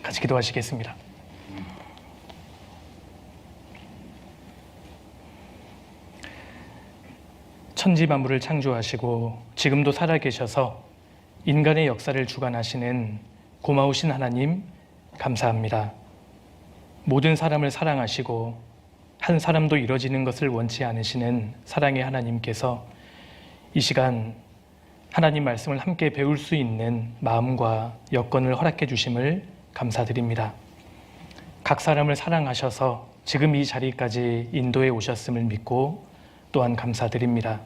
같이 기도하시겠습니다. 천지 만물을 창조하시고 지금도 살아계셔서 인간의 역사를 주관하시는 고마우신 하나님 감사합니다. 모든 사람을 사랑하시고 한 사람도 이뤄지는 것을 원치 않으시는 사랑의 하나님께서 이 시간 하나님 말씀을 함께 배울 수 있는 마음과 여건을 허락해 주심을 감사드립니다. 각 사람을 사랑하셔서 지금 이 자리까지 인도해 오셨음을 믿고 또한 감사드립니다.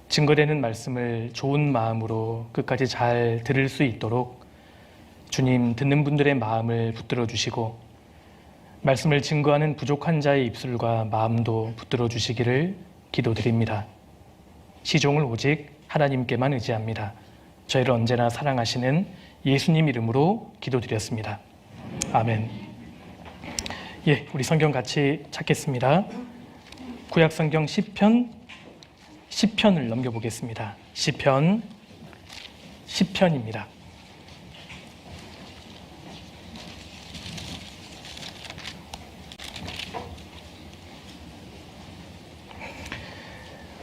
증거되는 말씀을 좋은 마음으로 끝까지 잘 들을 수 있도록 주님 듣는 분들의 마음을 붙들어 주시고 말씀을 증거하는 부족한 자의 입술과 마음도 붙들어 주시기를 기도드립니다. 시종을 오직 하나님께만 의지합니다. 저희를 언제나 사랑하시는 예수님 이름으로 기도드렸습니다. 아멘. 예, 우리 성경 같이 찾겠습니다. 구약 성경 시편을 넘겨보겠습니다. 시편입니다.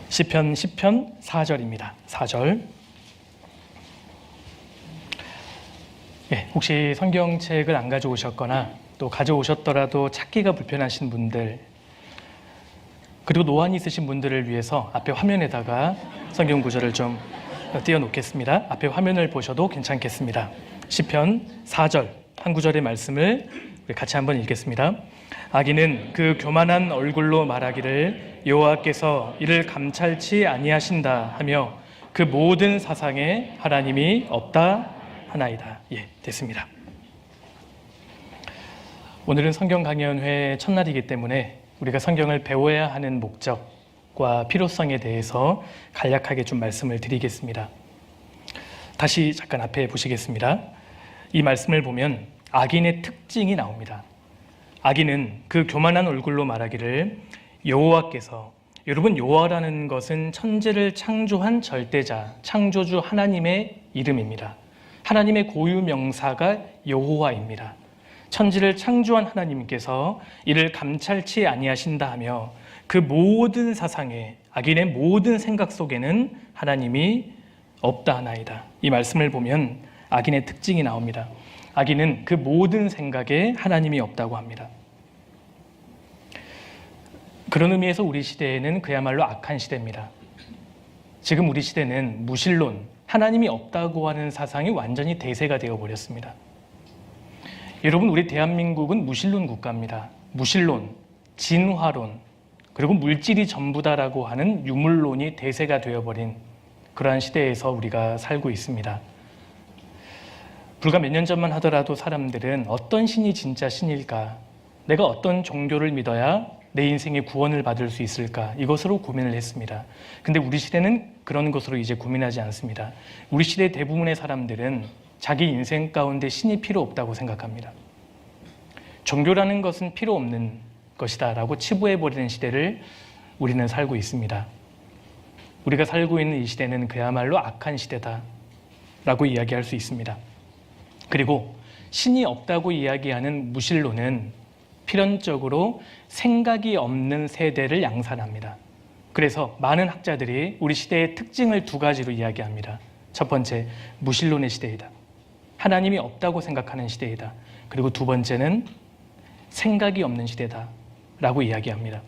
시편 4절입니다. 4절. 예, 혹시 성경책을 안 가져오셨거나 또 가져오셨더라도 찾기가 불편하신 분들, 그리고 노안이 있으신 분들을 위해서 앞에 화면에다가 성경 구절을 좀 띄워놓겠습니다. 앞에 화면을 보셔도 괜찮겠습니다. 시편 4절 한 구절의 말씀을 우리 같이 한번 읽겠습니다. 악인은 그 교만한 얼굴로 말하기를 여호와께서 이를 감찰치 아니하신다 하며 그 모든 사상에 하나님이 없다 하나이다. 예, 됐습니다. 오늘은 성경 강연회 첫날이기 때문에 우리가 성경을 배워야 하는 목적과 필요성에 대해서 간략하게 좀 말씀을 드리겠습니다. 다시 잠깐 앞에 보시겠습니다. 이 말씀을 보면 악인의 특징이 나옵니다. 악인은 그 교만한 얼굴로 말하기를 여호와께서, 여러분 여호와라는 것은 천지를 창조한 절대자, 창조주 하나님의 이름입니다. 하나님의 고유 명사가 여호와입니다. 천지를 창조한 하나님께서 이를 감찰치 아니하신다 하며 그 모든 사상에, 악인의 모든 생각 속에는 하나님이 없다 하나이다. 이 말씀을 보면 악인의 특징이 나옵니다. 악인은 그 모든 생각에 하나님이 없다고 합니다. 그런 의미에서 우리 시대에는 그야말로 악한 시대입니다. 지금 우리 시대는 무신론, 하나님이 없다고 하는 사상이 완전히 대세가 되어버렸습니다. 여러분, 우리 대한민국은 무신론 국가입니다. 무신론, 진화론, 그리고 물질이 전부다라고 하는 유물론이 대세가 되어버린 그러한 시대에서 우리가 살고 있습니다. 불과 몇 년 전만 하더라도 사람들은 어떤 신이 진짜 신일까? 내가 어떤 종교를 믿어야 내 인생의 구원을 받을 수 있을까? 이것으로 고민을 했습니다. 근데 우리 시대는 그런 것으로 이제 고민하지 않습니다. 우리 시대 대부분의 사람들은 자기 인생 가운데 신이 필요 없다고 생각합니다. 종교라는 것은 필요 없는 것이다 라고 치부해버리는 시대를 우리는 살고 있습니다. 우리가 살고 있는 이 시대는 그야말로 악한 시대다 라고 이야기할 수 있습니다. 그리고 신이 없다고 이야기하는 무신론은 필연적으로 생각이 없는 세대를 양산합니다. 그래서 많은 학자들이 우리 시대의 특징을 두 가지로 이야기합니다. 첫 번째, 무신론의 시대이다. 하나님이 없다고 생각하는 시대이다. 그리고 두 번째는 생각이 없는 시대다 라고 이야기합니다.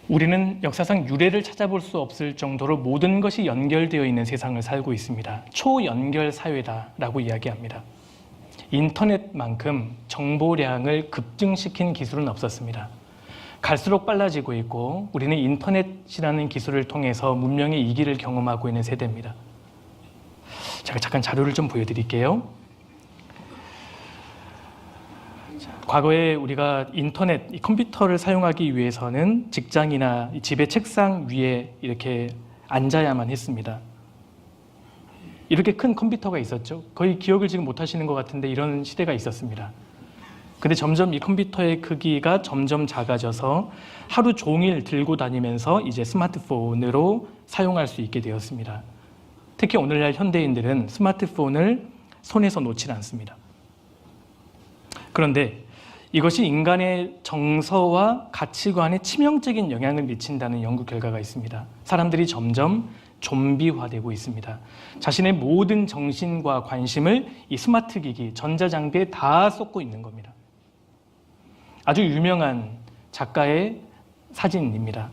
우리는 역사상 유래를 찾아볼 수 없을 정도로 모든 것이 연결되어 있는 세상을 살고 있습니다. 초연결 사회다라고 이야기합니다. 인터넷만큼 정보량을 급증시킨 기술은 없었습니다. 갈수록 빨라지고 있고 우리는 인터넷이라는 기술을 통해서 문명의 이기를 경험하고 있는 세대입니다. 제가 잠깐 자료를 좀 보여드릴게요. 과거에 우리가 인터넷, 컴퓨터를 사용하기 위해서는 직장이나 집의 책상 위에 이렇게 앉아야만 했습니다. 이렇게 큰 컴퓨터가 있었죠. 거의 기억을 지금 못 하시는 것 같은데 이런 시대가 있었습니다. 근데 점점 이 컴퓨터의 크기가 점점 작아져서 하루 종일 들고 다니면서 이제 스마트폰으로 사용할 수 있게 되었습니다. 특히 오늘날 현대인들은 스마트폰을 손에서 놓질 않습니다. 그런데 이것이 인간의 정서와 가치관에 치명적인 영향을 미친다는 연구 결과가 있습니다. 사람들이 점점 좀비화되고 있습니다. 자신의 모든 정신과 관심을 이 스마트 기기, 전자장비에 다 쏟고 있는 겁니다. 아주 유명한 작가의 사진입니다.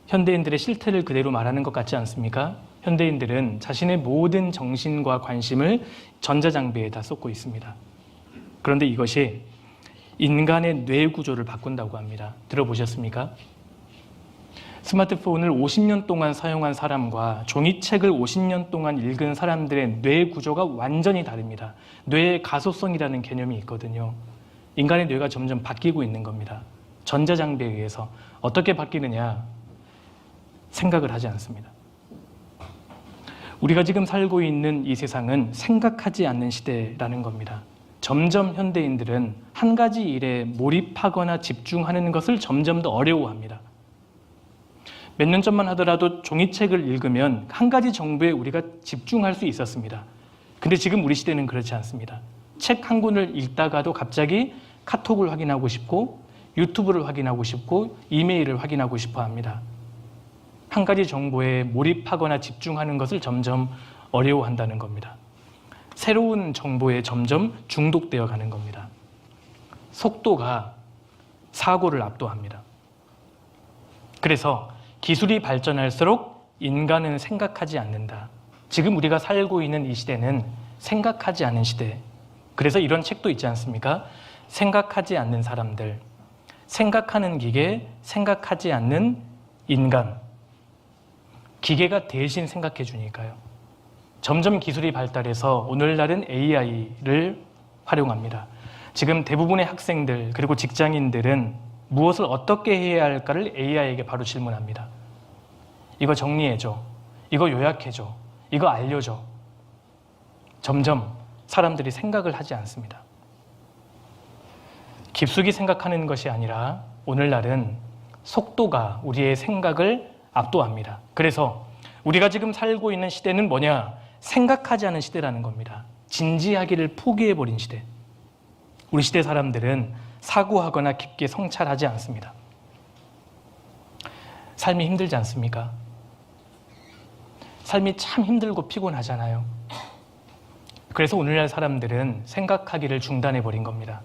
현대인들의 실태를 그대로 말하는 것 같지 않습니까? 현대인들은 자신의 모든 정신과 관심을 전자장비에 다 쏟고 있습니다. 그런데 이것이 인간의 뇌 구조를 바꾼다고 합니다. 들어보셨습니까? 스마트폰을 50년 동안 사용한 사람과 종이책을 50년 동안 읽은 사람들의 뇌 구조가 완전히 다릅니다. 뇌의 가소성이라는 개념이 있거든요. 인간의 뇌가 점점 바뀌고 있는 겁니다. 전자장비에 의해서. 어떻게 바뀌느냐? 생각을 하지 않습니다. 우리가 지금 살고 있는 이 세상은 생각하지 않는 시대라는 겁니다. 점점 현대인들은 한 가지 일에 몰입하거나 집중하는 것을 점점 더 어려워합니다. 몇 년 전만 하더라도 종이책을 읽으면 한 가지 정보에 우리가 집중할 수 있었습니다. 근데 지금 우리 시대는 그렇지 않습니다. 책 한 권을 읽다가도 갑자기 카톡을 확인하고 싶고 유튜브를 확인하고 싶고 이메일을 확인하고 싶어 합니다. 한 가지 정보에 몰입하거나 집중하는 것을 점점 어려워한다는 겁니다. 새로운 정보에 점점 중독되어 가는 겁니다. 속도가 사고를 압도합니다. 그래서 기술이 발전할수록 인간은 생각하지 않는다. 지금 우리가 살고 있는 이 시대는 생각하지 않는 시대. 그래서 이런 책도 있지 않습니까? 생각하지 않는 사람들, 생각하는 기계, 생각하지 않는 인간. 기계가 대신 생각해 주니까요. 점점 기술이 발달해서 오늘날은 AI를 활용합니다. 지금 대부분의 학생들 그리고 직장인들은 무엇을 어떻게 해야 할까를 AI에게 바로 질문합니다. 이거 정리해줘. 이거 요약해줘. 이거 알려줘. 점점 사람들이 생각을 하지 않습니다. 깊숙이 생각하는 것이 아니라 오늘날은 속도가 우리의 생각을 압도합니다. 그래서 우리가 지금 살고 있는 시대는 뭐냐? 생각하지 않은 시대라는 겁니다. 진지하기를 포기해버린 시대. 우리 시대 사람들은 사고하거나 깊게 성찰하지 않습니다. 삶이 힘들지 않습니까? 삶이 참 힘들고 피곤하잖아요. 그래서 오늘날 사람들은 생각하기를 중단해버린 겁니다.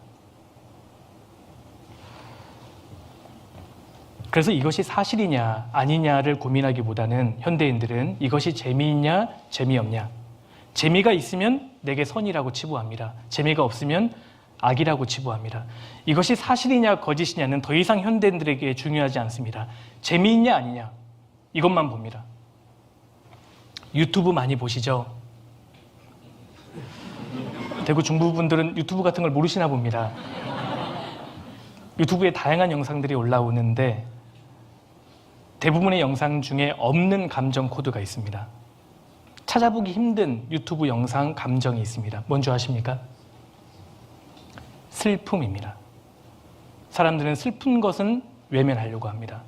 그래서 이것이 사실이냐 아니냐를 고민하기보다는 현대인들은 이것이 재미있냐 재미없냐, 재미가 있으면 내게 선이라고 치부합니다. 재미가 없으면 악이라고 치부합니다. 이것이 사실이냐 거짓이냐는 더 이상 현대인들에게 중요하지 않습니다. 재미있냐 아니냐 이것만 봅니다. 유튜브 많이 보시죠? 대구 중부분들은 유튜브 같은 걸 모르시나 봅니다. 유튜브에 다양한 영상들이 올라오는데 대부분의 영상 중에 없는 감정 코드가 있습니다. 찾아보기 힘든 유튜브 영상 감정이 있습니다. 뭔지 아십니까? 슬픔입니다. 사람들은 슬픈 것은 외면하려고 합니다.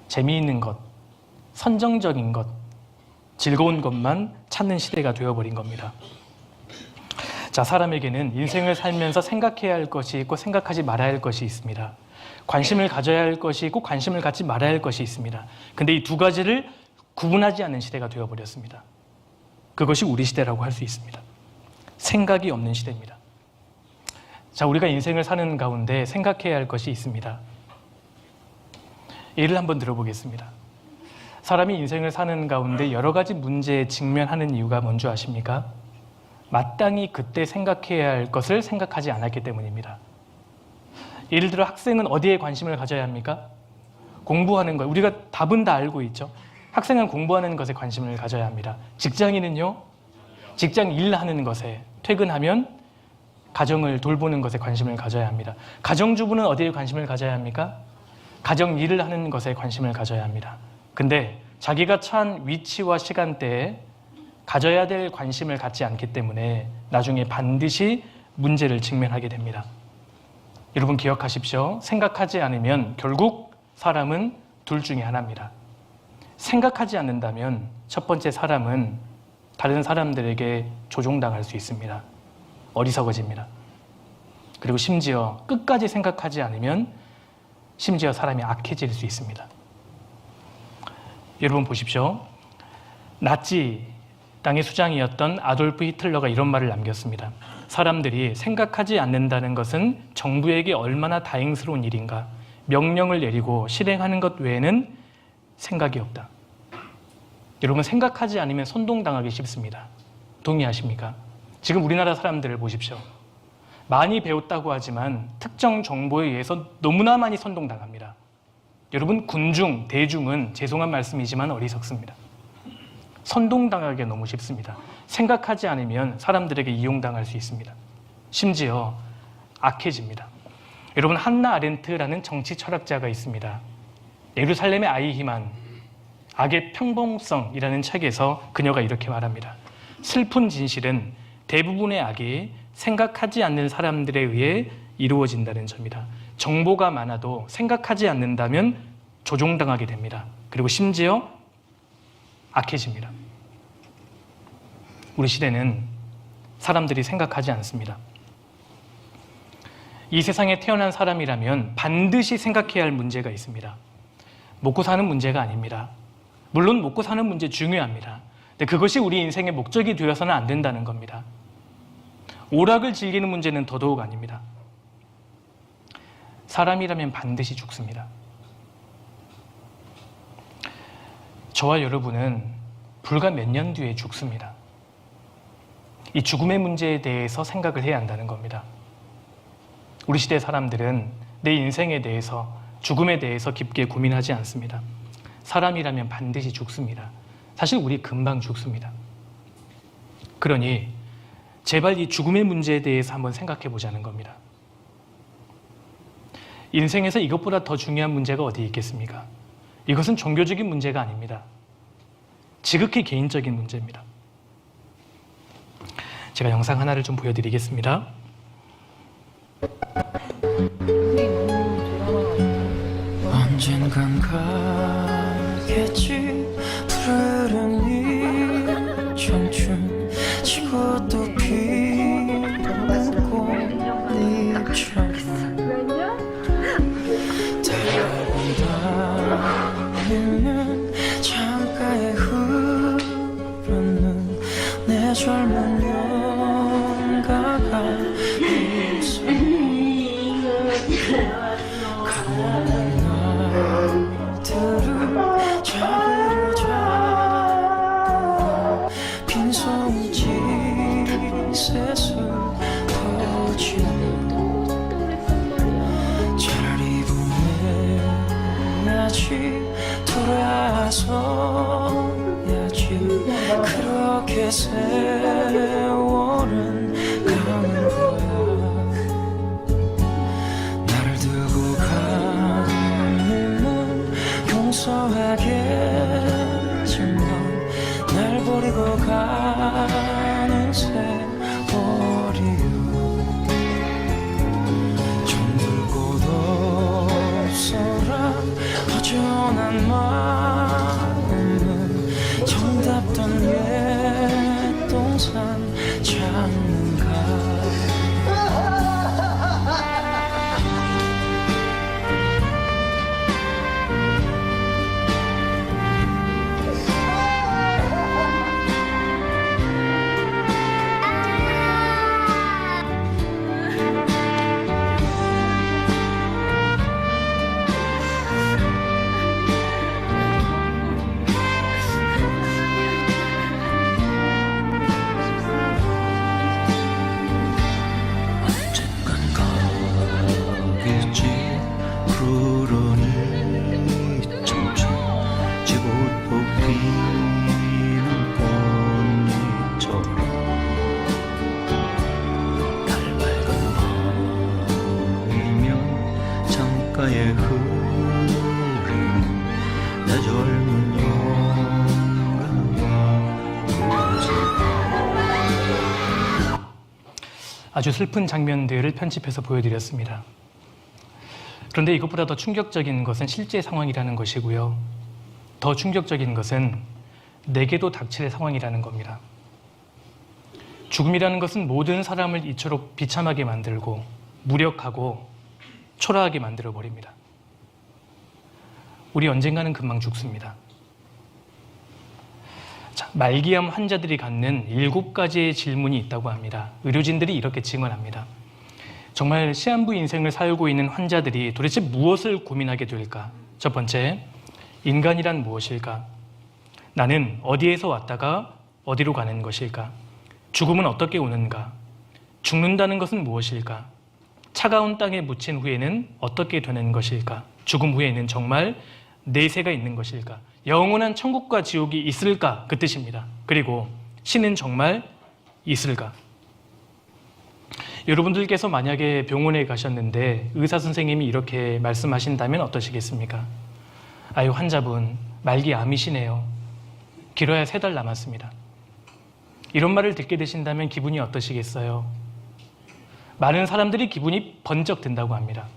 재미있는 것, 선정적인 것, 즐거운 것만 찾는 시대가 되어버린 겁니다. 자, 사람에게는 인생을 살면서 생각해야 할 것이 있고 생각하지 말아야 할 것이 있습니다. 관심을 가져야 할 것이 있고 관심을 갖지 말아야 할 것이 있습니다. 근데 이 두 가지를 구분하지 않는 시대가 되어버렸습니다. 그것이 우리 시대라고 할 수 있습니다. 생각이 없는 시대입니다. 자, 우리가 인생을 사는 가운데 생각해야 할 것이 있습니다. 예를 한번 들어보겠습니다. 사람이 인생을 사는 가운데 여러 가지 문제에 직면하는 이유가 뭔지 아십니까? 마땅히 그때 생각해야 할 것을 생각하지 않았기 때문입니다. 예를 들어 학생은 어디에 관심을 가져야 합니까? 공부하는 것. 우리가 답은 다 알고 있죠. 학생은 공부하는 것에 관심을 가져야 합니다. 직장인은요? 직장 일하는 것에, 퇴근하면 가정을 돌보는 것에 관심을 가져야 합니다. 가정주부는 어디에 관심을 가져야 합니까? 가정 일을 하는 것에 관심을 가져야 합니다. 근데 자기가 처한 위치와 시간대에 가져야 될 관심을 갖지 않기 때문에 나중에 반드시 문제를 직면하게 됩니다. 여러분 기억하십시오. 생각하지 않으면 결국 사람은 둘 중에 하나입니다. 생각하지 않는다면 첫 번째 사람은 다른 사람들에게 조종당할 수 있습니다. 어리석어집니다. 그리고 심지어 끝까지 생각하지 않으면 심지어 사람이 악해질 수 있습니다. 여러분 보십시오. 나치 땅의 수장이었던 아돌프 히틀러가 이런 말을 남겼습니다. 사람들이 생각하지 않는다는 것은 정부에게 얼마나 다행스러운 일인가. 명령을 내리고 실행하는 것 외에는 생각이 없다. 여러분, 생각하지 않으면 선동당하기 쉽습니다. 동의하십니까? 지금 우리나라 사람들을 보십시오. 많이 배웠다고 하지만 특정 정보에 의해서 너무나 많이 선동당합니다. 여러분, 군중, 대중은 죄송한 말씀이지만 어리석습니다. 선동당하기가 너무 쉽습니다. 생각하지 않으면 사람들에게 이용당할 수 있습니다. 심지어 악해집니다. 여러분, 한나 아렌트라는 정치 철학자가 있습니다. 예루살렘의 아이히만, 악의 평범성이라는 책에서 그녀가 이렇게 말합니다. 슬픈 진실은 대부분의 악이 생각하지 않는 사람들에 의해 이루어진다는 점이다. 정보가 많아도 생각하지 않는다면 조종당하게 됩니다. 그리고 심지어 악해집니다. 우리 시대는 사람들이 생각하지 않습니다. 이 세상에 태어난 사람이라면 반드시 생각해야 할 문제가 있습니다. 먹고 사는 문제가 아닙니다. 물론 먹고 사는 문제 중요합니다. 근데 그것이 우리 인생의 목적이 되어서는 안 된다는 겁니다. 오락을 즐기는 문제는 더더욱 아닙니다. 사람이라면 반드시 죽습니다. 저와 여러분은 불과 몇 년 뒤에 죽습니다. 이 죽음의 문제에 대해서 생각을 해야 한다는 겁니다. 우리 시대 사람들은 내 인생에 대해서, 죽음에 대해서 깊게 고민하지 않습니다. 사람이라면 반드시 죽습니다. 사실 우리 금방 죽습니다. 그러니 제발 이 죽음의 문제에 대해서 한번 생각해 보자는 겁니다. 인생에서 이것보다 더 중요한 문제가 어디 있겠습니까? 이것은 종교적인 문제가 아닙니다. 지극히 개인적인 문제입니다. 제가 영상 하나를 좀 보여드리겠습니다. 언젠간 가겠지 푸르른 이 청춘 지고 또 피는 꽃잎처럼 달아온다는 창가에 흐르는 내 젊은 영가가 있어 가는 날들을 잡으려 잡아 빈손이 지새서 퍼지는 차라리 보내야지 돌아서야지 그렇게 세월은 가는 거야. 나를 두고 가는 용서하겠지만 날 버리고 가는 세월이요 정들 곳 없어라 허전한 마음은 정답던 옛 동산 찾는가. 아주 슬픈 장면들을 편집해서 보여드렸습니다. 그런데 이것보다 더 충격적인 것은 실제 상황이라는 것이고요. 더 충격적인 것은 내게도 닥칠 상황이라는 겁니다. 죽음이라는 것은 모든 사람을 이토록 비참하게 만들고 무력하고 초라하게 만들어 버립니다. 우리 언젠가는 금방 죽습니다. 자, 말기암 환자들이 갖는 7가지의 질문이 있다고 합니다. 의료진들이 이렇게 증언합니다. 정말 시한부 인생을 살고 있는 환자들이 도대체 무엇을 고민하게 될까? 첫 번째, 인간이란 무엇일까? 나는 어디에서 왔다가 어디로 가는 것일까? 죽음은 어떻게 오는가? 죽는다는 것은 무엇일까? 차가운 땅에 묻힌 후에는 어떻게 되는 것일까? 죽음 후에는 정말 내세가 있는 것일까? 영원한 천국과 지옥이 있을까? 그 뜻입니다. 그리고 신은 정말 있을까? 여러분들께서 만약에 병원에 가셨는데 의사 선생님이 이렇게 말씀하신다면 어떠시겠습니까? 아유, 환자분 말기 암이시네요. 길어야 3달 남았습니다. 이런 말을 듣게 되신다면 기분이 어떠시겠어요? 많은 사람들이 기분이 번쩍 든다고 합니다.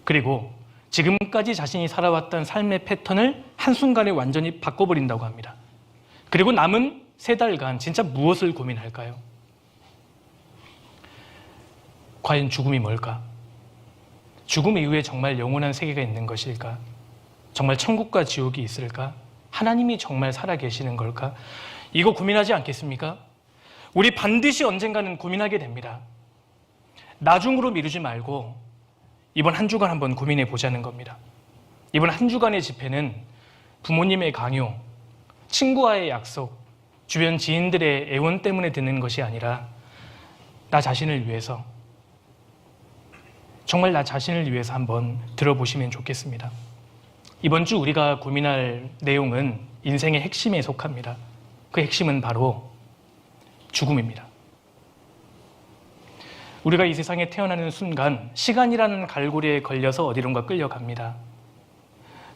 그리고 지금까지 자신이 살아왔던 삶의 패턴을 한순간에 완전히 바꿔버린다고 합니다. 그리고 남은 3달간 진짜 무엇을 고민할까요? 과연 죽음이 뭘까? 죽음 이후에 정말 영원한 세계가 있는 것일까? 정말 천국과 지옥이 있을까? 하나님이 정말 살아계시는 걸까? 이거 고민하지 않겠습니까? 우리 반드시 언젠가는 고민하게 됩니다. 나중으로 미루지 말고 이번 한 주간 한번 고민해 보자는 겁니다. 이번 한 주간의 집회는 부모님의 강요, 친구와의 약속, 주변 지인들의 애원 때문에 듣는 것이 아니라 나 자신을 위해서, 정말 나 자신을 위해서 한번 들어보시면 좋겠습니다. 이번 주 우리가 고민할 내용은 인생의 핵심에 속합니다. 그 핵심은 바로 죽음입니다. 우리가 이 세상에 태어나는 순간 시간이라는 갈고리에 걸려서 어디론가 끌려갑니다.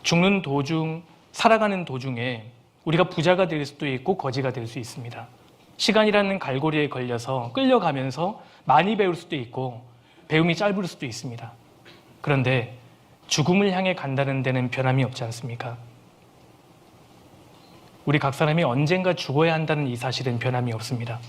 죽는 도중, 살아가는 도중에 우리가 부자가 될 수도 있고 거지가 될 수 있습니다. 시간이라는 갈고리에 걸려서 끌려가면서 많이 배울 수도 있고 배움이 짧을 수도 있습니다. 그런데 죽음을 향해 간다는 데는 변함이 없지 않습니까? 우리 각 사람이 언젠가 죽어야 한다는 이 사실은 변함이 없습니다.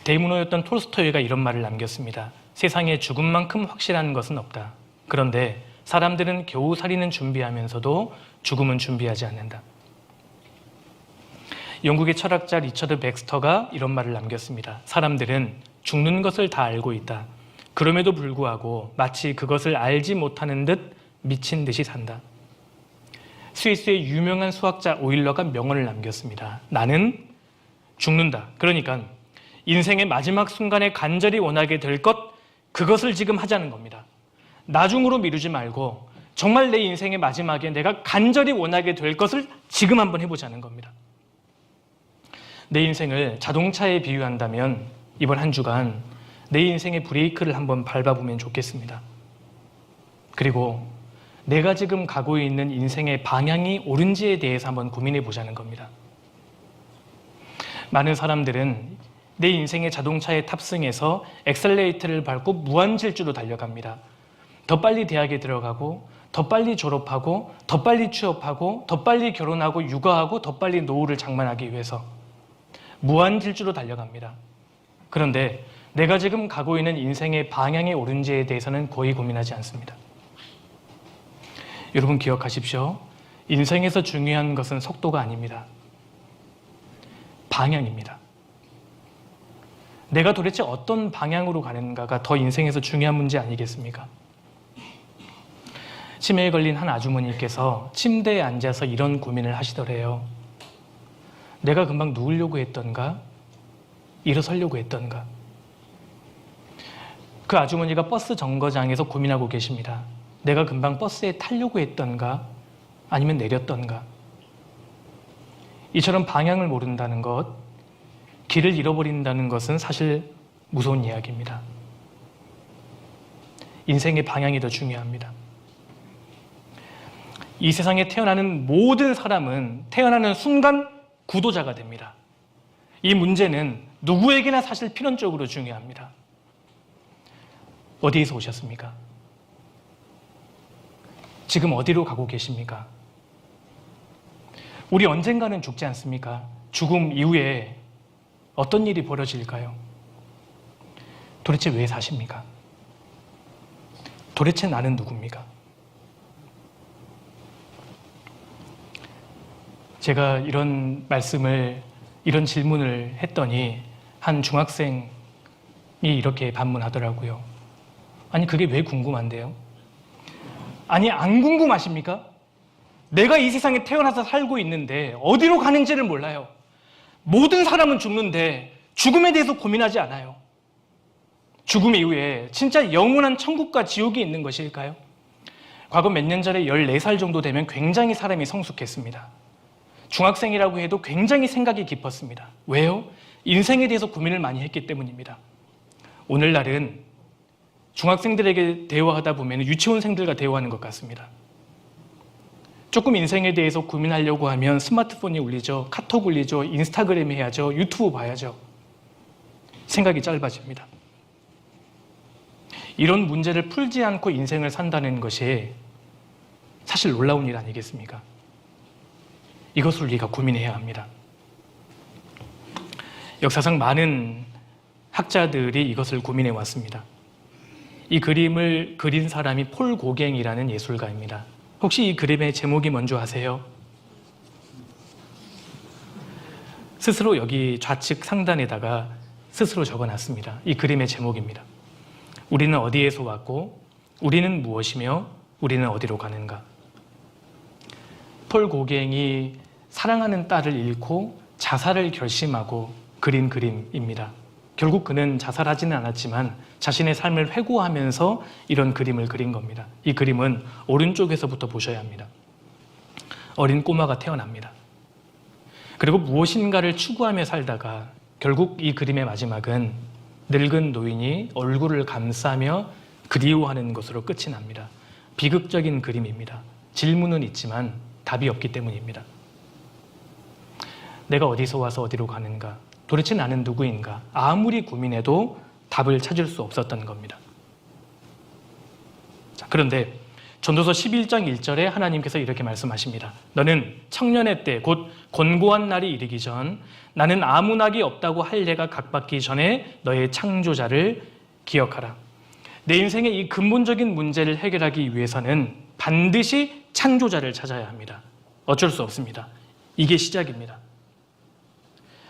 대문호였던 톨스토이가 이런 말을 남겼습니다. 세상에 죽음만큼 확실한 것은 없다. 그런데 사람들은 겨우 살이는 준비하면서도 죽음은 준비하지 않는다. 영국의 철학자 리처드 백스터가 이런 말을 남겼습니다. 사람들은 죽는 것을 다 알고 있다. 그럼에도 불구하고 마치 그것을 알지 못하는 듯 미친 듯이 산다. 스위스의 유명한 수학자 오일러가 명언을 남겼습니다. 나는 죽는다. 그러니까 인생의 마지막 순간에 간절히 원하게 될 것, 그것을 지금 하자는 겁니다. 나중으로 미루지 말고 정말 내 인생의 마지막에 내가 간절히 원하게 될 것을 지금 한번 해보자는 겁니다. 내 인생을 자동차에 비유한다면 이번 한 주간 내 인생의 브레이크를 한번 밟아보면 좋겠습니다. 그리고 내가 지금 가고 있는 인생의 방향이 옳은지에 대해서 한번 고민해 보자는 겁니다. 많은 사람들은 내 인생의 자동차에 탑승해서 엑셀레이터를 밟고 무한질주로 달려갑니다. 더 빨리 대학에 들어가고, 더 빨리 졸업하고, 더 빨리 취업하고, 더 빨리 결혼하고 육아하고, 더 빨리 노후를 장만하기 위해서 무한질주로 달려갑니다. 그런데 내가 지금 가고 있는 인생의 방향이 옳은지에 대해서는 거의 고민하지 않습니다. 여러분 기억하십시오. 인생에서 중요한 것은 속도가 아닙니다. 방향입니다. 내가 도대체 어떤 방향으로 가는가가 더 인생에서 중요한 문제 아니겠습니까? 치매에 걸린 한 아주머니께서 침대에 앉아서 이런 고민을 하시더래요. 내가 금방 누우려고 했던가? 일어서려고 했던가? 그 아주머니가 버스 정거장에서 고민하고 계십니다. 내가 금방 버스에 타려고 했던가? 아니면 내렸던가? 이처럼 방향을 모른다는 것, 길을 잃어버린다는 것은 사실 무서운 이야기입니다. 인생의 방향이 더 중요합니다. 이 세상에 태어나는 모든 사람은 태어나는 순간 구도자가 됩니다. 이 문제는 누구에게나 사실 필연적으로 중요합니다. 어디에서 오셨습니까? 지금 어디로 가고 계십니까? 우리 언젠가는 죽지 않습니까? 죽음 이후에 어떤 일이 벌어질까요? 도대체 왜 사십니까? 도대체 나는 누굽니까? 제가 이런 질문을 했더니 한 중학생이 이렇게 반문하더라고요. 아니, 그게 왜 궁금한데요? 아니, 안 궁금하십니까? 내가 이 세상에 태어나서 살고 있는데 어디로 가는지를 몰라요. 모든 사람은 죽는데 죽음에 대해서 고민하지 않아요. 죽음 이후에 진짜 영원한 천국과 지옥이 있는 것일까요? 과거 몇 년 전에 14살 정도 되면 굉장히 사람이 성숙했습니다. 중학생이라고 해도 굉장히 생각이 깊었습니다. 왜요? 인생에 대해서 고민을 많이 했기 때문입니다. 오늘날은 중학생들에게 대화하다 보면 유치원생들과 대화하는 것 같습니다. 조금 인생에 대해서 고민하려고 하면 스마트폰이 울리죠. 카톡 울리죠. 인스타그램 해야죠. 유튜브 봐야죠. 생각이 짧아집니다. 이런 문제를 풀지 않고 인생을 산다는 것이 사실 놀라운 일 아니겠습니까? 이것을 우리가 고민해야 합니다. 역사상 많은 학자들이 이것을 고민해 왔습니다. 이 그림을 그린 사람이 폴 고갱이라는 예술가입니다. 혹시 이 그림의 제목이 뭔지 아세요? 스스로 여기 좌측 상단에다가 스스로 적어놨습니다. 이 그림의 제목입니다. 우리는 어디에서 왔고 우리는 무엇이며 우리는 어디로 가는가. 폴 고갱이 사랑하는 딸을 잃고 자살을 결심하고 그린 그림입니다. 결국 그는 자살하지는 않았지만 자신의 삶을 회고하면서 이런 그림을 그린 겁니다. 이 그림은 오른쪽에서부터 보셔야 합니다. 어린 꼬마가 태어납니다. 그리고 무엇인가를 추구하며 살다가 결국 이 그림의 마지막은 늙은 노인이 얼굴을 감싸며 그리워하는 것으로 끝이 납니다. 비극적인 그림입니다. 질문은 있지만 답이 없기 때문입니다. 내가 어디서 와서 어디로 가는가? 도대체 나는 누구인가? 아무리 고민해도 답을 찾을 수 없었던 겁니다. 자, 그런데 전도서 11장 1절에 하나님께서 이렇게 말씀하십니다. 너는 청년의 때 곧 곤고한 날이 이르기 전 나는 아무 낙이 없다고 할 예가 각받기 전에 너의 창조자를 기억하라. 내 인생의 이 근본적인 문제를 해결하기 위해서는 반드시 창조자를 찾아야 합니다. 어쩔 수 없습니다. 이게 시작입니다.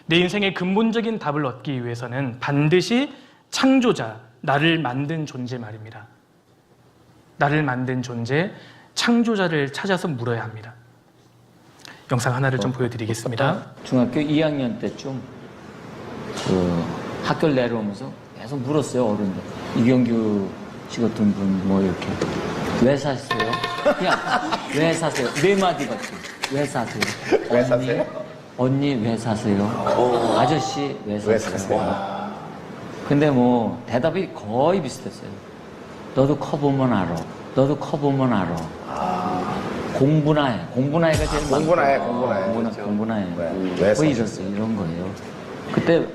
내 인생의 근본적인 답을 얻기 위해서는 반드시 창조자, 나를 만든 존재 말입니다. 나를 만든 존재, 창조자를 찾아서 물어야 합니다. 영상 하나를 좀 보여드리겠습니다. 중학교 2학년 때쯤 학교를 내려오면서 계속 물었어요, 어른들. 이경규 씨 같은 분 뭐 이렇게 왜 사세요? 그냥 왜 사세요? 네 마디 같이 왜 사세요? 왜 사세요? 언니 왜 사세요? 아저씨 왜 사세요? 근데 뭐 대답이 거의 비슷했어요. 너도 커보면 알아. 너도 커보면 알아. 공부나 해. 공부나 해가 제일 공부나 해, 많고. 공부나 해. 공부나 해. 왜 거의 이랬어요. 이런 거예요. 그때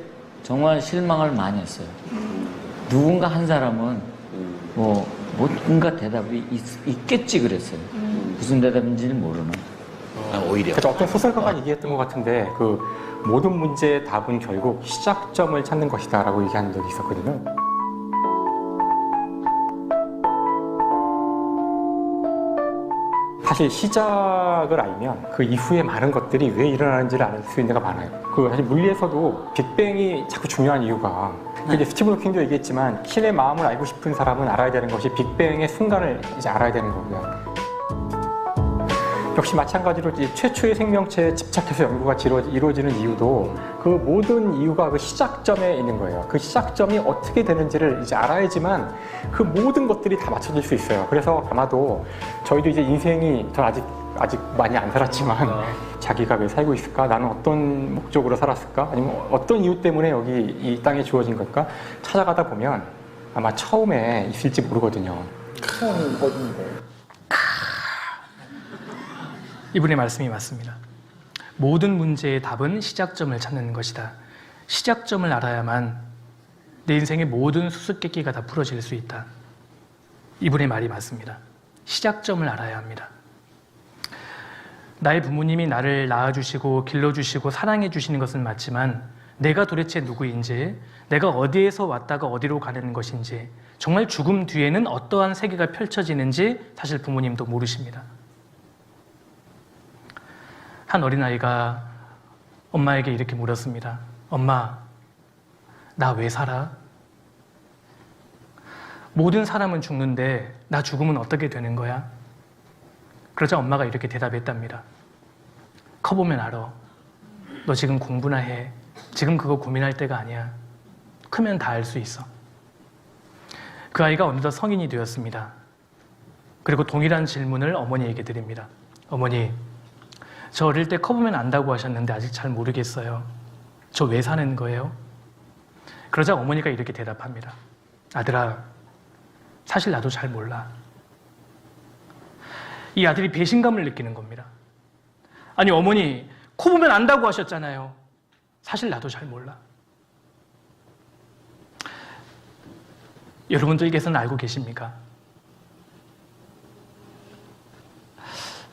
정말 실망을 많이 했어요. 누군가 한 사람은 뭐 뭔가 대답이 있겠지 그랬어요. 무슨 대답인지는 모르는. 오히려. 그래서 어떤 소설가가 얘기했던 것 같은데 그 모든 문제의 답은 결국 시작점을 찾는 것이다라고 얘기한 적이 있었거든요. 사실 시작을 알면 그 이후에 많은 것들이 왜 일어나는지를 알 수 있는 데가 많아요. 그 사실 물리에서도 빅뱅이 자꾸 중요한 이유가 이제 스티븐 호킹도 얘기했지만 신의 마음을 알고 싶은 사람은 알아야 되는 것이 빅뱅의 순간을 이제 알아야 되는 거고요. 역시 마찬가지로 이제 최초의 생명체에 집착해서 연구가 이루어지는 이유도 그 모든 이유가 그 시작점에 있는 거예요. 그 시작점이 어떻게 되는지를 이제 알아야지만 그 모든 것들이 다 맞춰질 수 있어요. 그래서 아마도 저희도 이제 인생이 저 아직 많이 안 살았지만 자기가 왜 살고 있을까? 나는 어떤 목적으로 살았을까? 아니면 어떤 이유 때문에 여기 이 땅에 주어진 걸까? 찾아가다 보면 아마 처음에 있을지 모르거든요. 처음이 어딘데? 이분의 말씀이 맞습니다. 모든 문제의 답은 시작점을 찾는 것이다. 시작점을 알아야만 내 인생의 모든 수수께끼가 다 풀어질 수 있다. 이분의 말이 맞습니다. 시작점을 알아야 합니다. 나의 부모님이 나를 낳아주시고 길러주시고 사랑해주시는 것은 맞지만 내가 도대체 누구인지, 내가 어디에서 왔다가 어디로 가는 것인지, 정말 죽음 뒤에는 어떠한 세계가 펼쳐지는지 사실 부모님도 모르십니다. 한 어린아이가 엄마에게 이렇게 물었습니다. 엄마, 나 왜 살아? 모든 사람은 죽는데 나 죽으면 어떻게 되는 거야? 그러자 엄마가 이렇게 대답했답니다. 커보면 알아. 너 지금 공부나 해. 지금 그거 고민할 때가 아니야. 크면 다 알 수 있어. 그 아이가 어느덧 성인이 되었습니다. 그리고 동일한 질문을 어머니에게 드립니다. 어머니, 저 어릴 때 커보면 안다고 하셨는데 아직 잘 모르겠어요. 저 왜 사는 거예요? 그러자 어머니가 이렇게 대답합니다. 아들아, 사실 나도 잘 몰라. 이 아들이 배신감을 느끼는 겁니다. 아니 어머니, 코 보면 안다고 하셨잖아요. 사실 나도 잘 몰라. 여러분들께서는 알고 계십니까?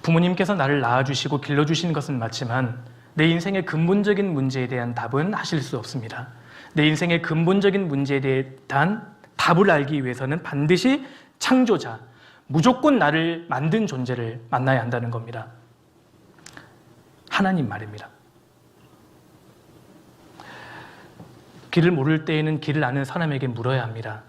부모님께서 나를 낳아주시고 길러주신 것은 맞지만 내 인생의 근본적인 문제에 대한 답은 하실 수 없습니다. 내 인생의 근본적인 문제에 대한 답을 알기 위해서는 반드시 창조자, 무조건 나를 만든 존재를 만나야 한다는 겁니다. 하나님 말입니다. 길을 모를 때에는 길을 아는 사람에게 물어야 합니다.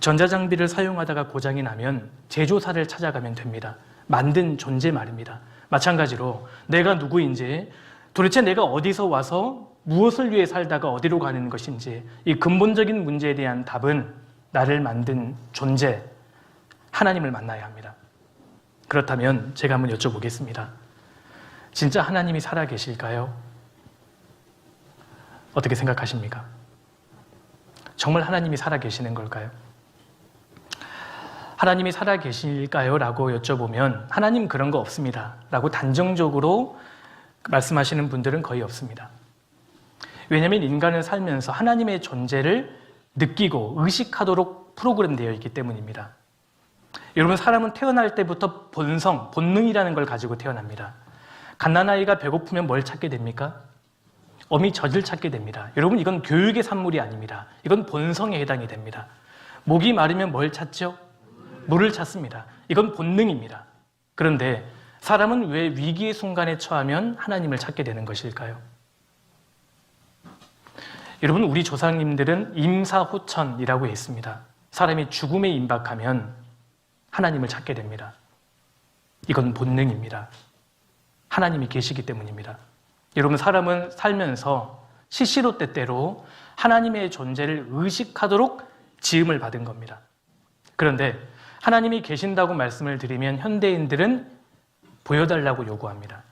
전자장비를 사용하다가 고장이 나면 제조사를 찾아가면 됩니다. 만든 존재 말입니다. 마찬가지로 내가 누구인지, 도대체 내가 어디서 와서 무엇을 위해 살다가 어디로 가는 것인지, 이 근본적인 문제에 대한 답은 나를 만든 존재, 하나님을 만나야 합니다. 그렇다면 제가 한번 여쭤보겠습니다. 진짜 하나님이 살아계실까요? 어떻게 생각하십니까? 정말 하나님이 살아계시는 걸까요? 하나님이 살아계실까요? 라고 여쭤보면 하나님 그런 거 없습니다 라고 단정적으로 말씀하시는 분들은 거의 없습니다. 왜냐하면 인간은 살면서 하나님의 존재를 느끼고 의식하도록 프로그램되어 있기 때문입니다. 여러분, 사람은 태어날 때부터 본성, 본능이라는 걸 가지고 태어납니다. 갓난아이가 배고프면 뭘 찾게 됩니까? 어미 젖을 찾게 됩니다. 여러분, 이건 교육의 산물이 아닙니다. 이건 본성에 해당이 됩니다. 목이 마르면 뭘 찾죠? 물을 찾습니다. 이건 본능입니다. 그런데 사람은 왜 위기의 순간에 처하면 하나님을 찾게 되는 것일까요? 여러분, 우리 조상님들은 임사호천이라고 했습니다. 사람이 죽음에 임박하면 하나님을 찾게 됩니다. 이건 본능입니다. 하나님이 계시기 때문입니다. 여러분, 사람은 살면서 시시로 때때로 하나님의 존재를 의식하도록 지음을 받은 겁니다. 그런데 하나님이 계신다고 말씀을 드리면 현대인들은 보여달라고 요구합니다.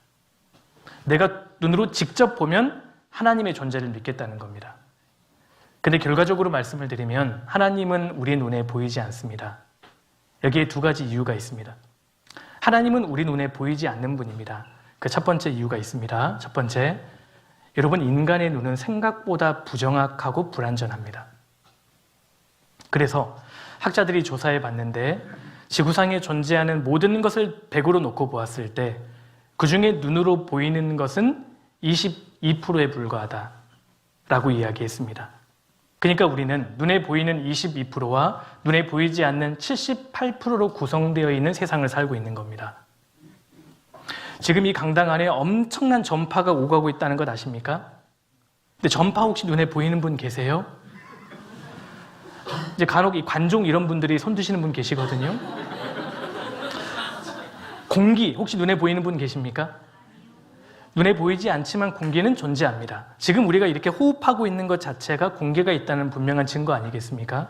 내가 눈으로 직접 보면 하나님의 존재를 믿겠다는 겁니다. 근데 결과적으로 말씀을 드리면 하나님은 우리 눈에 보이지 않습니다. 여기에 두 가지 이유가 있습니다. 하나님은 우리 눈에 보이지 않는 분입니다. 그 첫 번째 이유가 있습니다. 첫 번째, 여러분, 인간의 눈은 생각보다 부정확하고 불완전합니다. 그래서 학자들이 조사해 봤는데 지구상에 존재하는 모든 것을 100으로 놓고 보았을 때 그중에 눈으로 보이는 것은 22%에 불과하다라고 이야기했습니다. 그러니까 우리는 눈에 보이는 22%와 눈에 보이지 않는 78%로 구성되어 있는 세상을 살고 있는 겁니다. 지금 이 강당 안에 엄청난 전파가 오가고 있다는 것 아십니까? 근데 전파 혹시 눈에 보이는 분 계세요? 이제 간혹 이 관종 이런 분들이 손 드시는 분 계시거든요. 공기 혹시 눈에 보이는 분 계십니까? 눈에 보이지 않지만 공기는 존재합니다. 지금 우리가 이렇게 호흡하고 있는 것 자체가 공기가 있다는 분명한 증거 아니겠습니까?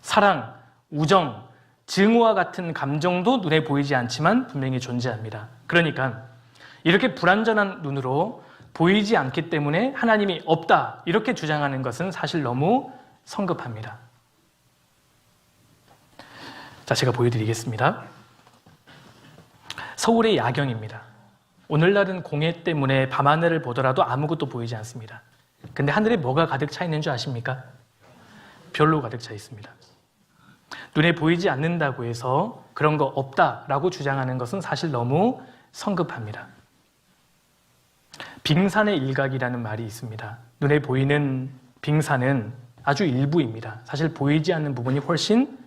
사랑, 우정, 증오와 같은 감정도 눈에 보이지 않지만 분명히 존재합니다. 그러니까 이렇게 불완전한 눈으로 보이지 않기 때문에 하나님이 없다 이렇게 주장하는 것은 사실 너무 성급합니다. 자, 제가 보여드리겠습니다. 서울의 야경입니다. 오늘날은 공해 때문에 밤하늘을 보더라도 아무것도 보이지 않습니다. 근데 하늘에 뭐가 가득 차 있는 줄 아십니까? 별로 가득 차 있습니다. 눈에 보이지 않는다고 해서 그런 거 없다라고 주장하는 것은 사실 너무 성급합니다. 빙산의 일각이라는 말이 있습니다. 눈에 보이는 빙산은 아주 일부입니다. 사실 보이지 않는 부분이 훨씬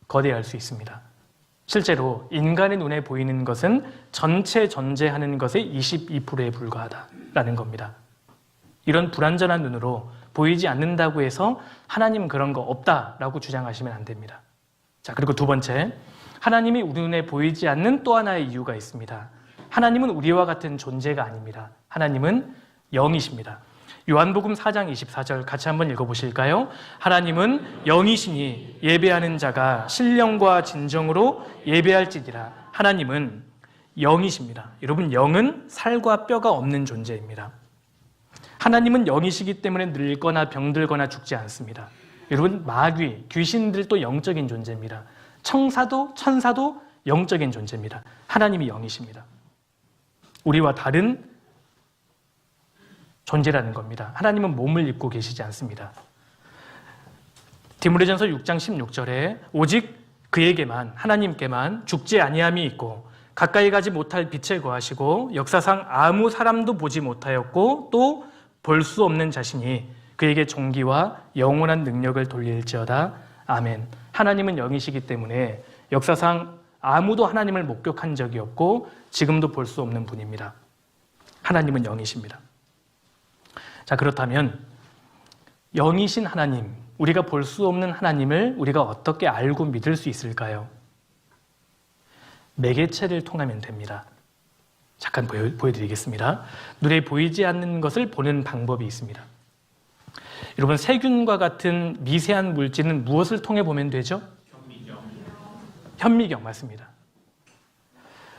거대할 수 있습니다. 실제로 인간의 눈에 보이는 것은 전체 존재하는 것의 22%에 불과하다라는 겁니다. 이런 불완전한 눈으로 보이지 않는다고 해서 하나님 그런 거 없다라고 주장하시면 안 됩니다. 자, 그리고 두 번째, 하나님이 우리 눈에 보이지 않는 또 하나의 이유가 있습니다. 하나님은 우리와 같은 존재가 아닙니다. 하나님은 영이십니다. 요한복음 4장 24절 같이 한번 읽어보실까요? 하나님은 영이시니 예배하는 자가 신령과 진정으로 예배할지니라. 하나님은 영이십니다. 여러분, 영은 살과 뼈가 없는 존재입니다. 하나님은 영이시기 때문에 늙거나 병들거나 죽지 않습니다. 여러분, 마귀, 귀신들도 영적인 존재입니다. 천사도 영적인 존재입니다. 하나님이 영이십니다. 우리와 다른 존재라는 겁니다. 하나님은 몸을 입고 계시지 않습니다. 디모데전서 6장 16절에 오직 그에게만, 하나님께만 죽지 아니함이 있고 가까이 가지 못할 빛에 거하시고 역사상 아무 사람도 보지 못하였고 또 볼 수 없는 자신이 그에게 존귀와 영원한 능력을 돌릴지어다. 아멘. 하나님은 영이시기 때문에 역사상 아무도 하나님을 목격한 적이 없고 지금도 볼 수 없는 분입니다. 하나님은 영이십니다. 자, 그렇다면 영이신 하나님, 우리가 볼 수 없는 하나님을 우리가 어떻게 알고 믿을 수 있을까요? 매개체를 통하면 됩니다. 잠깐 보여드리겠습니다. 눈에 보이지 않는 것을 보는 방법이 있습니다. 여러분, 세균과 같은 미세한 물질은 무엇을 통해 보면 되죠? 현미경 맞습니다.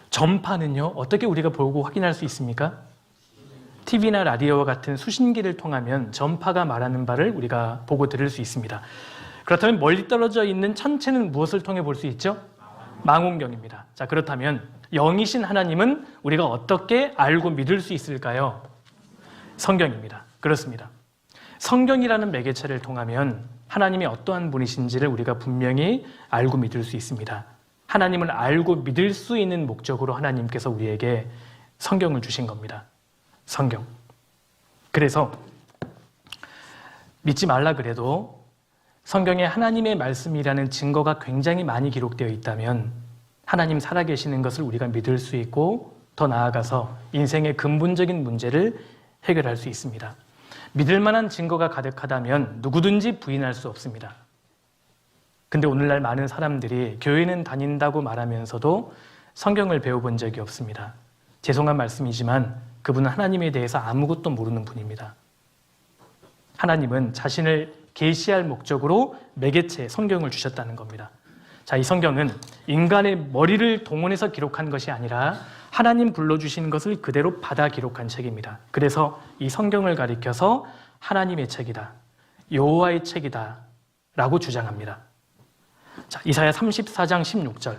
전파는요, 어떻게 우리가 보고 확인할 수 있습니까? TV나 라디오와 같은 수신기를 통하면 전파가 말하는 바를 우리가 보고 들을 수 있습니다. 그렇다면 멀리 떨어져 있는 천체는 무엇을 통해 볼 수 있죠? 망원경입니다. 자, 그렇다면 영이신 하나님은 우리가 어떻게 알고 믿을 수 있을까요? 성경입니다. 그렇습니다. 성경이라는 매개체를 통하면 하나님이 어떠한 분이신지를 우리가 분명히 알고 믿을 수 있습니다. 하나님을 알고 믿을 수 있는 목적으로 하나님께서 우리에게 성경을 주신 겁니다. 성경. 그래서 믿지 말라 그래도 성경에 하나님의 말씀이라는 증거가 굉장히 많이 기록되어 있다면 하나님 살아계시는 것을 우리가 믿을 수 있고 더 나아가서 인생의 근본적인 문제를 해결할 수 있습니다. 믿을 만한 증거가 가득하다면 누구든지 부인할 수 없습니다. 근데 오늘날 많은 사람들이 교회는 다닌다고 말하면서도 성경을 배워본 적이 없습니다. 죄송한 말씀이지만 그분은 하나님에 대해서 아무것도 모르는 분입니다. 하나님은 자신을 계시할 목적으로 매개체 성경을 주셨다는 겁니다. 자, 이 성경은 인간의 머리를 동원해서 기록한 것이 아니라 하나님 불러주신 것을 그대로 받아 기록한 책입니다. 그래서 이 성경을 가리켜서 하나님의 책이다, 여호와의 책이다 라고 주장합니다. 자, 이사야 34장 16절,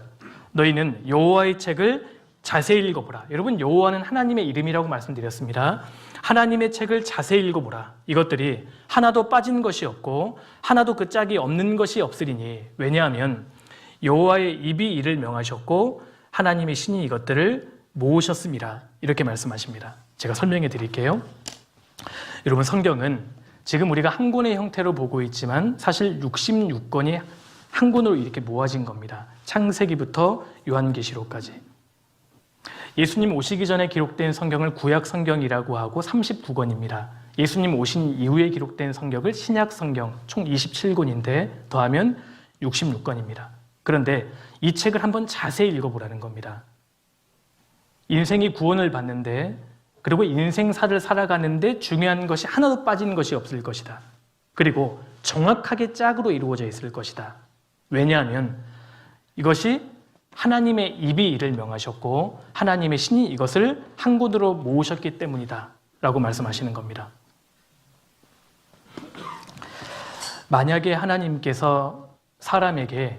너희는 여호와의 책을 자세히 읽어보라. 여러분, 여호와는 하나님의 이름이라고 말씀드렸습니다. 하나님의 책을 자세히 읽어보라. 이것들이 하나도 빠진 것이 없고 하나도 그 짝이 없는 것이 없으리니, 왜냐하면 여호와의 입이 이를 명하셨고 하나님의 신이 이것들을 모으셨음이라. 이렇게 말씀하십니다. 제가 설명해 드릴게요. 여러분, 성경은 지금 우리가 한 권의 형태로 보고 있지만 사실 66권이 한 권으로 이렇게 모아진 겁니다. 창세기부터 요한계시록까지. 예수님 오시기 전에 기록된 성경을 구약 성경이라고 하고 39권입니다. 예수님 오신 이후에 기록된 성경을 신약 성경 총 27권인데 더하면 66권입니다. 그런데 이 책을 한번 자세히 읽어보라는 겁니다. 인생이 구원을 받는데, 그리고 인생사를 살아가는데 중요한 것이 하나도 빠진 것이 없을 것이다. 그리고 정확하게 짝으로 이루어져 있을 것이다. 왜냐하면 이것이 하나님의 입이 이를 명하셨고 하나님의 신이 이것을 한 곳으로 모으셨기 때문이다 라고 말씀하시는 겁니다. 만약에 하나님께서 사람에게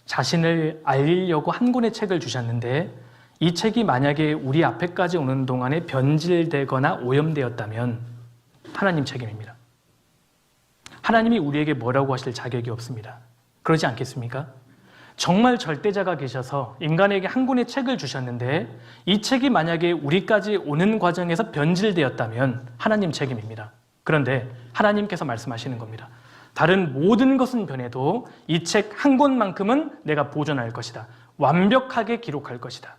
자신을 알리려고 한 권의 책을 주셨는데 이 책이 만약에 우리 앞에까지 오는 동안에 변질되거나 오염되었다면 하나님 책임입니다. 하나님이 우리에게 뭐라고 하실 자격이 없습니다. 그러지 않겠습니까? 정말 절대자가 계셔서 인간에게 한 권의 책을 주셨는데 이 책이 만약에 우리까지 오는 과정에서 변질되었다면 하나님 책임입니다. 그런데 하나님께서 말씀하시는 겁니다. 다른 모든 것은 변해도 이 책 한 권만큼은 내가 보존할 것이다. 완벽하게 기록할 것이다.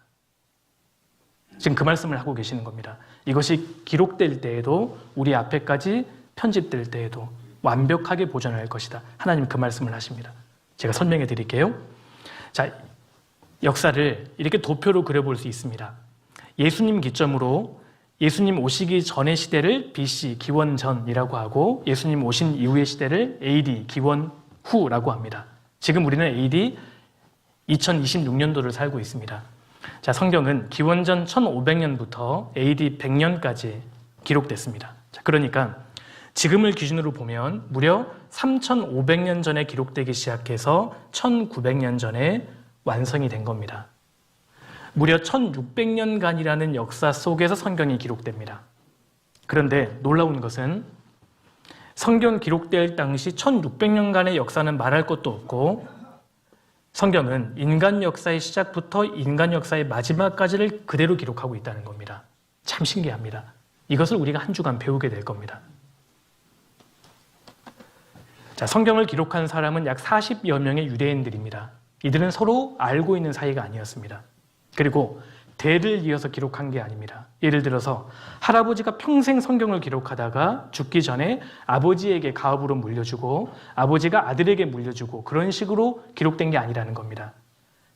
지금 그 말씀을 하고 계시는 겁니다. 이것이 기록될 때에도 우리 앞에까지 편집될 때에도 완벽하게 보존할 것이다. 하나님 그 말씀을 하십니다. 제가 설명해 드릴게요. 자, 역사를 이렇게 도표로 그려볼 수 있습니다. 예수님 기점으로 예수님 오시기 전의 시대를 BC, 기원전이라고 하고 예수님 오신 이후의 시대를 AD, 기원 후라고 합니다. 지금 우리는 AD 2026년도를 살고 있습니다. 자, 성경은 기원전 1500년부터 AD 100년까지 기록됐습니다. 자, 그러니까 지금을 기준으로 보면 무려 3500년 전에 기록되기 시작해서 1900년 전에 완성이 된 겁니다. 무려 1600년간이라는 역사 속에서 성경이 기록됩니다. 그런데 놀라운 것은 성경 기록될 당시 1600년간의 역사는 말할 것도 없고 성경은 인간 역사의 시작부터 인간 역사의 마지막까지를 그대로 기록하고 있다는 겁니다. 참 신기합니다. 이것을 우리가 한 주간 배우게 될 겁니다. 자, 성경을 기록한 사람은 약 40여 명의 유대인들입니다. 이들은 서로 알고 있는 사이가 아니었습니다. 그리고 대를 이어서 기록한 게 아닙니다. 예를 들어서 할아버지가 평생 성경을 기록하다가 죽기 전에 아버지에게 가업으로 물려주고 아버지가 아들에게 물려주고 그런 식으로 기록된 게 아니라는 겁니다.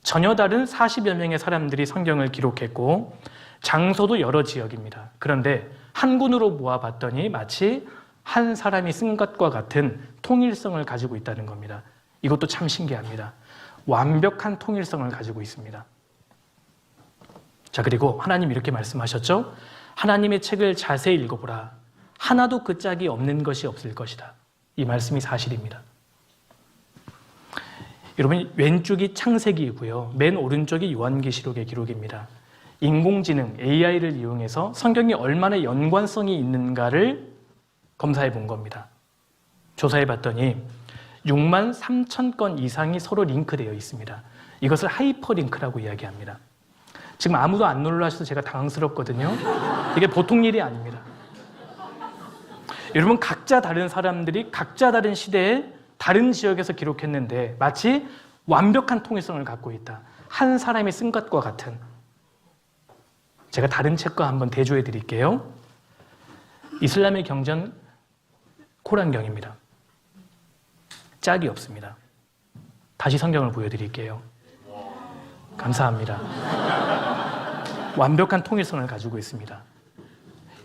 전혀 다른 40여 명의 사람들이 성경을 기록했고 장소도 여러 지역입니다. 그런데 한 군으로 모아봤더니 마치 한 사람이 쓴 것과 같은 통일성을 가지고 있다는 겁니다. 이것도 참 신기합니다. 완벽한 통일성을 가지고 있습니다. 자, 그리고 하나님 이렇게 말씀하셨죠? 하나님의 책을 자세히 읽어보라. 하나도 그 짝이 없는 것이 없을 것이다. 이 말씀이 사실입니다. 여러분, 왼쪽이 창세기이고요. 맨 오른쪽이 요한계시록의 기록입니다. 인공지능 AI를 이용해서 성경이 얼마나 연관성이 있는가를 검사해 본 겁니다. 조사해 봤더니 6만 3천 건 이상이 서로 링크되어 있습니다. 이것을 하이퍼링크라고 이야기합니다. 지금 아무도 안 놀라셔서 제가 당황스럽거든요. 이게 보통 일이 아닙니다. 여러분, 각자 다른 사람들이 각자 다른 시대에 다른 지역에서 기록했는데 마치 완벽한 통일성을 갖고 있다. 한 사람이 쓴 것과 같은. 제가 다른 책과 한번 대조해 드릴게요. 이슬람의 경전 코란경입니다. 짝이 없습니다. 다시 성경을 보여드릴게요. 감사합니다. 완벽한 통일성을 가지고 있습니다.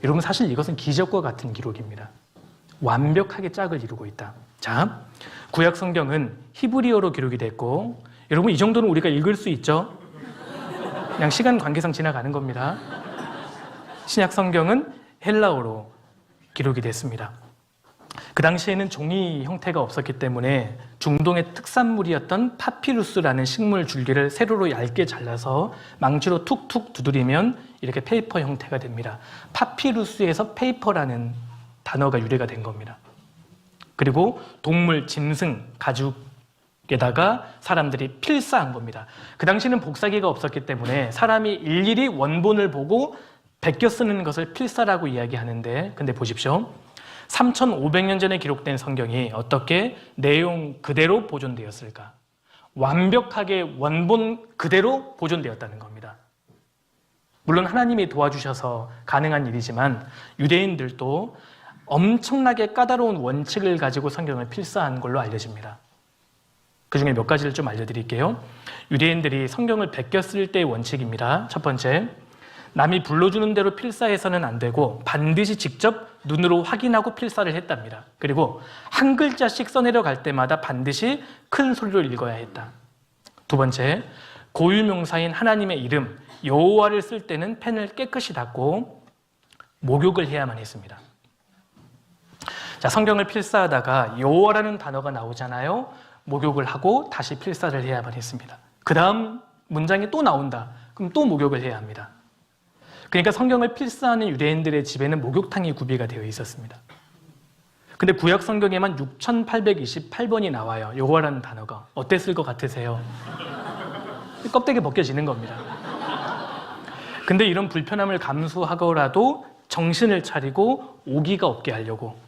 여러분, 사실 이것은 기적과 같은 기록입니다. 완벽하게 짝을 이루고 있다. 자, 구약 성경은 히브리어로 기록이 됐고 여러분, 이 정도는 우리가 읽을 수 있죠? 그냥 시간 관계상 지나가는 겁니다. 신약 성경은 헬라어로 기록이 됐습니다. 그 당시에는 종이 형태가 없었기 때문에 중동의 특산물이었던 파피루스라는 식물 줄기를 세로로 얇게 잘라서 망치로 툭툭 두드리면 이렇게 페이퍼 형태가 됩니다. 파피루스에서 페이퍼라는 단어가 유래가 된 겁니다. 그리고 동물, 짐승, 가죽에다가 사람들이 필사한 겁니다. 그 당시에는 복사기가 없었기 때문에 사람이 일일이 원본을 보고 베껴 쓰는 것을 필사라고 이야기하는데, 근데 보십시오. 3,500년 전에 기록된 성경이 어떻게 내용 그대로 보존되었을까? 완벽하게 원본 그대로 보존되었다는 겁니다. 물론 하나님이 도와주셔서 가능한 일이지만 유대인들도 엄청나게 까다로운 원칙을 가지고 성경을 필사한 걸로 알려집니다. 그 중에 몇 가지를 좀 알려드릴게요. 유대인들이 성경을 베껴 쓸 때의 원칙입니다. 첫 번째, 남이 불러주는 대로 필사해서는 안 되고 반드시 직접 눈으로 확인하고 필사를 했답니다. 그리고 한 글자씩 써내려갈 때마다 반드시 큰 소리로 읽어야 했다. 두 번째, 고유명사인 하나님의 이름 여호와를 쓸 때는 펜을 깨끗이 닦고 목욕을 해야만 했습니다. 자, 성경을 필사하다가 여호와라는 단어가 나오잖아요. 목욕을 하고 다시 필사를 해야만 했습니다. 그 다음 문장이 또 나온다. 그럼 또 목욕을 해야 합니다. 그러니까 성경을 필사하는 유대인들의 집에는 목욕탕이 구비가 되어 있었습니다. 근데 구약 성경에만 6828번이 나와요. 여호와라는 단어가. 어땠을 것 같으세요? 껍데기 벗겨지는 겁니다. 근데 이런 불편함을 감수하고라도 정신을 차리고 오기가 없게 하려고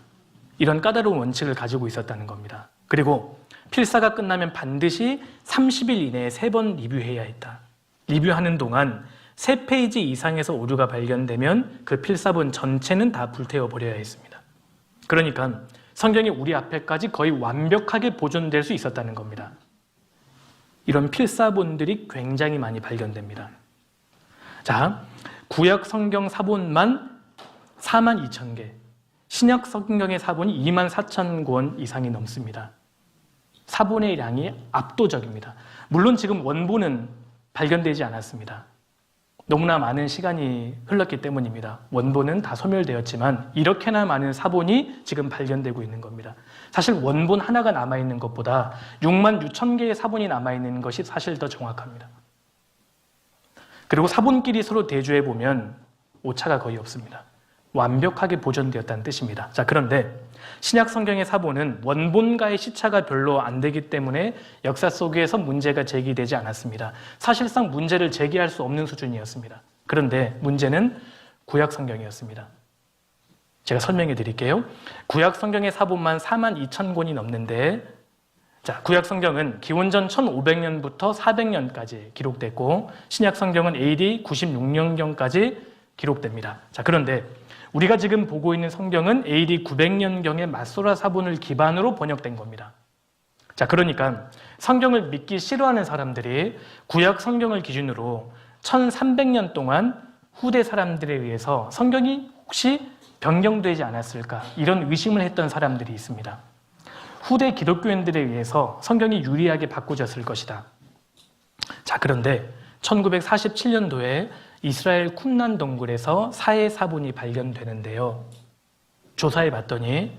이런 까다로운 원칙을 가지고 있었다는 겁니다. 그리고 필사가 끝나면 반드시 30일 이내에 3번 리뷰해야 했다. 리뷰하는 동안 3페이지 이상에서 오류가 발견되면 그 필사본 전체는 다 불태워버려야 했습니다. 그러니까 성경이 우리 앞에까지 거의 완벽하게 보존될 수 있었다는 겁니다. 이런 필사본들이 굉장히 많이 발견됩니다. 자, 구약 성경 사본만 42,000개, 신약 성경의 사본이 24,000권 이상이 넘습니다. 사본의 양이 압도적입니다. 물론 지금 원본은 발견되지 않았습니다. 너무나 많은 시간이 흘렀기 때문입니다. 원본은 다 소멸되었지만 이렇게나 많은 사본이 지금 발견되고 있는 겁니다. 사실 원본 하나가 남아있는 것보다 66,000개의 사본이 남아있는 것이 사실 더 정확합니다. 그리고 사본끼리 서로 대조해보면 오차가 거의 없습니다. 완벽하게 보존되었다는 뜻입니다. 자, 그런데 신약 성경의 사본은 원본과의 시차가 별로 안 되기 때문에 역사 속에서 문제가 제기되지 않았습니다. 사실상 문제를 제기할 수 없는 수준이었습니다. 그런데 문제는 구약 성경이었습니다. 제가 설명해 드릴게요. 구약 성경의 사본만 42,000권이 넘는데, 자, 구약 성경은 기원전 1500년부터 400년까지 기록됐고 신약 성경은 AD 96년경까지 기록됩니다. 자, 그런데 우리가 지금 보고 있는 성경은 AD 900년경의 마소라 사본을 기반으로 번역된 겁니다. 자, 그러니까 성경을 믿기 싫어하는 사람들이 구약 성경을 기준으로 1300년 동안 후대 사람들에 의해서 성경이 혹시 변경되지 않았을까 이런 의심을 했던 사람들이 있습니다. 후대 기독교인들에 의해서 성경이 유리하게 바꿔졌을 것이다. 자, 그런데 1947년도에 이스라엘 쿰란 동굴에서 사해 사본이 발견되는데요. 조사해 봤더니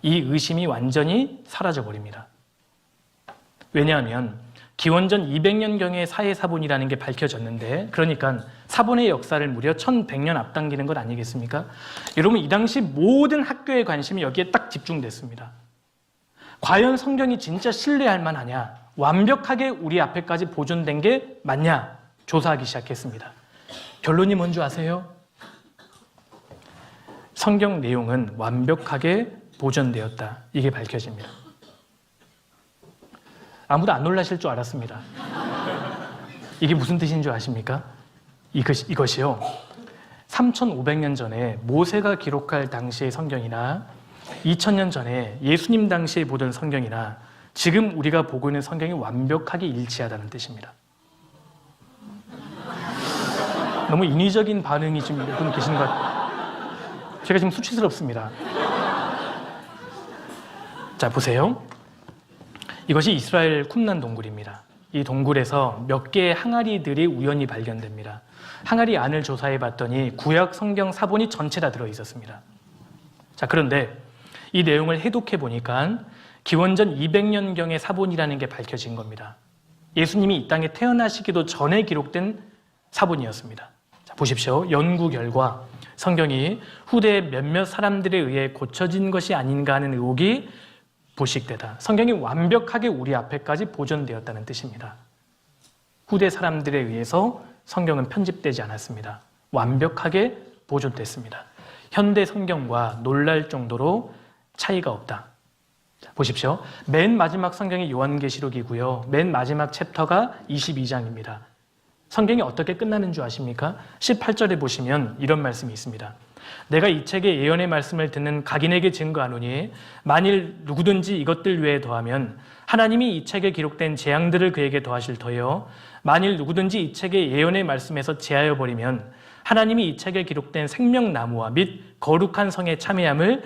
이 의심이 완전히 사라져 버립니다. 왜냐하면 기원전 200년경의 사해 사본이라는 게 밝혀졌는데, 그러니까 사본의 역사를 무려 1100년 앞당기는 것 아니겠습니까? 여러분, 이 당시 모든 학교의 관심이 여기에 딱 집중됐습니다. 과연 성경이 진짜 신뢰할 만하냐? 완벽하게 우리 앞에까지 보존된 게 맞냐? 조사하기 시작했습니다. 결론이 뭔지 아세요? 성경 내용은 완벽하게 보존되었다. 이게 밝혀집니다. 아무도 안 놀라실 줄 알았습니다. 이게 무슨 뜻인 줄 아십니까? 이것이요. 3,500년 전에 모세가 기록할 당시의 성경이나 2000년 전에 예수님 당시에 보던 성경이나 지금 우리가 보고 있는 성경이 완벽하게 일치하다는 뜻입니다. 너무 인위적인 반응이 지금 몇 분 계신 것 같아요. 제가 지금 수치스럽습니다. 자, 보세요. 이것이 이스라엘 쿰란 동굴입니다. 이 동굴에서 몇 개의 항아리들이 우연히 발견됩니다. 항아리 안을 조사해 봤더니 구약 성경 사본이 전체 다 들어 있었습니다. 자, 그런데 이 내용을 해독해 보니까 기원전 200년경의 사본이라는 게 밝혀진 겁니다. 예수님이 이 땅에 태어나시기도 전에 기록된 사본이었습니다. 자, 보십시오. 연구 결과 성경이 후대 몇몇 사람들에 의해 고쳐진 것이 아닌가 하는 의혹이 불식되다. 성경이 완벽하게 우리 앞에까지 보존되었다는 뜻입니다. 후대 사람들에 의해서 성경은 편집되지 않았습니다. 완벽하게 보존됐습니다. 현대 성경과 놀랄 정도로 차이가 없다. 자, 보십시오. 맨 마지막 성경이 요한계시록이고요. 맨 마지막 챕터가 22장입니다. 성경이 어떻게 끝나는 줄 아십니까? 18절에 보시면 이런 말씀이 있습니다. 내가 이 책의 예언의 말씀을 듣는 각인에게 증거하노니 만일 누구든지 이것들 외에 더하면 하나님이 이 책에 기록된 재앙들을 그에게 더하실 터요. 만일 누구든지 이 책의 예언의 말씀에서 제하여 버리면 하나님이 이 책에 기록된 생명나무와 및 거룩한 성의 참회함을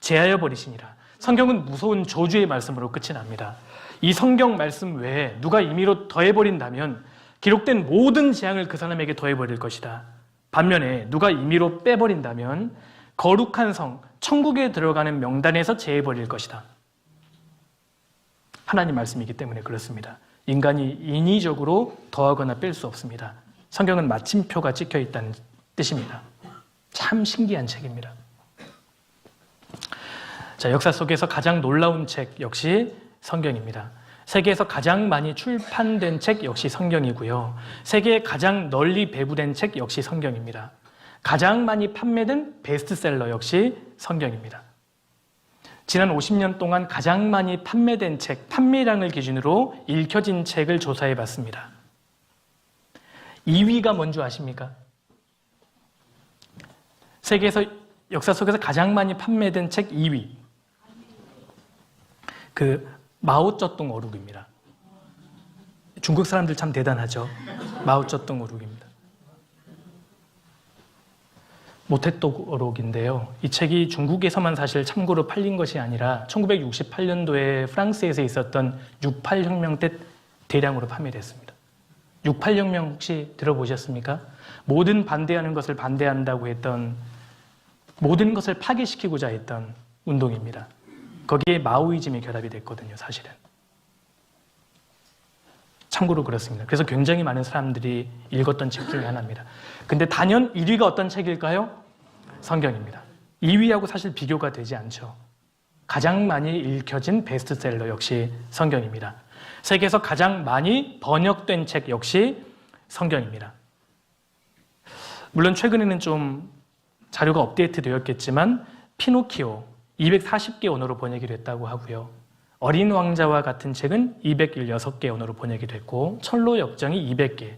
제하여 버리시니라. 성경은 무서운 저주의 말씀으로 끝이 납니다. 이 성경 말씀 외에 누가 임의로 더해버린다면 기록된 모든 재앙을 그 사람에게 더해버릴 것이다. 반면에 누가 임의로 빼버린다면 거룩한 성, 천국에 들어가는 명단에서 제해버릴 것이다. 하나님 말씀이기 때문에 그렇습니다. 인간이 인위적으로 더하거나 뺄 수 없습니다. 성경은 마침표가 찍혀 있다는 뜻입니다. 참 신기한 책입니다. 자, 역사 속에서 가장 놀라운 책 역시 성경입니다. 세계에서 가장 많이 출판된 책 역시 성경이고요. 세계에 가장 널리 배부된 책 역시 성경입니다. 가장 많이 판매된 베스트셀러 역시 성경입니다. 지난 50년 동안 가장 많이 판매된 책, 판매량을 기준으로 읽혀진 책을 조사해 봤습니다. 2위가 뭔지 아십니까? 세계에서 역사 속에서 가장 많이 판매된 책 2위. 마오쩌둥 어록입니다. 중국 사람들 참 대단하죠. 마오쩌둥 어록입니다. 모태똑 어록인데요. 이 책이 중국에서만 사실 참고로 팔린 것이 아니라 1968년도에 프랑스에서 있었던 68혁명 때 대량으로 판매됐습니다. 68혁명 혹시 들어보셨습니까? 모든 반대하는 것을 반대한다고 했던, 모든 것을 파괴시키고자 했던 운동입니다. 거기에 마오이즘이 결합이 됐거든요, 사실은. 참고로 그렇습니다. 그래서 굉장히 많은 사람들이 읽었던 책 중에 하나입니다. 근데 단연 1위가 어떤 책일까요? 성경입니다. 2위하고 사실 비교가 되지 않죠. 가장 많이 읽혀진 베스트셀러 역시 성경입니다. 세계에서 가장 많이 번역된 책 역시 성경입니다. 물론 최근에는 좀 자료가 업데이트 되었겠지만 피노키오 240개 언어로 번역이 됐다고 하고요. 어린 왕자와 같은 책은 216개 언어로 번역이 됐고 철로 역정이 200개.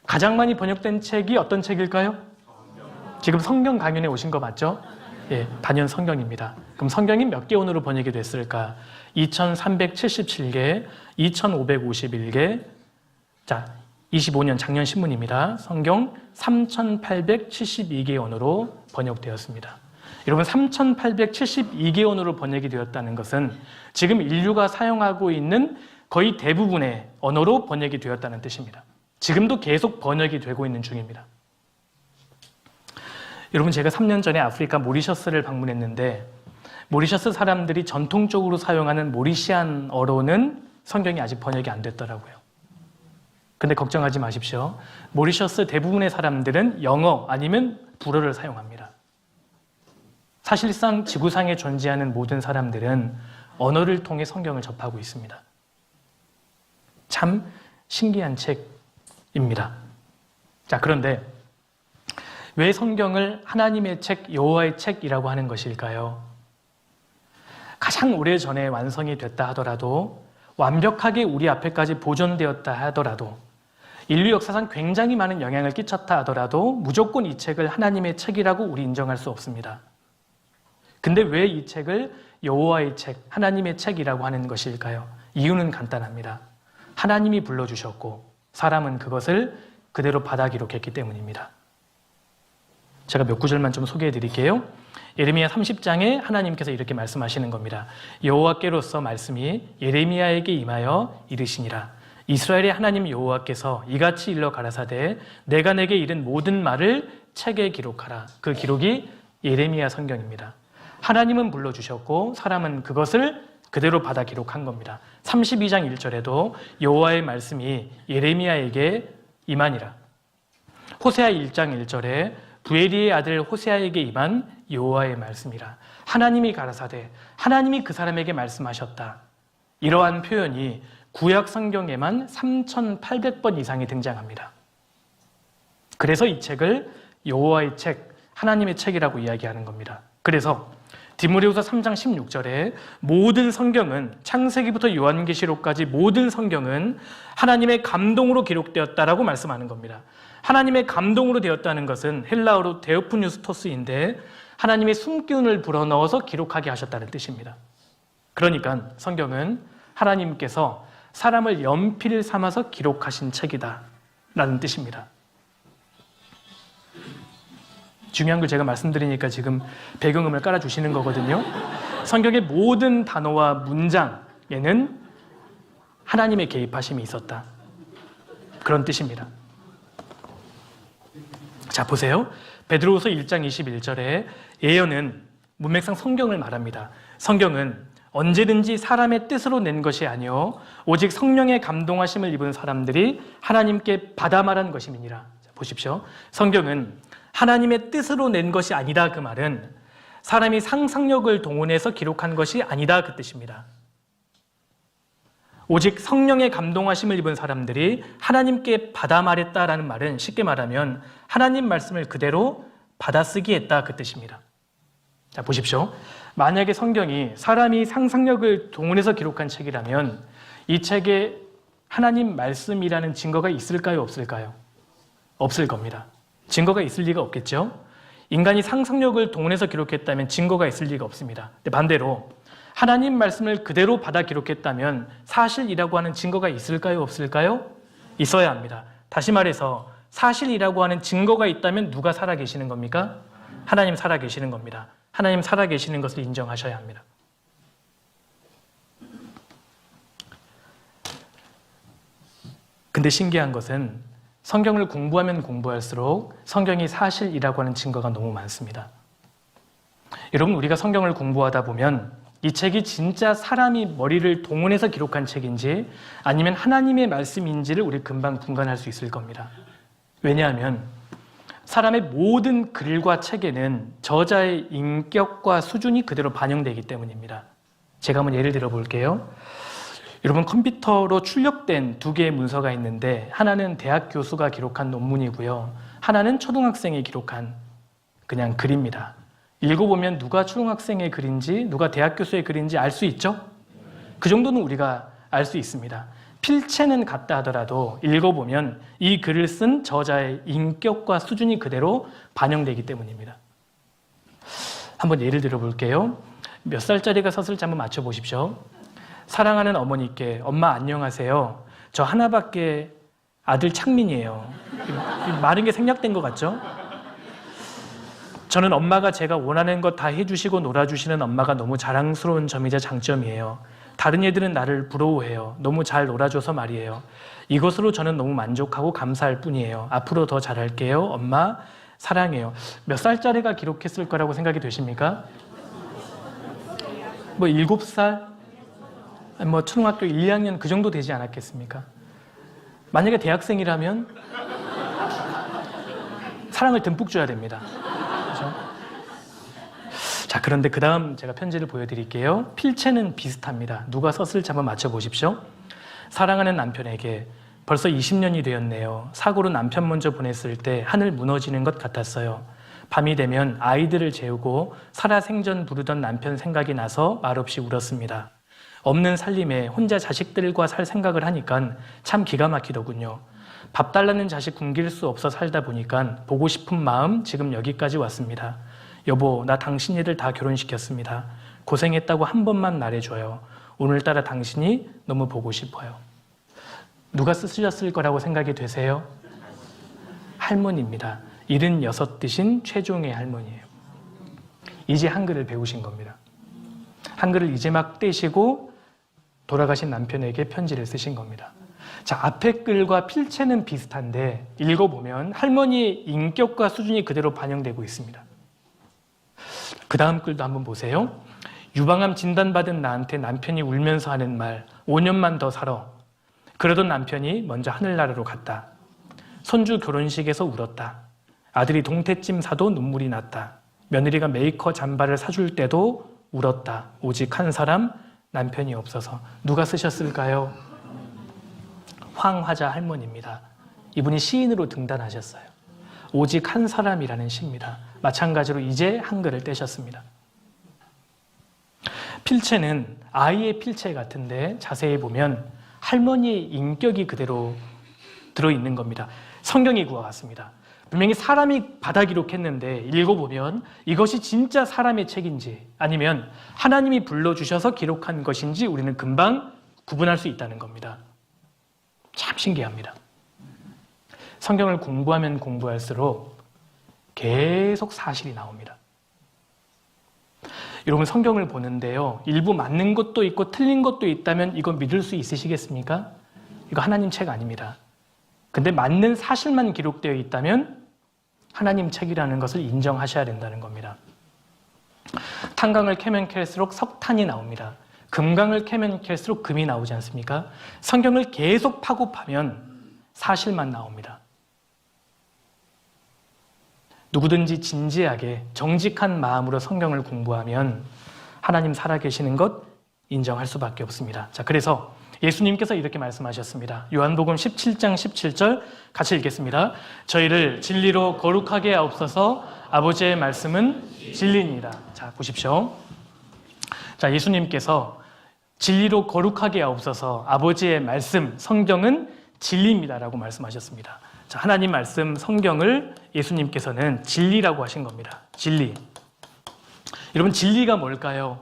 가장 많이 번역된 책이 어떤 책일까요? 지금 성경 강연에 오신 거 맞죠? 예, 단연 성경입니다. 그럼 성경이 몇 개 언어로 번역이 됐을까? 2377개, 2551개. 자, 25년 작년 신문입니다. 성경 3872개 언어로 번역되었습니다. 여러분 3872개 언어로 번역이 되었다는 것은 지금 인류가 사용하고 있는 거의 대부분의 언어로 번역이 되었다는 뜻입니다. 지금도 계속 번역이 되고 있는 중입니다. 여러분 제가 3년 전에 아프리카 모리셔스를 방문했는데 모리셔스 사람들이 전통적으로 사용하는 모리시안어로는 성경이 아직 번역이 안 됐더라고요. 근데 걱정하지 마십시오. 모리셔스 대부분의 사람들은 영어 아니면 불어를 사용합니다. 사실상 지구상에 존재하는 모든 사람들은 언어를 통해 성경을 접하고 있습니다. 참 신기한 책입니다. 자, 그런데 왜 성경을 하나님의 책, 여호와의 책이라고 하는 것일까요? 가장 오래전에 완성이 됐다 하더라도 완벽하게 우리 앞에까지 보존되었다 하더라도 인류 역사상 굉장히 많은 영향을 끼쳤다 하더라도 무조건 이 책을 하나님의 책이라고 우리 인정할 수 없습니다. 근데 왜 이 책을 여호와의 책, 하나님의 책이라고 하는 것일까요? 이유는 간단합니다. 하나님이 불러주셨고 사람은 그것을 그대로 받아 기록했기 때문입니다. 제가 몇 구절만 좀 소개해 드릴게요. 예레미야 30장에 하나님께서 이렇게 말씀하시는 겁니다. 여호와께로서 말씀이 예레미야에게 임하여 이르시니라. 이스라엘의 하나님 여호와께서 이같이 일러 가라사대 내가 내게 이른 모든 말을 책에 기록하라. 그 기록이 예레미야 성경입니다. 하나님은 불러주셨고 사람은 그것을 그대로 받아 기록한 겁니다. 32장 1절에도 여호와의 말씀이 예레미야에게 임하니라. 호세아 1장 1절에 부에리의 아들 호세아에게 임한 여호와의 말씀이라. 하나님이 가라사대 하나님이 그 사람에게 말씀하셨다. 이러한 표현이 구약 성경에만 3,800번 이상이 등장합니다. 그래서 이 책을 여호와의 책, 하나님의 책이라고 이야기하는 겁니다. 그래서 디모데후서 3장 16절에 모든 성경은 창세기부터 요한계시록까지 모든 성경은 하나님의 감동으로 기록되었다라고 말씀하는 겁니다. 하나님의 감동으로 되었다는 것은 헬라어로 데오프뉴스토스인데 하나님의 숨기운을 불어넣어서 기록하게 하셨다는 뜻입니다. 그러니까 성경은 하나님께서 사람을 연필 삼아서 기록하신 책이다 라는 뜻입니다. 중요한 걸 제가 말씀드리니까 지금 배경음을 깔아주시는 거거든요. 성경의 모든 단어와 문장에는 하나님의 개입하심이 있었다. 그런 뜻입니다. 자, 보세요. 베드로후서 1장 21절에 예언은 문맥상 성경을 말합니다. 성경은 언제든지 사람의 뜻으로 낸 것이 아니요 오직 성령의 감동하심을 입은 사람들이 하나님께 받아 말한 것임이니라. 자, 보십시오. 성경은 하나님의 뜻으로 낸 것이 아니다. 그 말은 사람이 상상력을 동원해서 기록한 것이 아니다 그 뜻입니다. 오직 성령의 감동하심을 입은 사람들이 하나님께 받아 말했다라는 말은 쉽게 말하면 하나님 말씀을 그대로 받아쓰기 했다 그 뜻입니다. 자, 보십시오. 만약에 성경이 사람이 상상력을 동원해서 기록한 책이라면 이 책에 하나님 말씀이라는 증거가 있을까요? 없을까요? 없을 겁니다. 증거가 있을 리가 없겠죠? 인간이 상상력을 동원해서 기록했다면 증거가 있을 리가 없습니다. 근데 반대로 하나님 말씀을 그대로 받아 기록했다면 사실이라고 하는 증거가 있을까요? 없을까요? 있어야 합니다. 다시 말해서 사실이라고 하는 증거가 있다면 누가 살아계시는 겁니까? 하나님 살아계시는 겁니다. 하나님 살아계시는 것을 인정하셔야 합니다. 근데 신기한 것은 성경을 공부하면 공부할수록 성경이 사실이라고 하는 증거가 너무 많습니다. 여러분, 우리가 성경을 공부하다 보면 이 책이 진짜 사람이 머리를 동원해서 기록한 책인지 아니면 하나님의 말씀인지를 우리 금방 분간할 수 있을 겁니다. 왜냐하면 사람의 모든 글과 책에는 저자의 인격과 수준이 그대로 반영되기 때문입니다. 제가 한번 예를 들어 볼게요. 여러분, 컴퓨터로 출력된 두 개의 문서가 있는데 하나는 대학 교수가 기록한 논문이고요. 하나는 초등학생이 기록한 그냥 글입니다. 읽어보면 누가 초등학생의 글인지 누가 대학 교수의 글인지 알 수 있죠? 그 정도는 우리가 알 수 있습니다. 필체는 같다 하더라도 읽어보면 이 글을 쓴 저자의 인격과 수준이 그대로 반영되기 때문입니다. 한번 예를 들어 볼게요. 몇 살짜리가 썼을지 한번 맞춰보십시오. 사랑하는 어머니께 엄마 안녕하세요. 저 하나밖에 아들 창민이에요. 많은 게 생략된 것 같죠? 저는 엄마가 제가 원하는 것 다 해주시고 놀아주시는 엄마가 너무 자랑스러운 점이자 장점이에요. 다른 애들은 나를 부러워해요. 너무 잘 놀아줘서 말이에요. 이것으로 저는 너무 만족하고 감사할 뿐이에요. 앞으로 더 잘할게요. 엄마 사랑해요. 몇 살짜리가 기록했을 거라고 생각이 되십니까? 뭐 7살? 뭐 초등학교 1, 2학년 그 정도 되지 않았겠습니까? 만약에 대학생이라면 사랑을 듬뿍 줘야 됩니다. 그렇죠? 자, 그런데 그 다음 제가 편지를 보여드릴게요. 필체는 비슷합니다. 누가 썼을지 한번 맞춰보십시오. 사랑하는 남편에게 벌써 20년이 되었네요. 사고로 남편 먼저 보냈을 때 하늘 무너지는 것 같았어요. 밤이 되면 아이들을 재우고 살아생전 부르던 남편 생각이 나서 말없이 울었습니다. 없는 살림에 혼자 자식들과 살 생각을 하니까 참 기가 막히더군요. 밥 달라는 자식 굶길 수 없어 살다 보니까 보고 싶은 마음 지금 여기까지 왔습니다. 여보, 나 당신 애들 다 결혼시켰습니다. 고생했다고 한 번만 말해줘요. 오늘따라 당신이 너무 보고 싶어요. 누가 쓰셨을 거라고 생각이 되세요? 할머니입니다. 76 드신 최종의 할머니예요. 이제 한글을 배우신 겁니다. 한글을 이제 막 떼시고 돌아가신 남편에게 편지를 쓰신 겁니다. 자, 앞에 글과 필체는 비슷한데 읽어보면 할머니의 인격과 수준이 그대로 반영되고 있습니다. 그 다음 글도 한번 보세요. 유방암 진단받은 나한테 남편이 울면서 하는 말, 5년만 더 살아. 그러던 남편이 먼저 하늘나라로 갔다. 손주 결혼식에서 울었다. 아들이 동태찜 사도 눈물이 났다. 며느리가 메이커 잠바를 사줄 때도 울었다. 오직 한 사람, 남편이 없어서. 누가 쓰셨을까요? 황화자 할머니입니다. 이분이 시인으로 등단하셨어요. 오직 한 사람이라는 시입니다. 마찬가지로 이제 한글을 떼셨습니다. 필체는 아이의 필체 같은데 자세히 보면 할머니의 인격이 그대로 들어있는 겁니다. 성경이 그와 같습니다. 분명히 사람이 받아 기록했는데 읽어보면 이것이 진짜 사람의 책인지 아니면 하나님이 불러주셔서 기록한 것인지 우리는 금방 구분할 수 있다는 겁니다. 참 신기합니다. 성경을 공부하면 공부할수록 계속 사실이 나옵니다. 여러분, 성경을 보는데요, 일부 맞는 것도 있고 틀린 것도 있다면 이거 믿을 수 있으시겠습니까? 이거 하나님 책 아닙니다. 근데 맞는 사실만 기록되어 있다면 하나님 책이라는 것을 인정하셔야 된다는 겁니다. 탄광을 캐면 캘수록 석탄이 나옵니다. 금강을 캐면 캘수록 금이 나오지 않습니까? 성경을 계속 파고 파면 사실만 나옵니다. 누구든지 진지하게 정직한 마음으로 성경을 공부하면 하나님 살아계시는 것 인정할 수밖에 없습니다. 자, 그래서 예수님께서 이렇게 말씀하셨습니다. 요한복음 17장 17절 같이 읽겠습니다. 저희를 진리로 거룩하게 하옵소서. 아버지의 말씀은 진리니라. 자, 보십시오. 자, 예수님께서 진리로 거룩하게 하옵소서. 아버지의 말씀, 성경은 진리입니다라고 말씀하셨습니다. 자, 하나님 말씀, 성경을 예수님께서는 진리라고 하신 겁니다. 진리. 여러분, 진리가 뭘까요?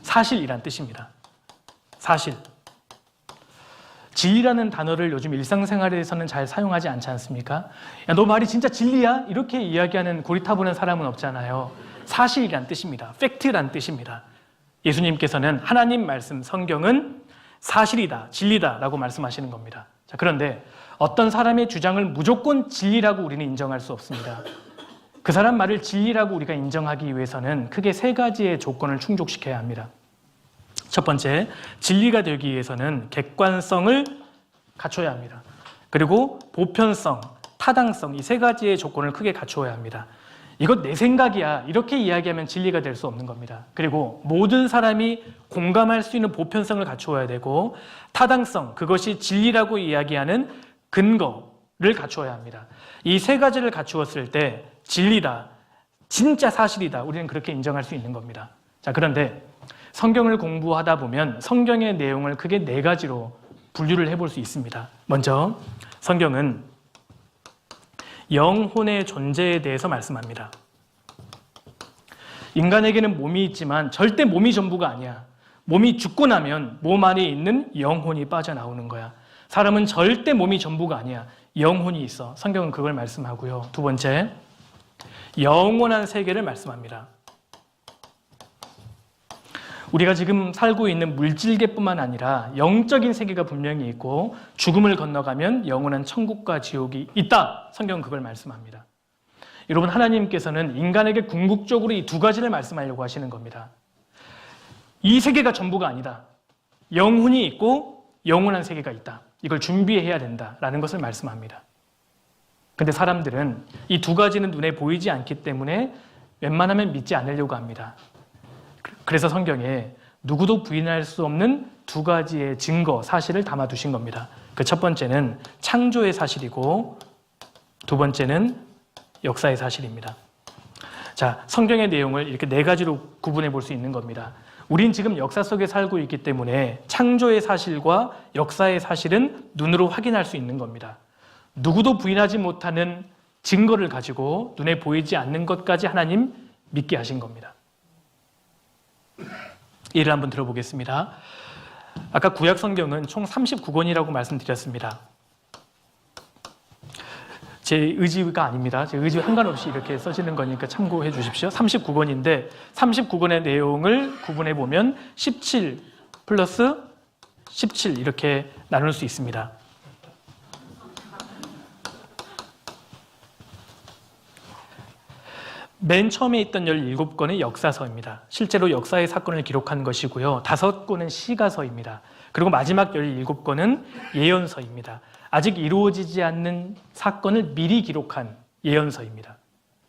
사실이란 뜻입니다. 사실. 진리라는 단어를 요즘 일상생활에서는 잘 사용하지 않지 않습니까? 야, 너 말이 진짜 진리야? 이렇게 이야기하는 고리타분한 사람은 없잖아요. 사실이란 뜻입니다. 팩트란 뜻입니다. 예수님께서는 하나님 말씀, 성경은 사실이다, 진리다 라고 말씀하시는 겁니다. 자, 그런데 어떤 사람의 주장을 무조건 진리라고 우리는 인정할 수 없습니다. 그 사람 말을 진리라고 우리가 인정하기 위해서는 크게 세 가지의 조건을 충족시켜야 합니다. 첫 번째, 진리가 되기 위해서는 객관성을 갖춰야 합니다. 그리고 보편성, 타당성, 이 세 가지의 조건을 크게 갖추어야 합니다. 이것 내 생각이야, 이렇게 이야기하면 진리가 될 수 없는 겁니다. 그리고 모든 사람이 공감할 수 있는 보편성을 갖추어야 되고, 타당성, 그것이 진리라고 이야기하는 근거를 갖추어야 합니다. 이 세 가지를 갖추었을 때 진리다, 진짜 사실이다, 우리는 그렇게 인정할 수 있는 겁니다. 자, 그런데 성경을 공부하다 보면 성경의 내용을 크게 네 가지로 분류를 해볼 수 있습니다. 먼저 성경은 영혼의 존재에 대해서 말씀합니다. 인간에게는 몸이 있지만 절대 몸이 전부가 아니야. 몸이 죽고 나면 몸 안에 있는 영혼이 빠져나오는 거야. 사람은 절대 몸이 전부가 아니야. 영혼이 있어. 성경은 그걸 말씀하고요. 두 번째, 영원한 세계를 말씀합니다. 우리가 지금 살고 있는 물질계뿐만 아니라 영적인 세계가 분명히 있고 죽음을 건너가면 영원한 천국과 지옥이 있다. 성경은 그걸 말씀합니다. 여러분, 하나님께서는 인간에게 궁극적으로 이 두 가지를 말씀하려고 하시는 겁니다. 이 세계가 전부가 아니다. 영혼이 있고 영원한 세계가 있다. 이걸 준비해야 된다라는 것을 말씀합니다. 근데 사람들은 이 두 가지는 눈에 보이지 않기 때문에 웬만하면 믿지 않으려고 합니다. 그래서 성경에 누구도 부인할 수 없는 두 가지의 증거, 사실을 담아두신 겁니다. 그 첫 번째는 창조의 사실이고 두 번째는 역사의 사실입니다. 자, 성경의 내용을 이렇게 네 가지로 구분해 볼 수 있는 겁니다. 우린 지금 역사 속에 살고 있기 때문에 창조의 사실과 역사의 사실은 눈으로 확인할 수 있는 겁니다. 누구도 부인하지 못하는 증거를 가지고 눈에 보이지 않는 것까지 하나님 믿게 하신 겁니다. 예를 한번 들어보겠습니다. 아까 구약 성경은 총 39권이라고 말씀드렸습니다. 제 의지가 아닙니다. 제 의지 상관없이 이렇게 써지는 거니까 참고해 주십시오. 39권인데 39권의 내용을 구분해 보면 17 플러스 17 이렇게 나눌 수 있습니다. 맨 처음에 있던 17권의 역사서입니다. 실제로 역사의 사건을 기록한 것이고요. 5권은 시가서입니다. 그리고 마지막 17권은 예언서입니다. 아직 이루어지지 않는 사건을 미리 기록한 예언서입니다.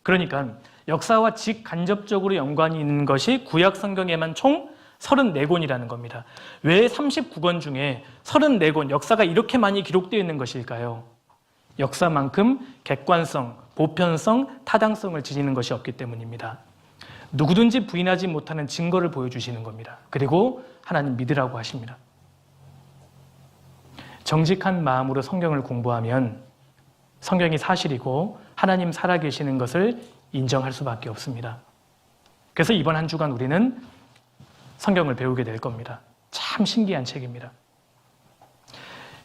그러니까 역사와 직간접적으로 연관이 있는 것이 구약 성경에만 총 34권이라는 겁니다. 왜 39권 중에 34권, 역사가 이렇게 많이 기록되어 있는 것일까요? 역사만큼 객관성, 보편성, 타당성을 지니는 것이 없기 때문입니다. 누구든지 부인하지 못하는 증거를 보여주시는 겁니다. 그리고 하나님 믿으라고 하십니다. 정직한 마음으로 성경을 공부하면 성경이 사실이고 하나님 살아계시는 것을 인정할 수밖에 없습니다. 그래서 이번 한 주간 우리는 성경을 배우게 될 겁니다. 참 신기한 책입니다.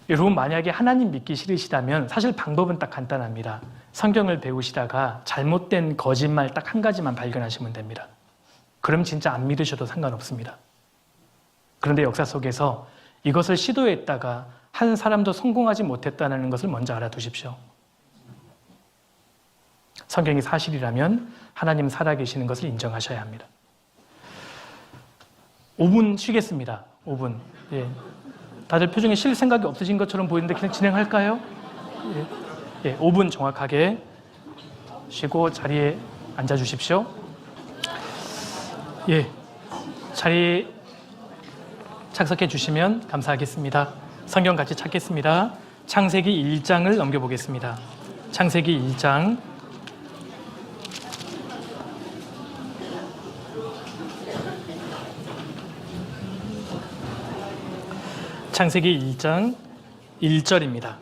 여러분, 만약에 하나님 믿기 싫으시다면 사실 방법은 딱 간단합니다. 성경을 배우시다가 잘못된 거짓말 딱 한 가지만 발견하시면 됩니다. 그럼 진짜 안 믿으셔도 상관없습니다. 그런데 역사 속에서 이것을 시도했다가 한 사람도 성공하지 못했다는 것을 먼저 알아두십시오. 성경이 사실이라면 하나님 살아계시는 것을 인정하셔야 합니다. 5분 쉬겠습니다. 5분. 예. 다들 표정에 쉴 생각이 없으신 것처럼 보이는데 그냥 진행할까요? 예. 예. 5분 정확하게 쉬고 자리에 앉아 주십시오. 예, 자리에 착석해 주시면 감사하겠습니다. 성경 같이 찾겠습니다. 창세기 1장을 넘겨보겠습니다. 창세기 1장 창세기 1장 1절입니다.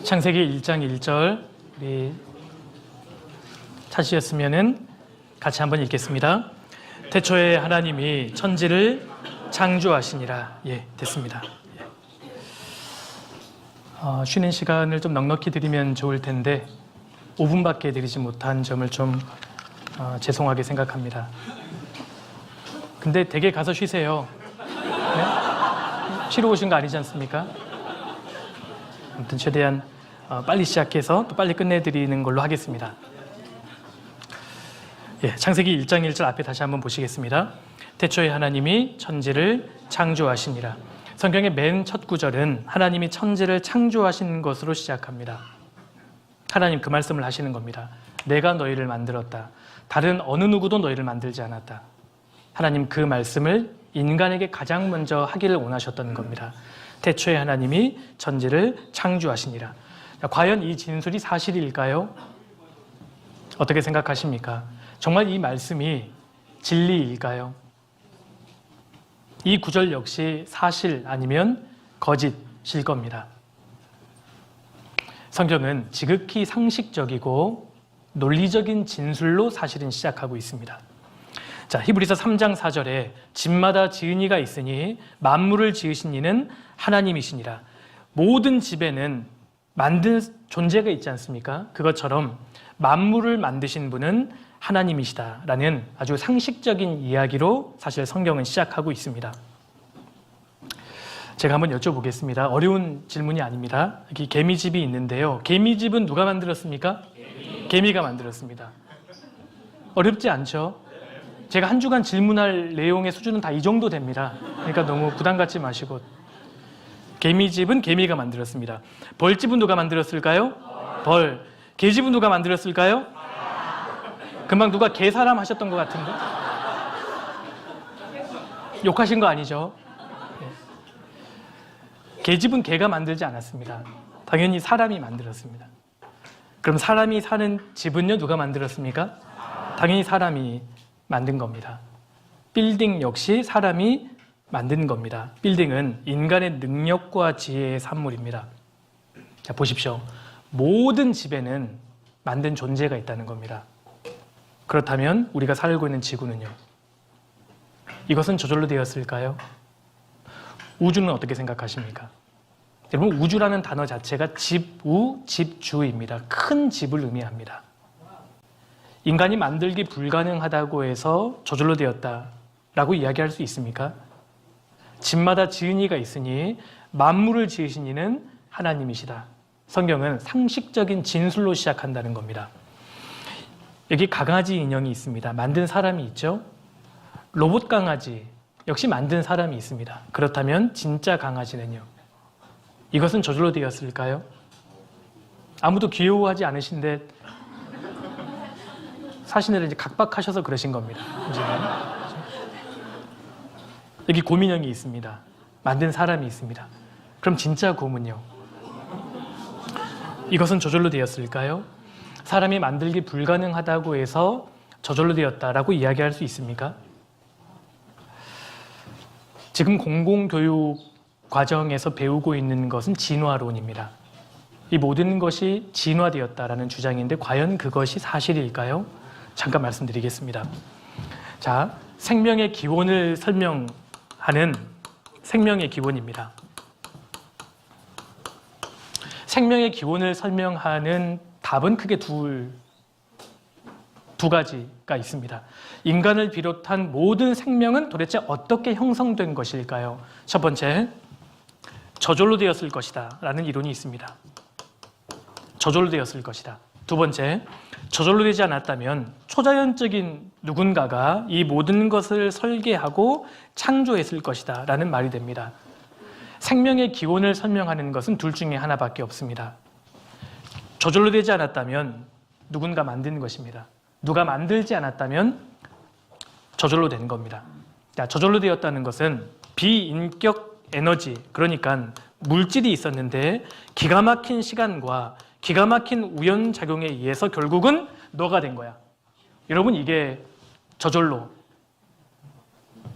창세기 1장 1절 우리 찾으셨으면은 같이 한번 읽겠습니다. 태초에 하나님이 천지를 창조하시니라. 예, 됐습니다. 쉬는 시간을 좀 넉넉히 드리면 좋을 텐데 5분밖에 드리지 못한 점을 좀 죄송하게 생각합니다. 근데 댁에 가서 쉬세요. 네? 쉬러 오신 거 아니지 않습니까? 아무튼 최대한 빨리 시작해서 또 빨리 끝내드리는 걸로 하겠습니다. 예, 창세기 1장 1절 앞에 다시 한번 보시겠습니다. 태초에 하나님이 천지를 창조하시니라. 성경의 맨 첫 구절은 하나님이 천지를 창조하신 것으로 시작합니다. 하나님 그 말씀을 하시는 겁니다. 내가 너희를 만들었다. 다른 어느 누구도 너희를 만들지 않았다. 하나님 그 말씀을 인간에게 가장 먼저 하기를 원하셨던 겁니다. 태초에 하나님이 천지를 창조하시니라. 과연 이 진술이 사실일까요? 어떻게 생각하십니까? 정말 이 말씀이 진리일까요? 이 구절 역시 사실 아니면 거짓일 겁니다. 성경은 지극히 상식적이고 논리적인 진술로 사실은 시작하고 있습니다. 자, 히브리서 3장 4절에 집마다 지은 이가 있으니 만물을 지으신 이는 하나님이시니라. 모든 집에는 만든 존재가 있지 않습니까? 그것처럼 만물을 만드신 분은 하나님이시다라는 아주 상식적인 이야기로 사실 성경은 시작하고 있습니다. 제가 한번 여쭤보겠습니다. 어려운 질문이 아닙니다. 여기 개미집이 있는데요. 개미집은 누가 만들었습니까? 개미가 만들었습니다. 어렵지 않죠? 제가 한 주간 질문할 내용의 수준은 다 이 정도 됩니다. 그러니까 너무 부담 갖지 마시고. 개미집은 개미가 만들었습니다. 벌집은 누가 만들었을까요? 벌. 개집은 누가 만들었을까요? 금방 누가 개사람 하셨던 것 같은데? 욕하신 거 아니죠? 개집은 개가 만들지 않았습니다. 당연히 사람이 만들었습니다. 그럼 사람이 사는 집은요, 누가 만들었습니까? 당연히 사람이 만든 겁니다. 빌딩 역시 사람이 만든 겁니다. 빌딩은 인간의 능력과 지혜의 산물입니다. 자, 보십시오. 모든 집에는 만든 존재가 있다는 겁니다. 그렇다면 우리가 살고 있는 지구는요? 이것은 저절로 되었을까요? 우주는 어떻게 생각하십니까? 여러분, 우주라는 단어 자체가 집우, 집주입니다. 큰 집을 의미합니다. 인간이 만들기 불가능하다고 해서 저절로 되었다라고 이야기할 수 있습니까? 집마다 지은 이가 있으니 만물을 지으신 이는 하나님이시다. 성경은 상식적인 진술로 시작한다는 겁니다. 여기 강아지 인형이 있습니다. 만든 사람이 있죠? 로봇 강아지 역시 만든 사람이 있습니다. 그렇다면 진짜 강아지는요? 이것은 저절로 되었을까요? 아무도 귀여워하지 않으신데 사신을 이제 각박하셔서 그러신 겁니다. 여기 곰인형이 있습니다. 만든 사람이 있습니다. 그럼 진짜 곰은요? 이것은 저절로 되었을까요? 사람이 만들기 불가능하다고 해서 저절로 되었다라고 이야기할 수 있습니까? 지금 공공교육 과정에서 배우고 있는 것은 진화론입니다. 이 모든 것이 진화되었다라는 주장인데 과연 그것이 사실일까요? 잠깐 말씀드리겠습니다. 자, 생명의 기원을 설명하는 생명의 기원입니다. 생명의 기원을 설명하는 답은 크게 두 가지가 있습니다. 인간을 비롯한 모든 생명은 도대체 어떻게 형성된 것일까요? 첫 번째, 저절로 되었을 것이다 라는 이론이 있습니다. 저절로 되었을 것이다. 두 번째, 저절로 되지 않았다면 초자연적인 누군가가 이 모든 것을 설계하고 창조했을 것이다 라는 말이 됩니다. 생명의 기원을 설명하는 것은 둘 중에 하나밖에 없습니다. 저절로 되지 않았다면 누군가 만든 것입니다. 누가 만들지 않았다면 저절로 된 겁니다. 자, 저절로 되었다는 것은 비인격 에너지, 그러니까 물질이 있었는데 기가 막힌 시간과 기가 막힌 우연작용에 의해서 결국은 너가 된 거야. 여러분, 이게 저절로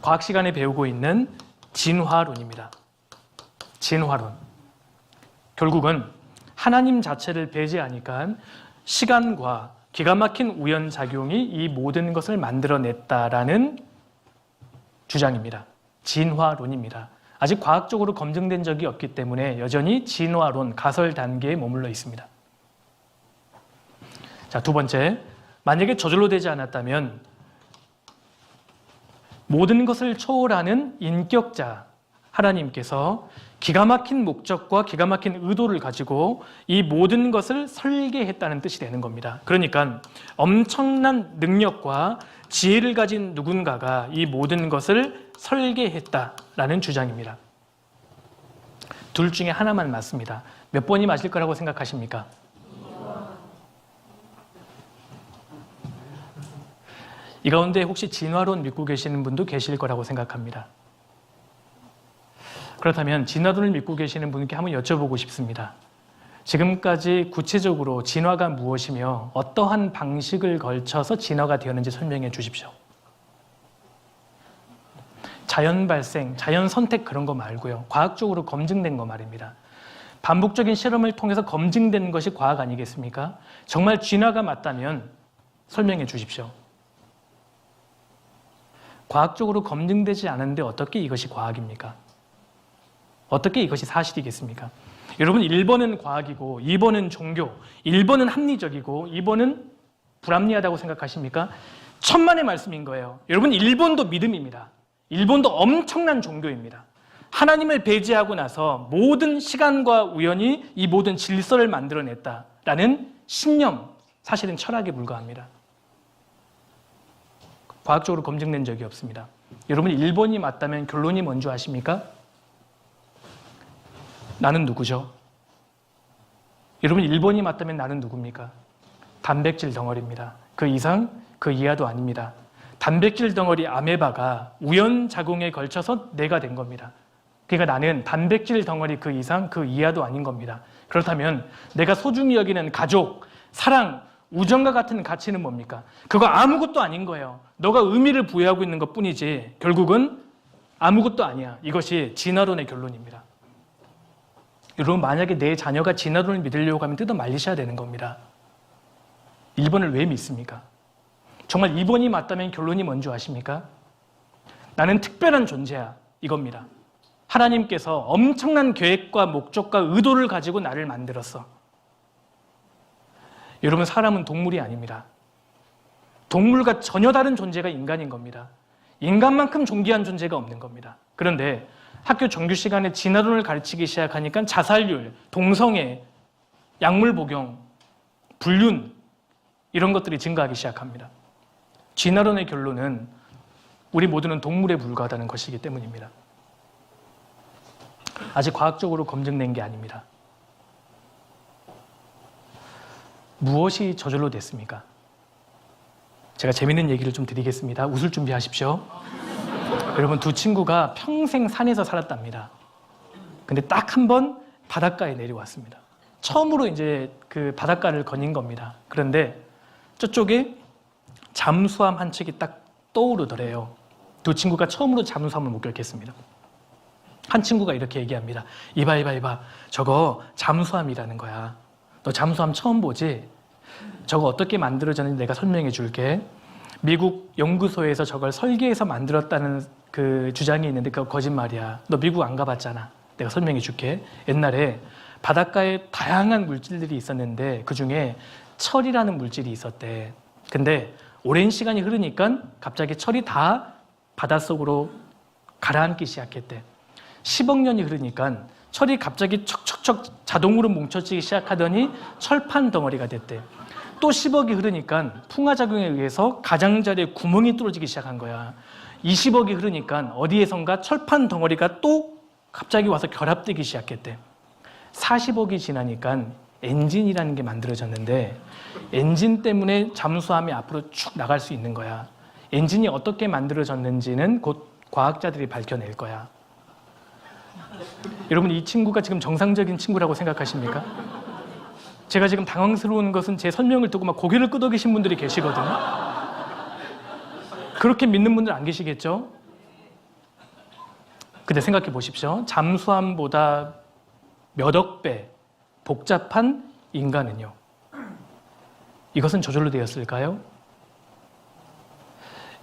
과학 시간에 배우고 있는 진화론입니다. 진화론. 결국은 하나님 자체를 배제하니까 시간과 기가 막힌 우연작용이 이 모든 것을 만들어냈다라는 주장입니다. 진화론입니다. 아직 과학적으로 검증된 적이 없기 때문에 여전히 진화론, 가설 단계에 머물러 있습니다. 자, 두 번째, 만약에 저절로 되지 않았다면 모든 것을 초월하는 인격자 하나님께서 기가 막힌 목적과 기가 막힌 의도를 가지고 이 모든 것을 설계했다는 뜻이 되는 겁니다. 그러니까 엄청난 능력과 지혜를 가진 누군가가 이 모든 것을 설계했다라는 주장입니다. 둘 중에 하나만 맞습니다. 몇 번이 맞을 거라고 생각하십니까? 이 가운데 혹시 진화론 믿고 계시는 분도 계실 거라고 생각합니다. 그렇다면 진화론을 믿고 계시는 분께 한번 여쭤보고 싶습니다. 지금까지 구체적으로 진화가 무엇이며 어떠한 방식을 걸쳐서 진화가 되었는지 설명해 주십시오. 자연 발생, 자연 선택 그런 거 말고요. 과학적으로 검증된 거 말입니다. 반복적인 실험을 통해서 검증된 것이 과학 아니겠습니까? 정말 진화가 맞다면 설명해 주십시오. 과학적으로 검증되지 않은데 어떻게 이것이 과학입니까? 어떻게 이것이 사실이겠습니까? 여러분, 1번은 과학이고 2번은 종교, 1번은 합리적이고 2번은 불합리하다고 생각하십니까? 천만의 말씀인 거예요. 여러분, 1번도 믿음입니다. 1번도 엄청난 종교입니다. 하나님을 배제하고 나서 모든 시간과 우연이 이 모든 질서를 만들어냈다라는 신념, 사실은 철학에 불과합니다. 과학적으로 검증된 적이 없습니다. 여러분, 1번이 맞다면 결론이 뭔지 아십니까? 나는 누구죠? 여러분, 1번이 맞다면 나는 누굽니까? 단백질 덩어리입니다. 그 이상, 그 이하도 아닙니다. 단백질 덩어리 아메바가 우연작용에 걸쳐서 내가 된 겁니다. 그러니까 나는 단백질 덩어리 그 이상, 그 이하도 아닌 겁니다. 그렇다면 내가 소중히 여기는 가족, 사랑, 우정과 같은 가치는 뭡니까? 그거 아무것도 아닌 거예요. 너가 의미를 부여하고 있는 것뿐이지 결국은 아무것도 아니야. 이것이 진화론의 결론입니다. 여러분, 만약에 내 자녀가 진화론을 믿으려고 하면 뜯어 말리셔야 되는 겁니다. 1번을 왜 믿습니까? 정말 2번이 맞다면 결론이 뭔지 아십니까? 나는 특별한 존재야. 이겁니다. 하나님께서 엄청난 계획과 목적과 의도를 가지고 나를 만들었어. 여러분, 사람은 동물이 아닙니다. 동물과 전혀 다른 존재가 인간인 겁니다. 인간만큼 존귀한 존재가 없는 겁니다. 그런데 학교 정규 시간에 진화론을 가르치기 시작하니까 자살률, 동성애, 약물 복용, 불륜 이런 것들이 증가하기 시작합니다. 진화론의 결론은 우리 모두는 동물에 불과하다는 것이기 때문입니다. 아직 과학적으로 검증된 게 아닙니다. 무엇이 저절로 됐습니까? 제가 재밌는 얘기를 좀 드리겠습니다. 웃을 준비하십시오. 여러분, 두 친구가 평생 산에서 살았답니다. 근데 딱 한 번 바닷가에 내려왔습니다. 처음으로 이제 그 바닷가를 거닌 겁니다. 그런데 저쪽에 잠수함 한 척이 딱 떠오르더래요. 두 친구가 처음으로 잠수함을 목격했습니다. 한 친구가 이렇게 얘기합니다. 이봐. 저거 잠수함이라는 거야. 너 잠수함 처음 보지? 저거 어떻게 만들어졌는지 내가 설명해 줄게. 미국 연구소에서 저걸 설계해서 만들었다는 그 주장이 있는데 그거 거짓말이야. 너 미국 안 가봤잖아. 내가 설명해 줄게. 옛날에 바닷가에 다양한 물질들이 있었는데 그중에 철이라는 물질이 있었대. 근데 오랜 시간이 흐르니까 갑자기 철이 다 바닷속으로 가라앉기 시작했대. 10억 년이 흐르니까 철이 갑자기 척척척 자동으로 뭉쳐지기 시작하더니 철판 덩어리가 됐대. 또 10억이 흐르니까 풍화작용에 의해서 가장자리에 구멍이 뚫어지기 시작한 거야. 20억이 흐르니까 어디에선가 철판 덩어리가 또 갑자기 와서 결합되기 시작했대. 40억이 지나니까 엔진이라는 게 만들어졌는데 엔진 때문에 잠수함이 앞으로 쭉 나갈 수 있는 거야. 엔진이 어떻게 만들어졌는지는 곧 과학자들이 밝혀낼 거야. 여러분, 이 친구가 지금 정상적인 친구라고 생각하십니까? 제가 지금 당황스러운 것은 제 설명을 듣고 막 고개를 끄덕이신 분들이 계시거든요. 그렇게 믿는 분들 안 계시겠죠? 근데 생각해 보십시오. 잠수함보다 몇억 배 복잡한 인간은요. 이것은 저절로 되었을까요?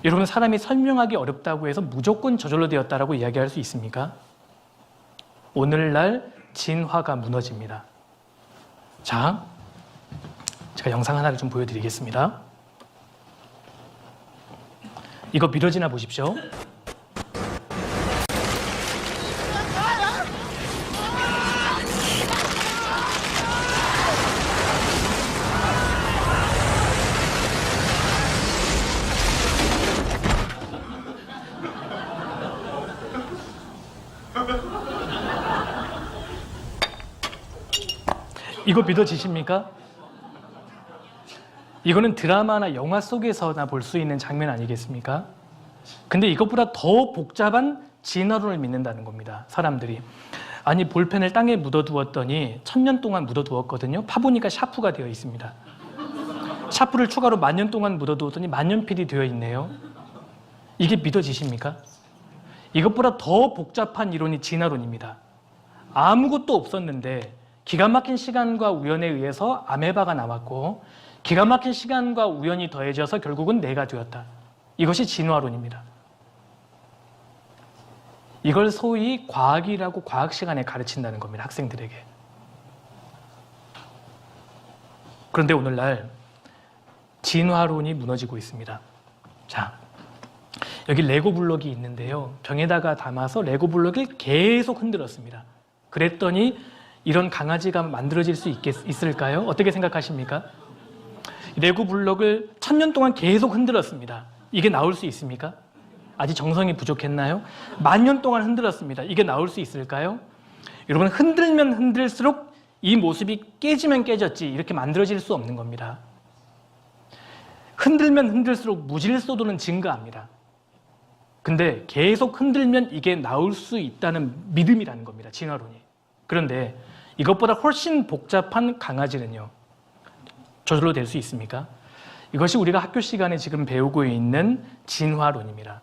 여러분, 사람이 설명하기 어렵다고 해서 무조건 저절로 되었다라고 이야기할 수 있습니까? 오늘날 진화가 무너집니다. 자, 제가 영상 하나를 좀 보여드리겠습니다. 이거 믿어지나 보십시오. 이거 믿어지십니까? 이거는 드라마나 영화 속에서나 볼 수 있는 장면 아니겠습니까? 근데 이것보다 더 복잡한 진화론을 믿는다는 겁니다. 사람들이. 아니, 볼펜을 땅에 묻어두었더니 1000년 동안 묻어두었거든요. 파보니까 샤프가 되어 있습니다. 샤프를 추가로 10,000년 동안 묻어두었더니 만년필이 되어 있네요. 이게 믿어지십니까? 이것보다 더 복잡한 이론이 진화론입니다. 아무것도 없었는데 기가 막힌 시간과 우연에 의해서 아메바가 나왔고 기가 막힌 시간과 우연이 더해져서 결국은 내가 되었다. 이것이 진화론입니다. 이걸 소위 과학이라고 과학 시간에 가르친다는 겁니다. 학생들에게. 그런데 오늘날 진화론이 무너지고 있습니다. 자, 여기 레고 블록이 있는데요. 병에다가 담아서 레고 블록을 계속 흔들었습니다. 그랬더니 이런 강아지가 만들어질 수 있을까요? 어떻게 생각하십니까? 레고 블록을 1000년 동안 계속 흔들었습니다. 이게 나올 수 있습니까? 아직 정성이 부족했나요? 10,000년 동안 흔들었습니다. 이게 나올 수 있을까요? 여러분, 흔들면 흔들수록 이 모습이 깨지면 깨졌지 이렇게 만들어질 수 없는 겁니다. 흔들면 흔들수록 무질서도는 증가합니다. 근데 계속 흔들면 이게 나올 수 있다는 믿음이라는 겁니다. 진화론이. 그런데 이것보다 훨씬 복잡한 강아지는요. 저절로 될 수 있습니까? 이것이 우리가 학교 시간에 지금 배우고 있는 진화론입니다.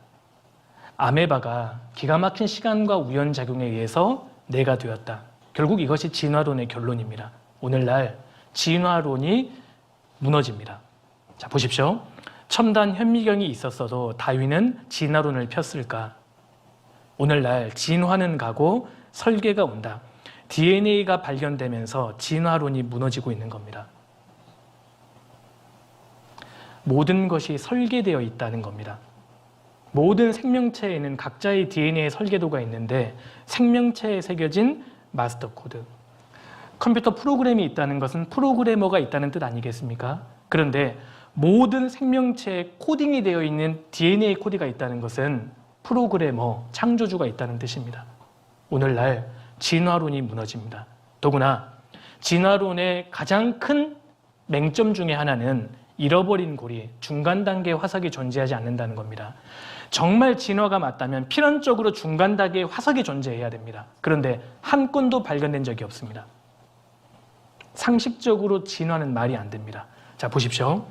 아메바가 기가 막힌 시간과 우연작용에 의해서 내가 되었다. 결국 이것이 진화론의 결론입니다. 오늘날 진화론이 무너집니다. 자, 보십시오. 첨단 현미경이 있었어도 다윈은 진화론을 폈을까? 오늘날 진화는 가고 설계가 온다. DNA가 발견되면서 진화론이 무너지고 있는 겁니다. 모든 것이 설계되어 있다는 겁니다. 모든 생명체에는 각자의 DNA의 설계도가 있는데 생명체에 새겨진 마스터 코드. 컴퓨터 프로그램이 있다는 것은 프로그래머가 있다는 뜻 아니겠습니까? 그런데 모든 생명체에 코딩이 되어 있는 DNA 코드가 있다는 것은 프로그래머, 창조주가 있다는 뜻입니다. 오늘날 진화론이 무너집니다. 더구나 진화론의 가장 큰 맹점 중에 하나는 잃어버린 고리, 중간 단계 화석이 존재하지 않는다는 겁니다. 정말 진화가 맞다면 필연적으로 중간 단계의 화석이 존재해야 됩니다. 그런데 한 건도 발견된 적이 없습니다. 상식적으로 진화는 말이 안 됩니다. 자, 보십시오.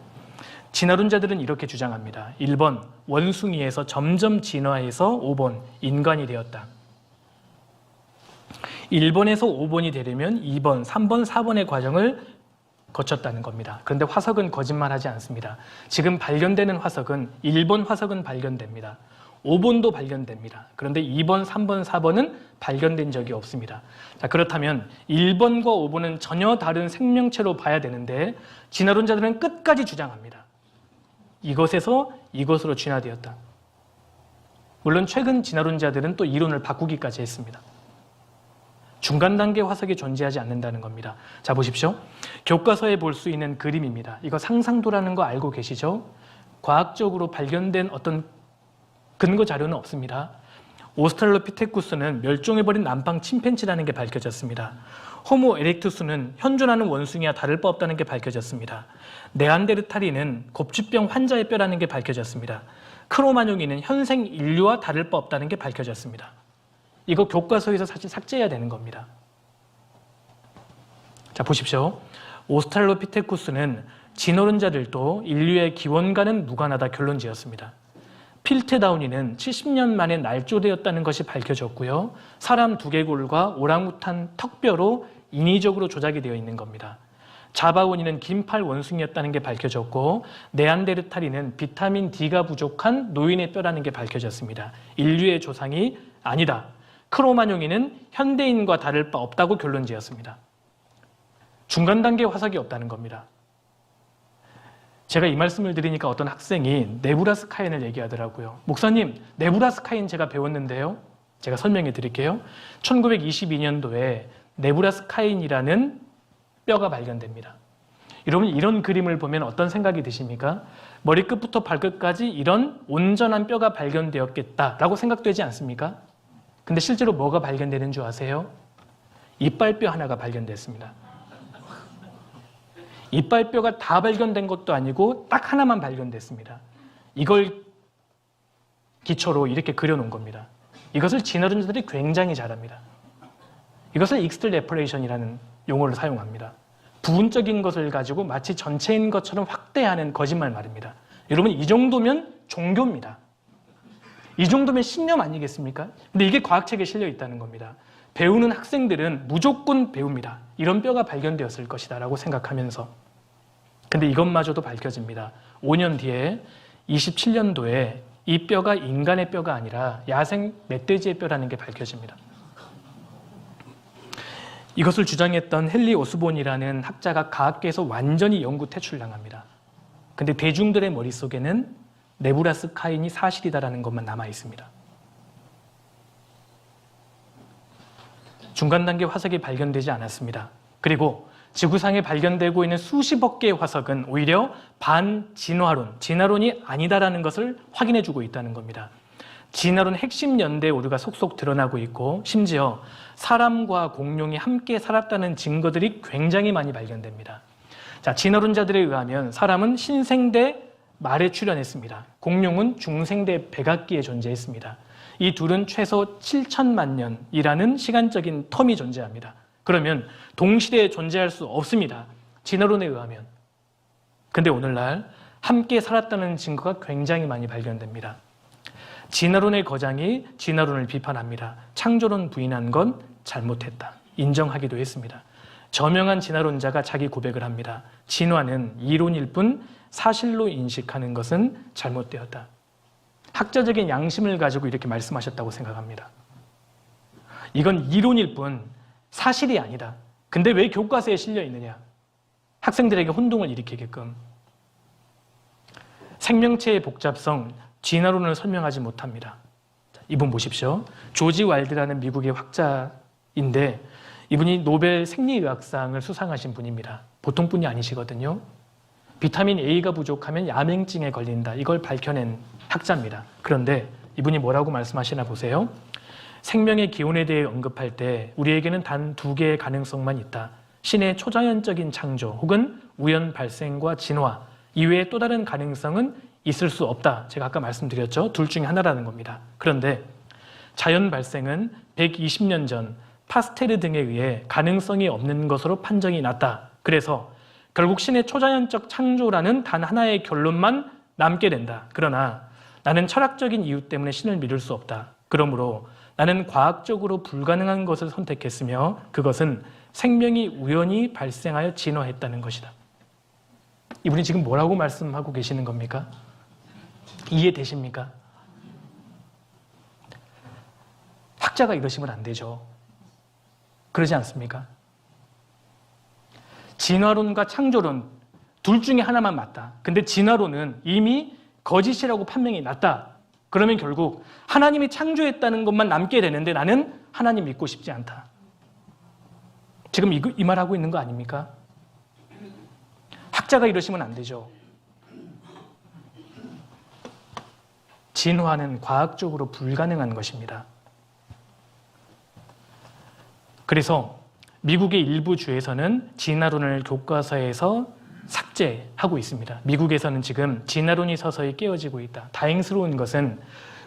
진화론자들은 이렇게 주장합니다. 1번, 원숭이에서 점점 진화해서 5번, 인간이 되었다. 1번에서 5번이 되려면 2번, 3번, 4번의 과정을 거쳤다는 겁니다. 그런데 화석은 거짓말하지 않습니다. 지금 발견되는 화석은 1번 화석은 발견됩니다. 5번도 발견됩니다. 그런데 2번, 3번, 4번은 발견된 적이 없습니다. 자, 그렇다면 1번과 5번은 전혀 다른 생명체로 봐야 되는데 진화론자들은 끝까지 주장합니다. 이것에서 이것으로 진화되었다. 물론 최근 진화론자들은 또 이론을 바꾸기까지 했습니다. 중간 단계 화석이 존재하지 않는다는 겁니다. 자, 보십시오. 교과서에 볼 수 있는 그림입니다. 이거 상상도라는 거 알고 계시죠? 과학적으로 발견된 어떤 근거 자료는 없습니다. 오스트랄로피테쿠스는 멸종해버린 남방 침팬지라는 게 밝혀졌습니다. 호모 에렉투스는 현존하는 원숭이와 다를 바 없다는 게 밝혀졌습니다. 네안데르탈인은 kop주병 환자의 뼈라는 게 밝혀졌습니다. 크로마뇽인은 현생 인류와 다를 바 없다는 게 밝혀졌습니다. 이거 교과서에서 사실 삭제해야 되는 겁니다. 자, 보십시오. 오스트랄로피테쿠스는 진어른자들도 인류의 기원과는 무관하다 결론 지었습니다. 필테다우니는 70년 만에 날조되었다는 것이 밝혀졌고요. 사람 두개골과 오랑우탄 턱뼈로 인위적으로 조작이 되어 있는 겁니다. 자바오니는 긴팔 원숭이였다는 게 밝혀졌고 네안데르탈인은 비타민 D가 부족한 노인의 뼈라는 게 밝혀졌습니다. 인류의 조상이 아니다. 크로마뇽인은 현대인과 다를 바 없다고 결론 지었습니다. 중간 단계 화석이 없다는 겁니다. 제가 이 말씀을 드리니까 어떤 학생이 네브라스카인을 얘기하더라고요. 목사님, 네브라스카인 제가 배웠는데요. 제가 설명해 드릴게요. 1922년도에 네브라스카인이라는 뼈가 발견됩니다. 여러분, 이런 그림을 보면 어떤 생각이 드십니까? 머리끝부터 발끝까지 이런 온전한 뼈가 발견되었겠다라고 생각되지 않습니까? 근데 실제로 뭐가 발견되는 줄 아세요? 이빨뼈 하나가 발견됐습니다. 이빨뼈가 다 발견된 것도 아니고 딱 하나만 발견됐습니다. 이걸 기초로 이렇게 그려놓은 겁니다. 이것을 진어른자들이 굉장히 잘합니다. 이것을 익스트래플레이션이라는 용어를 사용합니다. 부분적인 것을 가지고 마치 전체인 것처럼 확대하는 거짓말 말입니다. 여러분, 이 정도면 종교입니다. 이 정도면 신념 아니겠습니까? 근데 이게 과학책에 실려 있다는 겁니다. 배우는 학생들은 무조건 배웁니다. 이런 뼈가 발견되었을 것이다 라고 생각하면서. 근데 이것마저도 밝혀집니다. 5년 뒤에 27년도에 이 뼈가 인간의 뼈가 아니라 야생 멧돼지의 뼈라는 게 밝혀집니다. 이것을 주장했던 헨리 오스본이라는 학자가 과학계에서 완전히 영구 퇴출당합니다. 근데 대중들의 머릿속에는 네브라스카인이 사실이다라는 것만 남아 있습니다. 중간 단계 화석이 발견되지 않았습니다. 그리고 지구상에 발견되고 있는 수십억 개의 화석은 오히려 반진화론, 진화론이 아니다라는 것을 확인해주고 있다는 겁니다. 진화론 핵심 연대 오류가 속속 드러나고 있고 심지어 사람과 공룡이 함께 살았다는 증거들이 굉장히 많이 발견됩니다. 자, 진화론자들에 의하면 사람은 신생대 말에 출현했습니다. 공룡은 중생대 백악기에 존재했습니다. 이 둘은 최소 7천만 년이라는 시간적인 텀이 존재합니다. 그러면 동시대에 존재할 수 없습니다. 진화론에 의하면. 근데 오늘날 함께 살았다는 증거가 굉장히 많이 발견됩니다. 진화론의 거장이 진화론을 비판합니다. 창조론 부인한 건 잘못했다. 인정하기도 했습니다. 저명한 진화론자가 자기 고백을 합니다. 진화는 이론일 뿐 사실로 인식하는 것은 잘못되었다. 학자적인 양심을 가지고 이렇게 말씀하셨다고 생각합니다. 이건 이론일 뿐 사실이 아니다. 근데 왜 교과서에 실려 있느냐? 학생들에게 혼동을 일으키게끔. 생명체의 복잡성, 진화론을 설명하지 못합니다. 이분 보십시오. 조지 와일드라는 미국의 학자인데 이분이 노벨 생리의학상을 수상하신 분입니다. 보통 분이 아니시거든요. 비타민 A가 부족하면 야맹증에 걸린다. 이걸 밝혀낸 학자입니다. 그런데 이분이 뭐라고 말씀하시나 보세요. 생명의 기원에 대해 언급할 때 우리에게는 단 두 개의 가능성만 있다. 신의 초자연적인 창조 혹은 우연 발생과 진화 이외에 또 다른 가능성은 있을 수 없다. 제가 아까 말씀드렸죠. 둘 중에 하나라는 겁니다. 그런데 자연 발생은 120년 전 파스테르 등에 의해 가능성이 없는 것으로 판정이 났다. 그래서 결국 신의 초자연적 창조라는 단 하나의 결론만 남게 된다. 그러나 나는 철학적인 이유 때문에 신을 믿을 수 없다. 그러므로 나는 과학적으로 불가능한 것을 선택했으며 그것은 생명이 우연히 발생하여 진화했다는 것이다. 이분이 지금 뭐라고 말씀하고 계시는 겁니까? 이해되십니까? 학자가 이러시면 안 되죠. 그러지 않습니까? 진화론과 창조론 둘 중에 하나만 맞다. 근데 진화론은 이미 거짓이라고 판명이 났다. 그러면 결국 하나님이 창조했다는 것만 남게 되는데 나는 하나님 믿고 싶지 않다. 지금 이 말하고 있는 거 아닙니까? 학자가 이러시면 안 되죠. 진화는 과학적으로 불가능한 것입니다. 그래서 미국의 일부 주에서는 진화론을 교과서에서 삭제하고 있습니다. 미국에서는 지금 진화론이 서서히 깨어지고 있다. 다행스러운 것은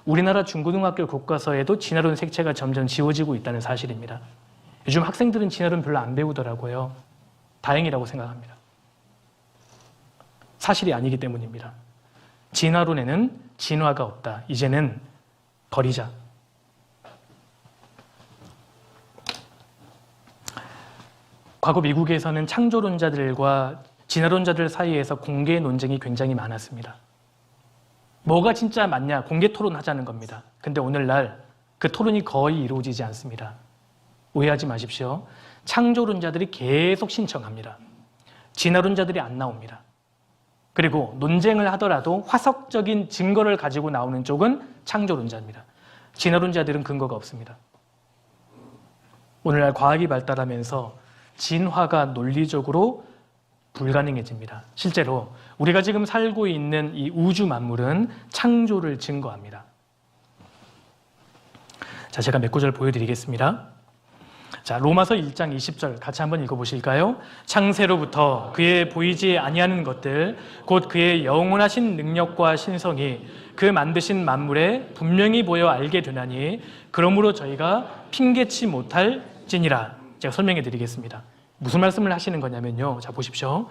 우리나라 중고등학교 교과서에도 진화론 색채가 점점 지워지고 있다는 사실입니다. 요즘 학생들은 진화론 별로 안 배우더라고요. 다행이라고 생각합니다. 사실이 아니기 때문입니다. 진화론에는 진화가 없다. 이제는 버리자. 과거 미국에서는 창조론자들과 진화론자들 사이에서 공개 논쟁이 굉장히 많았습니다. 뭐가 진짜 맞냐? 공개 토론하자는 겁니다. 근데 오늘날 그 토론이 거의 이루어지지 않습니다. 오해하지 마십시오. 창조론자들이 계속 신청합니다. 진화론자들이 안 나옵니다. 그리고 논쟁을 하더라도 화석적인 증거를 가지고 나오는 쪽은 창조론자입니다. 진화론자들은 근거가 없습니다. 오늘날 과학이 발달하면서 진화가 논리적으로 불가능해집니다. 실제로 우리가 지금 살고 있는 이 우주 만물은 창조를 증거합니다. 자, 제가 몇 구절 보여드리겠습니다. 자, 로마서 1장 20절 같이 한번 읽어보실까요? 창세로부터 그의 보이지 아니하는 것들 곧 그의 영원하신 능력과 신성이 그 만드신 만물에 분명히 보여 알게 되나니 그러므로 저희가 핑계치 못할지니라. 제가 설명해 드리겠습니다. 무슨 말씀을 하시는 거냐면요. 자, 보십시오.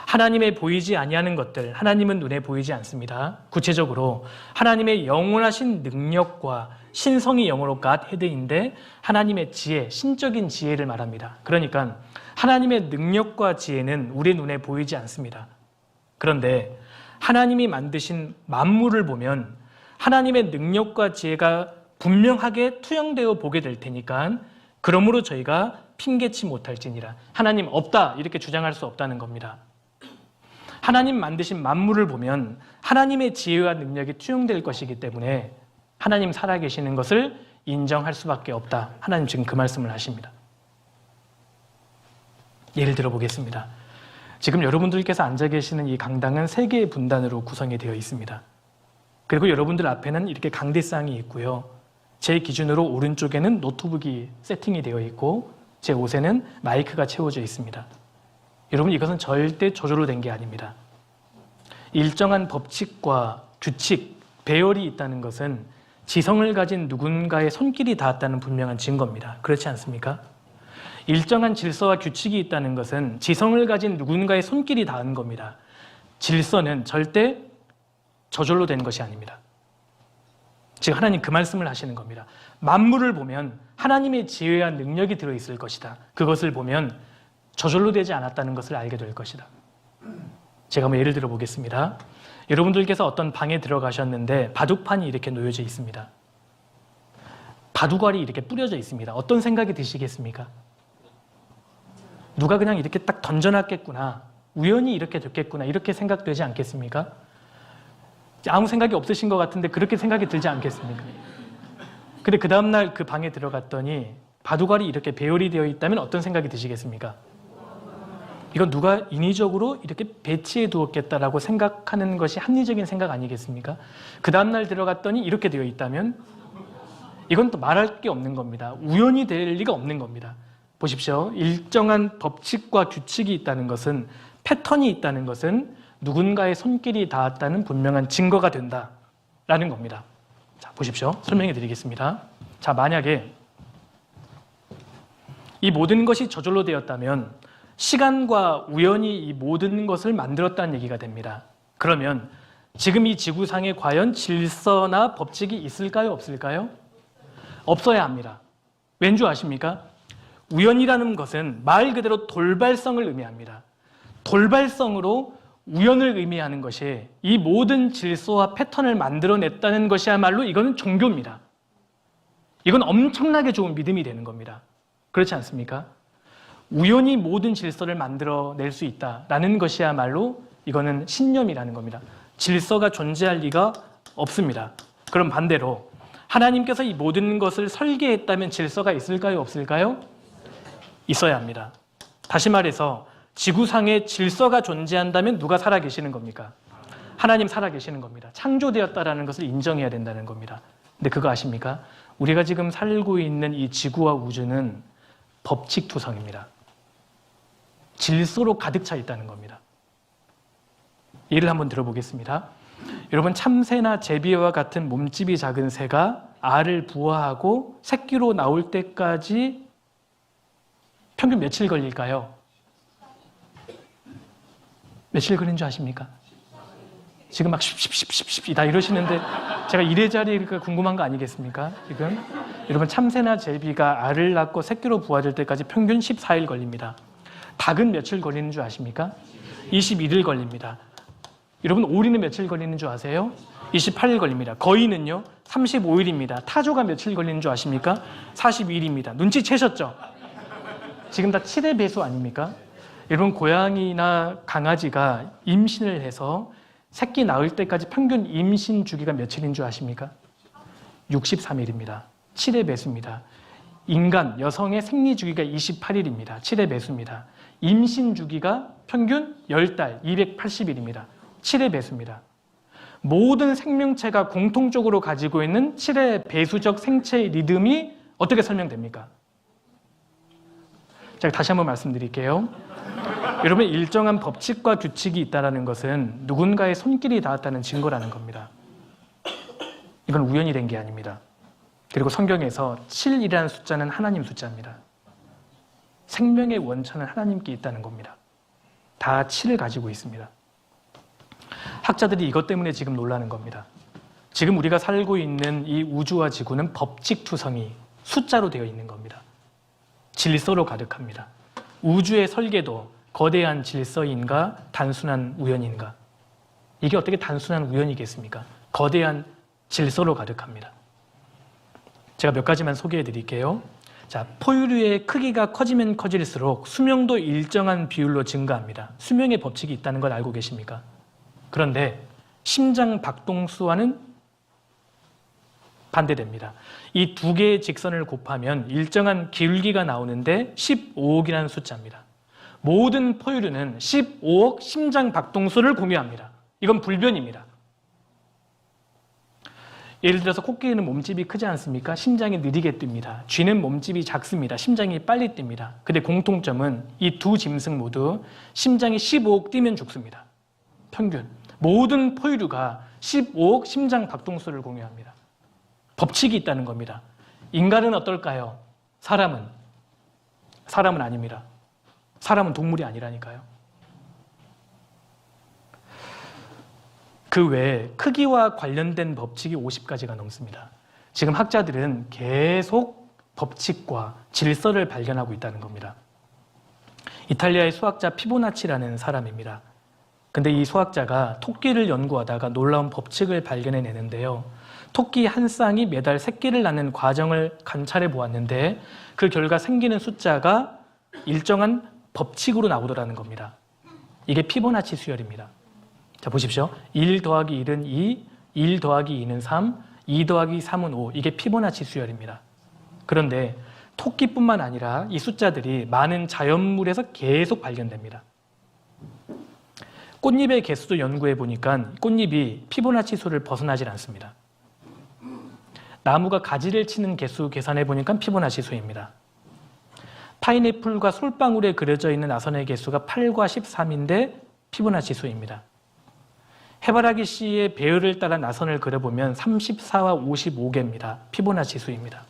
하나님의 보이지 아니하는 것들, 하나님은 눈에 보이지 않습니다. 구체적으로 하나님의 영원하신 능력과 신성이 영어로 God 헤드인데 하나님의 지혜, 신적인 지혜를 말합니다. 그러니까 하나님의 능력과 지혜는 우리 눈에 보이지 않습니다. 그런데 하나님이 만드신 만물을 보면 하나님의 능력과 지혜가 분명하게 투영되어 보게 될 테니까 그러므로 저희가 핑계치 못할지니라. 하나님 없다 이렇게 주장할 수 없다는 겁니다. 하나님 만드신 만물을 보면 하나님의 지혜와 능력이 투영될 것이기 때문에 하나님 살아계시는 것을 인정할 수밖에 없다. 하나님 지금 그 말씀을 하십니다. 예를 들어 보겠습니다. 지금 여러분들께서 앉아 계시는 이 강당은 3개의 분단으로 구성이 되어 있습니다. 그리고 여러분들 앞에는 이렇게 강대상이 있고요. 제 기준으로 오른쪽에는 노트북이 세팅이 되어 있고 제 옷에는 마이크가 채워져 있습니다. 여러분, 이것은 절대 저절로 된 게 아닙니다. 일정한 법칙과 규칙, 배열이 있다는 것은 지성을 가진 누군가의 손길이 닿았다는 분명한 증거입니다. 그렇지 않습니까? 일정한 질서와 규칙이 있다는 것은 지성을 가진 누군가의 손길이 닿은 겁니다. 질서는 절대 저절로 된 것이 아닙니다. 지금 하나님 그 말씀을 하시는 겁니다. 만물을 보면 하나님의 지혜와 능력이 들어있을 것이다. 그것을 보면 저절로 되지 않았다는 것을 알게 될 것이다. 제가 예를 들어 보겠습니다. 여러분들께서 어떤 방에 들어가셨는데 바둑판이 이렇게 놓여져 있습니다. 바둑알이 이렇게 뿌려져 있습니다. 어떤 생각이 드시겠습니까? 누가 그냥 이렇게 딱 던져놨겠구나. 우연히 이렇게 됐겠구나. 이렇게 생각되지 않겠습니까? 아무 생각이 없으신 것 같은데 그렇게 생각이 들지 않겠습니까? 근데 그 다음날 그 방에 들어갔더니 바둑알이 이렇게 배열이 되어 있다면 어떤 생각이 드시겠습니까? 이건 누가 인위적으로 이렇게 배치해 두었겠다라고 생각하는 것이 합리적인 생각 아니겠습니까? 그 다음날 들어갔더니 이렇게 되어 있다면 이건 또 말할 게 없는 겁니다. 우연이 될 리가 없는 겁니다. 보십시오. 일정한 법칙과 규칙이 있다는 것은, 패턴이 있다는 것은 누군가의 손길이 닿았다는 분명한 증거가 된다라는 겁니다. 자, 보십시오. 설명해 드리겠습니다. 자, 만약에 이 모든 것이 저절로 되었다면 시간과 우연이 이 모든 것을 만들었다는 얘기가 됩니다. 그러면 지금 이 지구상에 과연 질서나 법칙이 있을까요? 없을까요? 없어야 합니다. 왠 줄 아십니까? 우연이라는 것은 말 그대로 돌발성을 의미합니다. 돌발성으로 우연을 의미하는 것이 이 모든 질서와 패턴을 만들어냈다는 것이야말로 이거는 종교입니다. 이건 엄청나게 좋은 믿음이 되는 겁니다. 그렇지 않습니까? 우연히 모든 질서를 만들어낼 수 있다라는 것이야말로 이거는 신념이라는 겁니다. 질서가 존재할 리가 없습니다. 그럼 반대로 하나님께서 이 모든 것을 설계했다면 질서가 있을까요? 없을까요? 있어야 합니다. 다시 말해서 지구상에 질서가 존재한다면 누가 살아계시는 겁니까? 하나님 살아계시는 겁니다. 창조되었다라는 것을 인정해야 된다는 겁니다. 근데 그거 아십니까? 우리가 지금 살고 있는 이 지구와 우주는 법칙투성입니다. 질서로 가득 차 있다는 겁니다. 예를 한번 들어보겠습니다. 여러분, 참새나 제비와 같은 몸집이 작은 새가 알을 부화하고 새끼로 나올 때까지 평균 며칠 걸릴까요? 며칠 걸리는 줄 아십니까? 지금 막 십십십십십 다 이러시는데 제가 이래저래 궁금한 거 아니겠습니까? 지금 여러분, 참새나 제비가 알을 낳고 새끼로 부화될 때까지 평균 14일 걸립니다. 닭은 며칠 걸리는 줄 아십니까? 21일 걸립니다. 여러분, 오리는 며칠 걸리는 줄 아세요? 28일 걸립니다. 거위는요? 35일입니다. 타조가 며칠 걸리는 줄 아십니까? 42일입니다. 눈치채셨죠? 지금 다 7의 배수 아닙니까? 여러분, 고양이나 강아지가 임신을 해서 새끼 낳을 때까지 평균 임신 주기가 며칠인 줄 아십니까? 63일입니다. 7의 배수입니다. 인간, 여성의 생리 주기가 28일입니다. 7의 배수입니다. 임신 주기가 평균 10달, 280일입니다. 7의 배수입니다. 모든 생명체가 공통적으로 가지고 있는 7의 배수적 생체 리듬이 어떻게 설명됩니까? 제가 다시 한번 말씀드릴게요. 여러분, 일정한 법칙과 규칙이 있다는 것은 누군가의 손길이 닿았다는 증거라는 겁니다. 이건 우연이 된 게 아닙니다. 그리고 성경에서 7이라는 숫자는 하나님 숫자입니다. 생명의 원천은 하나님께 있다는 겁니다. 다 7을 가지고 있습니다. 학자들이 이것 때문에 지금 놀라는 겁니다. 지금 우리가 살고 있는 이 우주와 지구는 법칙투성이 숫자로 되어 있는 겁니다. 질서로 가득합니다. 우주의 설계도 거대한 질서인가 단순한 우연인가? 이게 어떻게 단순한 우연이겠습니까? 거대한 질서로 가득합니다. 제가 몇 가지만 소개해 드릴게요. 자, 포유류의 크기가 커지면 커질수록 수명도 일정한 비율로 증가합니다. 수명의 법칙이 있다는 걸 알고 계십니까? 그런데 심장 박동수와는 반대됩니다. 이 두 개의 직선을 곱하면 일정한 기울기가 나오는데 15억이라는 숫자입니다. 모든 포유류는 15억 심장 박동수를 공유합니다. 이건 불변입니다. 예를 들어서 코끼리는 몸집이 크지 않습니까? 심장이 느리게 뜁니다. 쥐는 몸집이 작습니다. 심장이 빨리 뜁니다. 근데 공통점은 이 두 짐승 모두 심장이 15억 뛰면 죽습니다. 평균. 모든 포유류가 15억 심장 박동수를 공유합니다. 법칙이 있다는 겁니다. 인간은 어떨까요? 사람은 아닙니다. 사람은 동물이 아니라니까요. 그 외에 크기와 관련된 법칙이 50가지가 넘습니다. 지금 학자들은 계속 법칙과 질서를 발견하고 있다는 겁니다. 이탈리아의 수학자 피보나치라는 사람입니다. 근데 이 수학자가 토끼를 연구하다가 놀라운 법칙을 발견해내는데요. 토끼 한 쌍이 매달 새끼를 낳는 과정을 관찰해 보았는데 그 결과 생기는 숫자가 일정한 법칙으로 나오더라는 겁니다. 이게 피보나치 수열입니다. 자, 보십시오. 1 더하기 1은 2, 1 더하기 2는 3, 2 더하기 3은 5. 이게 피보나치 수열입니다. 그런데 토끼뿐만 아니라 이 숫자들이 많은 자연물에서 계속 발견됩니다. 꽃잎의 개수도 연구해 보니까 꽃잎이 피보나치 수를 벗어나질 않습니다. 나무가 가지를 치는 개수 계산해 보니까 피보나치 수입니다. 파인애플과 솔방울에 그려져 있는 나선의 개수가 8과 13인데 피보나치 수입니다. 해바라기 씨의 배열을 따라 나선을 그려보면 34와 55개입니다. 피보나치 수입니다.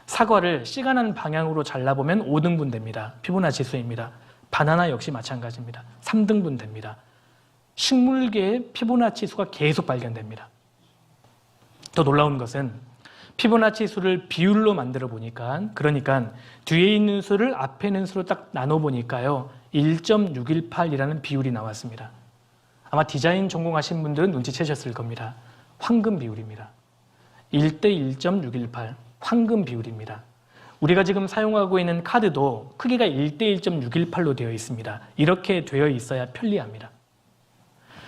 사과를 시간한 방향으로 잘라보면 5등분 됩니다. 피보나치 수입니다. 바나나 역시 마찬가지입니다. 3등분 됩니다. 식물계의 피보나치 수가 계속 발견됩니다. 더 놀라운 것은 피보나치 수를 비율로 만들어 보니까, 그러니까 뒤에 있는 수를 앞에 있는 수로 딱 나눠 보니까요, 1.618이라는 비율이 나왔습니다. 아마 디자인 전공하신 분들은 눈치채셨을 겁니다. 황금 비율입니다. 1대 1.618 황금 비율입니다. 우리가 지금 사용하고 있는 카드도 크기가 1대 1.618로 되어 있습니다. 이렇게 되어 있어야 편리합니다.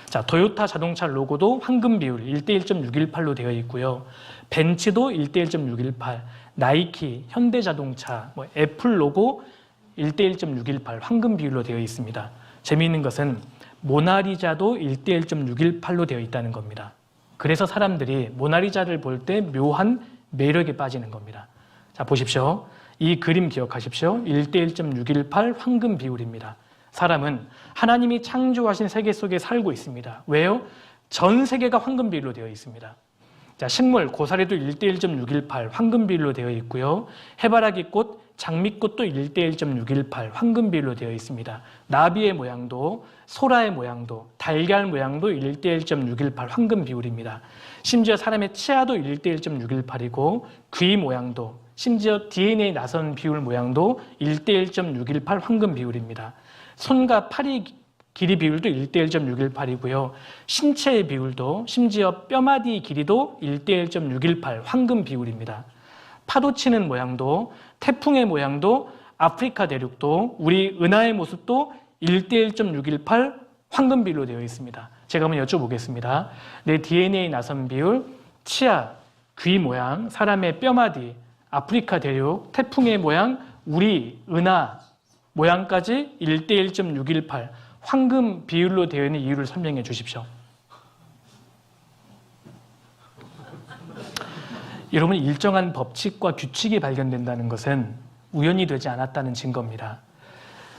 자, 토요타 자동차 로고도 황금 비율 1대 1.618로 되어 있고요. 벤츠도 1대 1.618, 나이키, 현대자동차, 애플 로고 1대 1.618 황금 비율로 되어 있습니다. 재미있는 것은 모나리자도 1대 1.618로 되어 있다는 겁니다. 그래서 사람들이 모나리자를 볼 때 묘한 매력에 빠지는 겁니다. 자, 보십시오. 이 그림 기억하십시오. 1:1.618 황금 비율입니다. 사람은 하나님이 창조하신 세계 속에 살고 있습니다. 왜요? 전 세계가 황금 비율로 되어 있습니다. 자, 식물, 고사리도 1:1.618 황금 비율로 되어 있고요. 해바라기 꽃, 장미꽃도 1:1.618 황금 비율로 되어 있습니다. 나비의 모양도, 소라의 모양도, 달걀 모양도 1:1.618 황금 비율입니다. 심지어 사람의 치아도 1:1.618이고 귀 모양도, 심지어 DNA 나선 비율 모양도 1:1.618 황금 비율입니다. 손과 팔이 길이 비율도 1:1.618이고요. 신체의 비율도, 심지어 뼈마디 길이도 1:1.618 황금 비율입니다. 파도 치는 모양도, 태풍의 모양도, 아프리카 대륙도, 우리 은하의 모습도 1:1.618 황금 비율로 되어 있습니다. 제가 한번 여쭤보겠습니다. 내 DNA 나선 비율, 치아, 귀 모양, 사람의 뼈마디, 아프리카 대륙, 태풍의 모양, 우리 은하 모양까지 1:1.618 황금 비율로 되어 있는 이유를 설명해 주십시오. 여러분, 일정한 법칙과 규칙이 발견된다는 것은 우연이 되지 않았다는 증거입니다.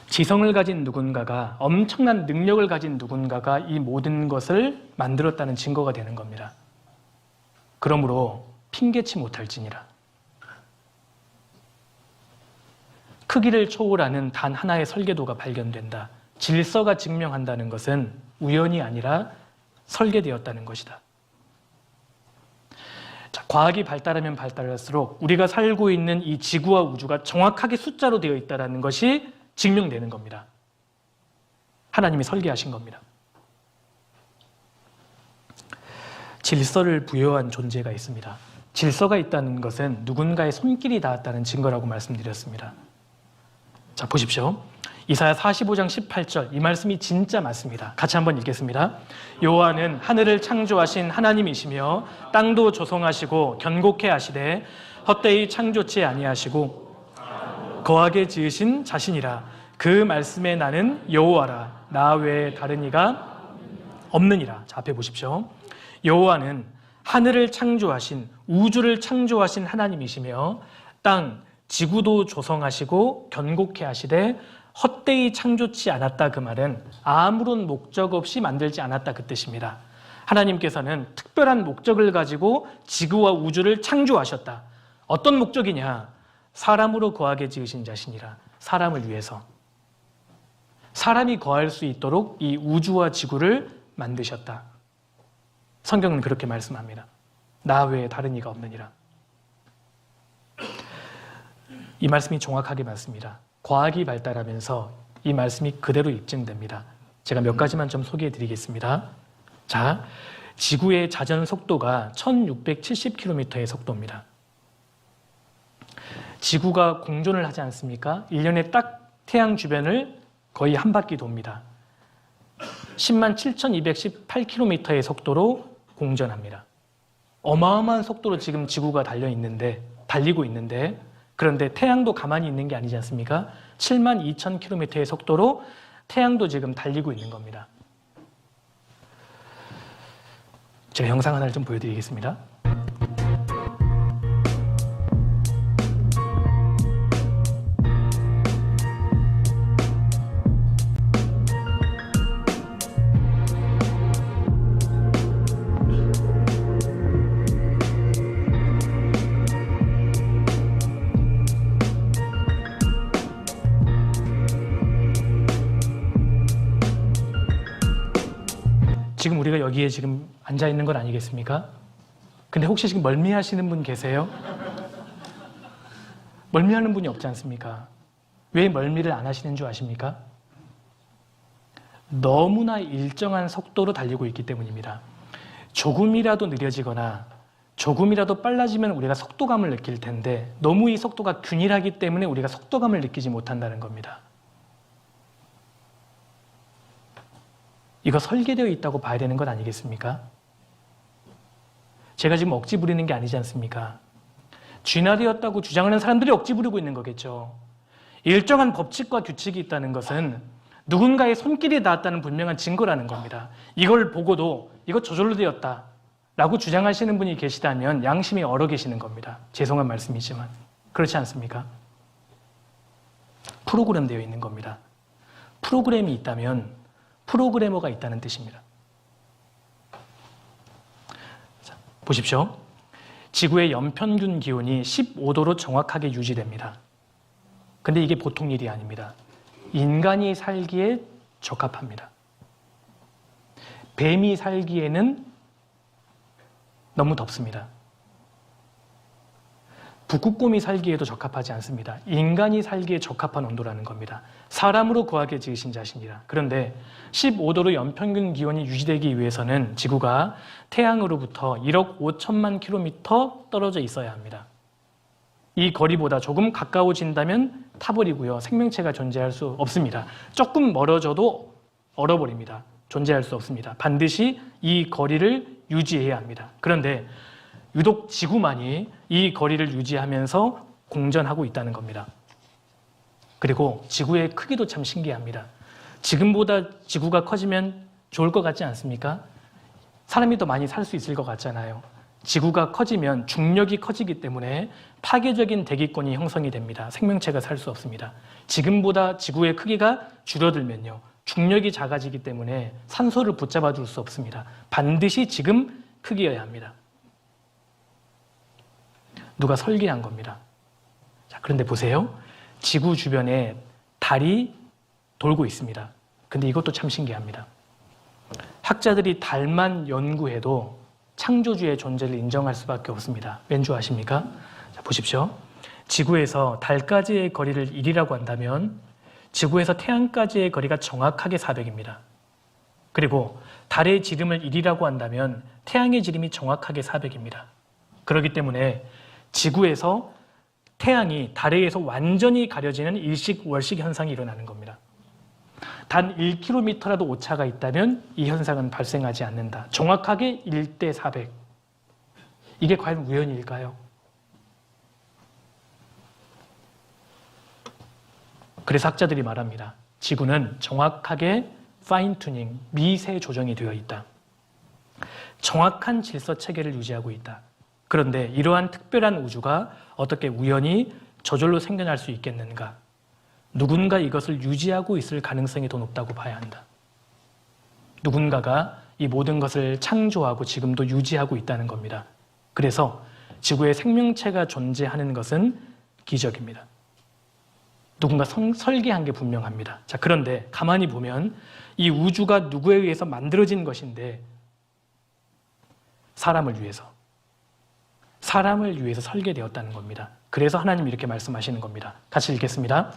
지성을 가진 누군가가, 엄청난 능력을 가진 누군가가 이 모든 것을 만들었다는 증거가 되는 겁니다. 그러므로 핑계치 못할지니라. 크기를 초월하는 단 하나의 설계도가 발견된다. 질서가 증명한다는 것은 우연이 아니라 설계되었다는 것이다. 자, 과학이 발달하면 발달할수록 우리가 살고 있는 이 지구와 우주가 정확하게 숫자로 되어 있다는 것이 증명되는 겁니다. 하나님이 설계하신 겁니다. 질서를 부여한 존재가 있습니다. 질서가 있다는 것은 누군가의 손길이 닿았다는 증거라고 말씀드렸습니다. 자, 보십시오. 이사야 45장 18절, 이 말씀이 진짜 맞습니다. 같이 한번 읽겠습니다. 여호와는 하늘을 창조하신 하나님이시며 땅도 조성하시고 견고케 하시되 헛되이 창조치 아니하시고 거하게 지으신 자신이라. 그 말씀에 나는 여호와라. 나 외에 다른 이가 없느니라. 자, 앞에 보십시오. 여호와는 하늘을 창조하신, 우주를 창조하신 하나님이시며 땅, 지구도 조성하시고 견고케 하시되 헛되이 창조치 않았다. 그 말은 아무런 목적 없이 만들지 않았다, 그 뜻입니다. 하나님께서는 특별한 목적을 가지고 지구와 우주를 창조하셨다. 어떤 목적이냐? 사람으로 거하게 지으신 자신이라. 사람을 위해서. 사람이 거할 수 있도록 이 우주와 지구를 만드셨다. 성경은 그렇게 말씀합니다. 나 외에 다른 이가 없느니라. 이 말씀이 정확하게 맞습니다. 과학이 발달하면서 이 말씀이 그대로 입증됩니다. 제가 몇 가지만 좀 소개해 드리겠습니다. 자, 지구의 자전 속도가 1670km의 속도입니다. 지구가 공전을 하지 않습니까? 1년에 딱 태양 주변을 거의 한 바퀴 돕니다. 107,218km의 속도로 공전합니다. 어마어마한 속도로 지금 지구가 달리고 있는데 그런데 태양도 가만히 있는 게 아니지 않습니까? 72,000km의 속도로 태양도 지금 달리고 있는 겁니다. 제가 영상 하나를 좀 보여드리겠습니다. 지금 우리가 여기에 지금 앉아 있는 건 아니겠습니까? 근데 혹시 지금 멀미하시는 분 계세요? 멀미하는 분이 없지 않습니까? 왜 멀미를 안 하시는 줄 아십니까? 너무나 일정한 속도로 달리고 있기 때문입니다. 조금이라도 느려지거나 조금이라도 빨라지면 우리가 속도감을 느낄 텐데 너무 이 속도가 균일하기 때문에 우리가 속도감을 느끼지 못한다는 겁니다. 이거 설계되어 있다고 봐야 되는 것 아니겠습니까? 제가 지금 억지 부리는 게 아니지 않습니까? 쥐나리였다고 주장하는 사람들이 억지 부리고 있는 거겠죠. 일정한 법칙과 규칙이 있다는 것은 누군가의 손길이 닿았다는 분명한 증거라는 겁니다. 이걸 보고도 이거 저절로 되었다 라고 주장하시는 분이 계시다면 양심이 얼어 계시는 겁니다. 죄송한 말씀이지만 그렇지 않습니까? 프로그램되어 있는 겁니다. 프로그램이 있다면 프로그래머가 있다는 뜻입니다. 자, 보십시오. 지구의 연평균 기온이 15도로 정확하게 유지됩니다. 근데 이게 보통 일이 아닙니다. 인간이 살기에 적합합니다. 뱀이 살기에는 너무 덥습니다. 북극곰이 살기에도 적합하지 않습니다. 인간이 살기에 적합한 온도라는 겁니다. 사람으로 구하게 지으신 자신이라. 그런데 15도로 연평균 기온이 유지되기 위해서는 지구가 태양으로부터 1억 5천만 킬로미터 떨어져 있어야 합니다. 이 거리보다 조금 가까워진다면 타버리고요. 생명체가 존재할 수 없습니다. 조금 멀어져도 얼어버립니다. 존재할 수 없습니다. 반드시 이 거리를 유지해야 합니다. 그런데 유독 지구만이 이 거리를 유지하면서 공전하고 있다는 겁니다. 그리고 지구의 크기도 참 신기합니다. 지금보다 지구가 커지면 좋을 것 같지 않습니까? 사람이 더 많이 살 수 있을 것 같잖아요. 지구가 커지면 중력이 커지기 때문에 파괴적인 대기권이 형성이 됩니다. 생명체가 살 수 없습니다. 지금보다 지구의 크기가 줄어들면요. 중력이 작아지기 때문에 산소를 붙잡아 줄 수 없습니다. 반드시 지금 크기여야 합니다. 누가 설계한 겁니다. 자, 그런데 보세요. 지구 주변에 달이 돌고 있습니다. 근데 이것도 참 신기합니다. 학자들이 달만 연구해도 창조주의 존재를 인정할 수밖에 없습니다. 왠 줄 아십니까? 자, 보십시오. 지구에서 달까지의 거리를 1이라고 한다면 지구에서 태양까지의 거리가 정확하게 400입니다. 그리고 달의 지름을 1이라고 한다면 태양의 지름이 정확하게 400입니다. 그렇기 때문에 지구에서 태양이 달에 의해서 완전히 가려지는 일식, 월식 현상이 일어나는 겁니다. 단 1km라도 오차가 있다면 이 현상은 발생하지 않는다. 정확하게 1대 400. 이게 과연 우연일까요? 그래서 학자들이 말합니다. 지구는 정확하게 파인 튜닝, 미세 조정이 되어 있다. 정확한 질서 체계를 유지하고 있다. 그런데 이러한 특별한 우주가 어떻게 우연히 저절로 생겨날 수 있겠는가? 누군가 이것을 유지하고 있을 가능성이 더 높다고 봐야 한다. 누군가가 이 모든 것을 창조하고 지금도 유지하고 있다는 겁니다. 그래서 지구에 생명체가 존재하는 것은 기적입니다. 누군가 설계한 게 분명합니다. 자, 그런데 가만히 보면 이 우주가 누구에 의해서 만들어진 것인데 사람을 위해서 설계되었다는 겁니다. 그래서 하나님이 이렇게 말씀하시는 겁니다. 같이 읽겠습니다.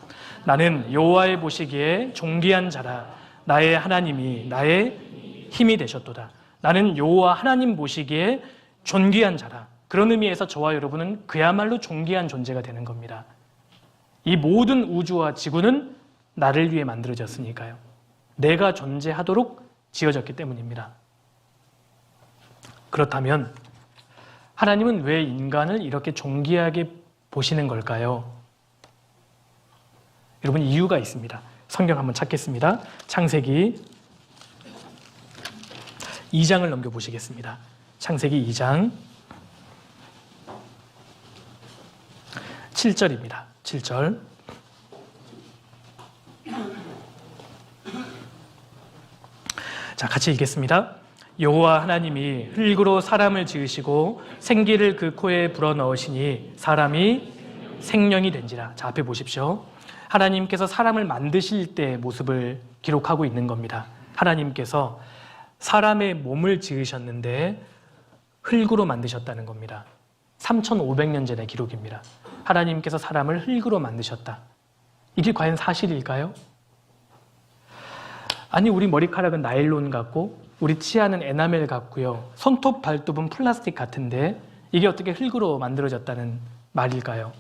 나는 여호와의 보시기에 존귀한 자라. 나의 하나님이 나의 힘이 되셨도다. 나는 여호와 하나님 보시기에 존귀한 자라. 그런 의미에서 저와 여러분은 그야말로 존귀한 존재가 되는 겁니다. 이 모든 우주와 지구는 나를 위해 만들어졌으니까요. 내가 존재하도록 지어졌기 때문입니다. 그렇다면 하나님은 왜 인간을 이렇게 존귀하게 보시는 걸까요? 여러분, 이유가 있습니다. 성경 한번 찾겠습니다. 창세기 2장을 넘겨보시겠습니다. 창세기 2장 7절입니다. 7절. 자, 같이 읽겠습니다. 여호와 하나님이 흙으로 사람을 지으시고 생기를 그 코에 불어넣으시니 사람이 생명이 된지라. 자, 앞에 보십시오. 하나님께서 사람을 만드실 때의 모습을 기록하고 있는 겁니다. 하나님께서 사람의 몸을 지으셨는데 흙으로 만드셨다는 겁니다. 3,500년 전의 기록입니다. 하나님께서 사람을 흙으로 만드셨다. 이게 과연 사실일까요? 아니, 우리 머리카락은 나일론 같고 우리 치아는 에나멜 같고요. 손톱, 발톱은 플라스틱 같은데 이게 어떻게 흙으로 만들어졌다는 말일까요?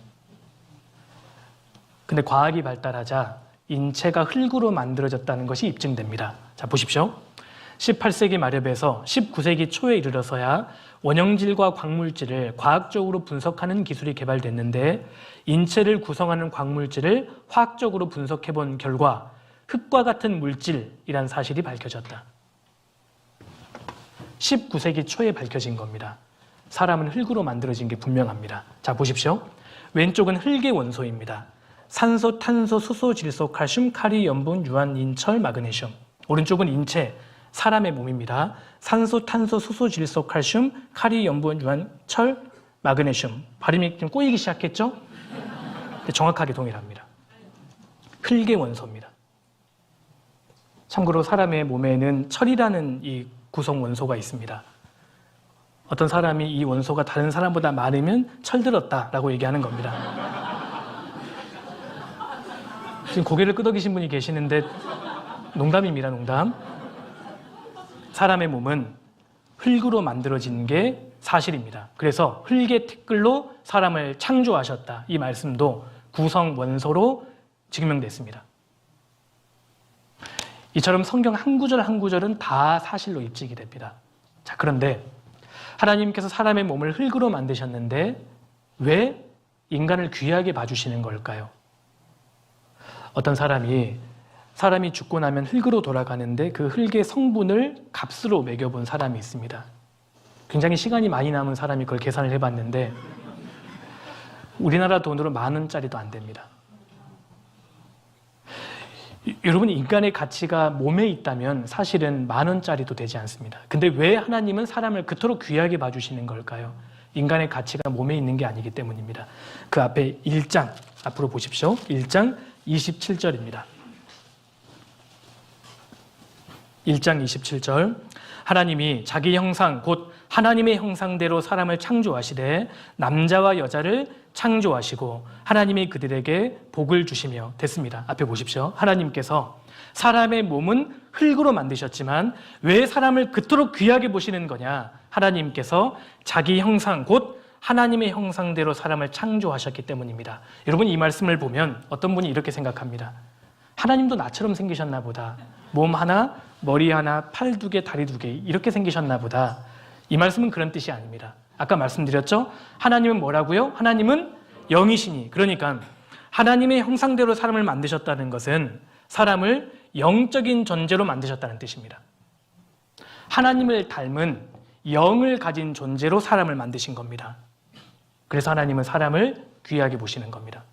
근데 과학이 발달하자 인체가 흙으로 만들어졌다는 것이 입증됩니다. 자, 보십시오. 18세기 말엽에서 19세기 초에 이르러서야 원형질과 광물질을 과학적으로 분석하는 기술이 개발됐는데 인체를 구성하는 광물질을 화학적으로 분석해 본 결과 흙과 같은 물질이란 사실이 밝혀졌다. 19세기 초에 밝혀진 겁니다. 사람은 흙으로 만들어진 게 분명합니다. 자, 보십시오. 왼쪽은 흙의 원소입니다. 산소, 탄소, 수소, 질소, 칼슘, 카리, 염분, 유황, 인철, 마그네슘. 오른쪽은 인체, 사람의 몸입니다. 산소, 탄소, 수소, 질소, 칼슘, 카리, 염분, 유황, 철, 마그네슘. 발음이 좀 꼬이기 시작했죠? 근데 정확하게 동일합니다. 흙의 원소입니다. 참고로 사람의 몸에는 철이라는 이 구성 원소가 있습니다. 어떤 사람이 이 원소가 다른 사람보다 많으면 철들었다라고 얘기하는 겁니다. 지금 고개를 끄덕이신 분이 계시는데 농담입니다, 농담. 사람의 몸은 흙으로 만들어진 게 사실입니다. 그래서 흙의 티끌로 사람을 창조하셨다. 이 말씀도 구성 원소로 증명됐습니다. 이처럼 성경 한 구절 한 구절은 다 사실로 입증이 됩니다. 자, 그런데 하나님께서 사람의 몸을 흙으로 만드셨는데 왜 인간을 귀하게 봐주시는 걸까요? 어떤 사람이 죽고 나면 흙으로 돌아가는데 그 흙의 성분을 값으로 매겨본 사람이 있습니다. 굉장히 시간이 많이 남은 사람이 그걸 계산을 해봤는데 우리나라 돈으로 10,000원짜리도 안 됩니다. 여러분, 인간의 가치가 몸에 있다면 사실은 10,000원짜리도 되지 않습니다. 근데 왜 하나님은 사람을 그토록 귀하게 봐주시는 걸까요? 인간의 가치가 몸에 있는 게 아니기 때문입니다. 그 앞에 1장, 앞으로 보십시오. 1장 27절입니다. 1장 27절. 하나님이 자기 형상, 곧 하나님의 형상대로 사람을 창조하시되 남자와 여자를 창조하시고 하나님이 그들에게 복을 주시며 됐습니다. 앞에 보십시오. 하나님께서 사람의 몸은 흙으로 만드셨지만 왜 사람을 그토록 귀하게 보시는 거냐? 하나님께서 자기 형상, 곧 하나님의 형상대로 사람을 창조하셨기 때문입니다. 여러분, 이 말씀을 보면 어떤 분이 이렇게 생각합니다. 하나님도 나처럼 생기셨나 보다. 몸 하나, 머리 하나, 팔 2개, 다리 2개 이렇게 생기셨나 보다. 이 말씀은 그런 뜻이 아닙니다. 아까 말씀드렸죠? 하나님은 뭐라고요? 하나님은 영이시니. 그러니까 하나님의 형상대로 사람을 만드셨다는 것은 사람을 영적인 존재로 만드셨다는 뜻입니다. 하나님을 닮은 영을 가진 존재로 사람을 만드신 겁니다. 그래서 하나님은 사람을 귀하게 보시는 겁니다.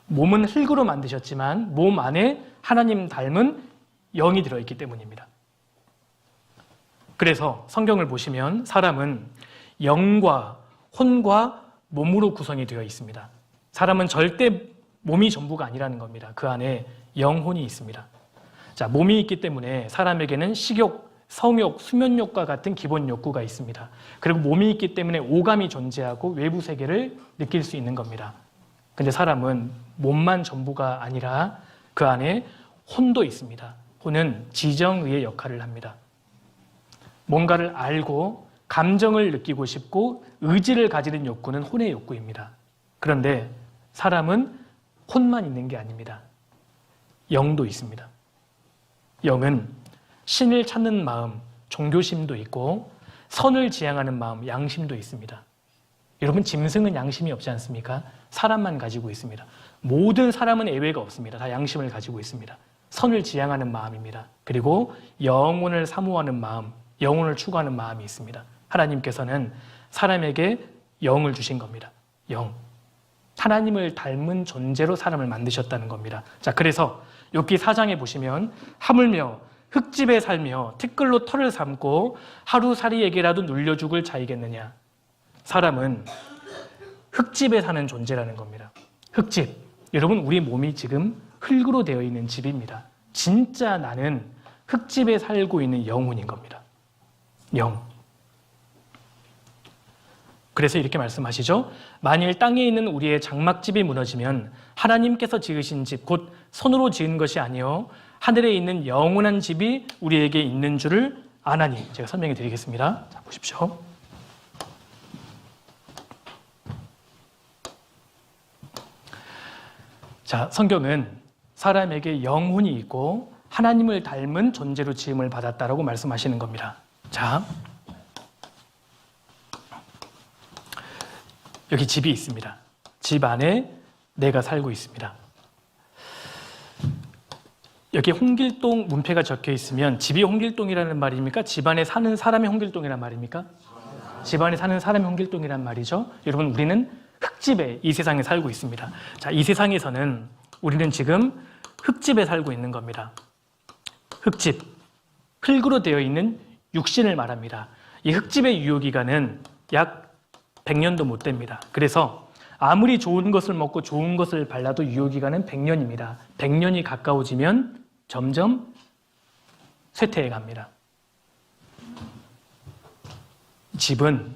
몸은 흙으로 만드셨지만 몸 안에 하나님 닮은 영이 들어있기 때문입니다. 그래서 성경을 보시면 사람은 영과 혼과 몸으로 구성이 되어 있습니다. 사람은 절대 몸이 전부가 아니라는 겁니다. 그 안에 영혼이 있습니다. 자, 몸이 있기 때문에 사람에게는 식욕, 성욕, 수면욕과 같은 기본 욕구가 있습니다. 그리고 몸이 있기 때문에 오감이 존재하고 외부 세계를 느낄 수 있는 겁니다. 근데 사람은 몸만 전부가 아니라 그 안에 혼도 있습니다. 혼은 지정의의 역할을 합니다. 뭔가를 알고 감정을 느끼고 싶고 의지를 가지는 욕구는 혼의 욕구입니다. 그런데 사람은 혼만 있는 게 아닙니다. 영도 있습니다. 영은 신을 찾는 마음, 종교심도 있고 선을 지향하는 마음, 양심도 있습니다. 여러분, 짐승은 양심이 없지 않습니까? 사람만 가지고 있습니다. 모든 사람은 예외가 없습니다. 다 양심을 가지고 있습니다. 선을 지향하는 마음입니다. 그리고 영혼을 사모하는 마음, 영혼을 추구하는 마음이 있습니다. 하나님께서는 사람에게 영을 주신 겁니다. 영. 하나님을 닮은 존재로 사람을 만드셨다는 겁니다. 자, 그래서 욥기 4장에 보시면 하물며 흙집에 살며 티끌로 털을 삼고 하루살이에게라도 눌려 죽을 자이겠느냐. 사람은 흙집에 사는 존재라는 겁니다. 흙집. 여러분, 우리 몸이 지금 흙으로 되어 있는 집입니다. 진짜 나는 흙집에 살고 있는 영혼인 겁니다. 영. 그래서 이렇게 말씀하시죠. 만일 땅에 있는 우리의 장막집이 무너지면 하나님께서 지으신 집, 곧 손으로 지은 것이 아니요 하늘에 있는 영원한 집이 우리에게 있는 줄을 아나니. 제가 설명해 드리겠습니다. 자, 보십시오. 자, 성경은 사람에게 영혼이 있고 하나님을 닮은 존재로 지음을 받았다라고 말씀하시는 겁니다. 자, 여기 집이 있습니다. 집 안에 내가 살고 있습니다. 여기 홍길동 문패가 적혀 있으면 집이 홍길동이라는 말입니까? 집 안에 사는 사람이 홍길동이란 말입니까? 집 안에 사는 사람이 홍길동이란 말이죠. 여러분, 우리는 흙집에 이 세상에 살고 있습니다. 자, 이 세상에서는 우리는 지금 흙집에 살고 있는 겁니다. 흙집, 흙으로 되어 있는 육신을 말합니다. 이 흙집의 유효기간은 약 100년도 못 됩니다. 그래서 아무리 좋은 것을 먹고 좋은 것을 발라도 유효기간은 100년입니다. 100년이 가까워지면 점점 쇠퇴해 갑니다. 집은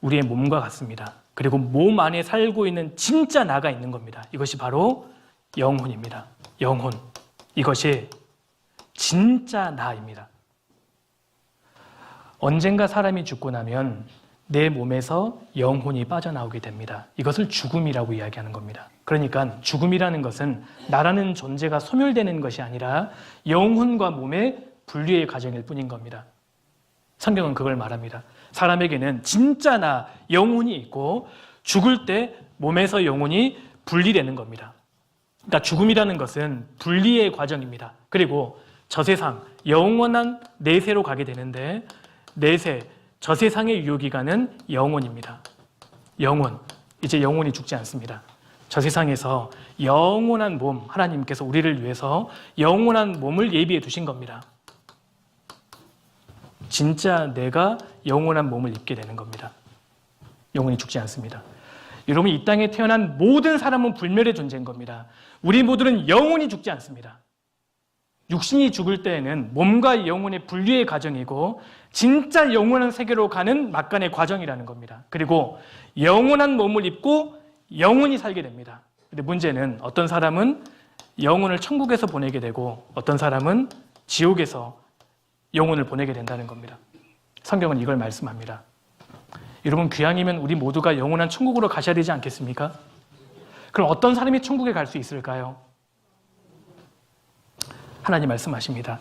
우리의 몸과 같습니다. 그리고 몸 안에 살고 있는 진짜 나가 있는 겁니다. 이것이 바로 영혼입니다. 영혼. 이것이 진짜 나입니다. 언젠가 사람이 죽고 나면 내 몸에서 영혼이 빠져나오게 됩니다. 이것을 죽음이라고 이야기하는 겁니다. 그러니까 죽음이라는 것은 나라는 존재가 소멸되는 것이 아니라 영혼과 몸의 분리의 과정일 뿐인 겁니다. 성경은 그걸 말합니다. 사람에게는 진짜 나, 영혼이 있고 죽을 때 몸에서 영혼이 분리되는 겁니다. 그러니까 죽음이라는 것은 분리의 과정입니다. 그리고 저 세상, 영원한 내세로 가게 되는데 내세, 저 세상의 유효기간은 영원입니다. 영원, 이제 영혼이 죽지 않습니다. 저 세상에서 영원한 몸, 하나님께서 우리를 위해서 영원한 몸을 예비해 두신 겁니다. 진짜 내가 영원한 몸을 입게 되는 겁니다. 영혼이 죽지 않습니다. 여러분, 이 땅에 태어난 모든 사람은 불멸의 존재인 겁니다. 우리 모두는 영혼이 죽지 않습니다. 육신이 죽을 때에는 몸과 영혼의 분리의 과정이고 진짜 영원한 세계로 가는 막간의 과정이라는 겁니다. 그리고 영원한 몸을 입고 영원히 살게 됩니다. 근데 문제는 어떤 사람은 영혼을 천국에서 보내게 되고 어떤 사람은 지옥에서 영혼을 보내게 된다는 겁니다. 성경은 이걸 말씀합니다. 여러분, 귀향이면 우리 모두가 영원한 천국으로 가셔야 되지 않겠습니까? 그럼 어떤 사람이 천국에 갈 수 있을까요? 하나님 말씀하십니다.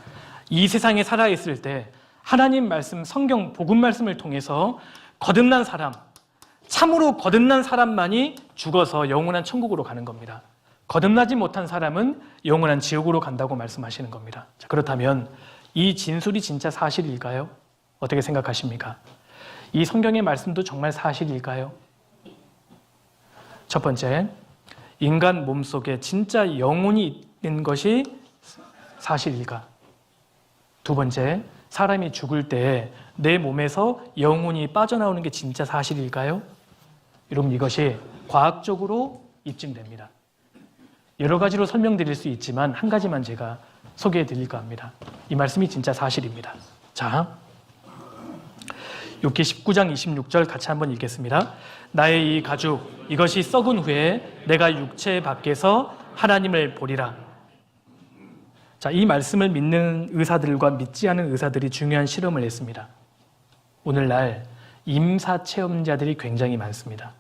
이 세상에 살아있을 때 하나님 말씀, 성경, 복음 말씀을 통해서 거듭난 사람, 참으로 거듭난 사람만이 죽어서 영원한 천국으로 가는 겁니다. 거듭나지 못한 사람은 영원한 지옥으로 간다고 말씀하시는 겁니다. 자, 그렇다면 이 진술이 진짜 사실일까요? 어떻게 생각하십니까? 이 성경의 말씀도 정말 사실일까요? 첫 번째, 인간 몸속에 진짜 영혼이 있는 것이 사실일까? 두 번째, 사람이 죽을 때 내 몸에서 영혼이 빠져나오는 게 진짜 사실일까요? 여러분, 이것이 과학적으로 입증됩니다. 여러 가지로 설명드릴 수 있지만 한 가지만 제가 소개해 드릴까 합니다. 이 말씀이 진짜 사실입니다. 자, 욥기 19장 26절 같이 한번 읽겠습니다. 나의 이 가죽, 이것이 썩은 후에 내가 육체 밖에서 하나님을 보리라. 자, 이 말씀을 믿는 의사들과 믿지 않은 의사들이 중요한 실험을 했습니다. 오늘날 임사체험자들이 굉장히 많습니다.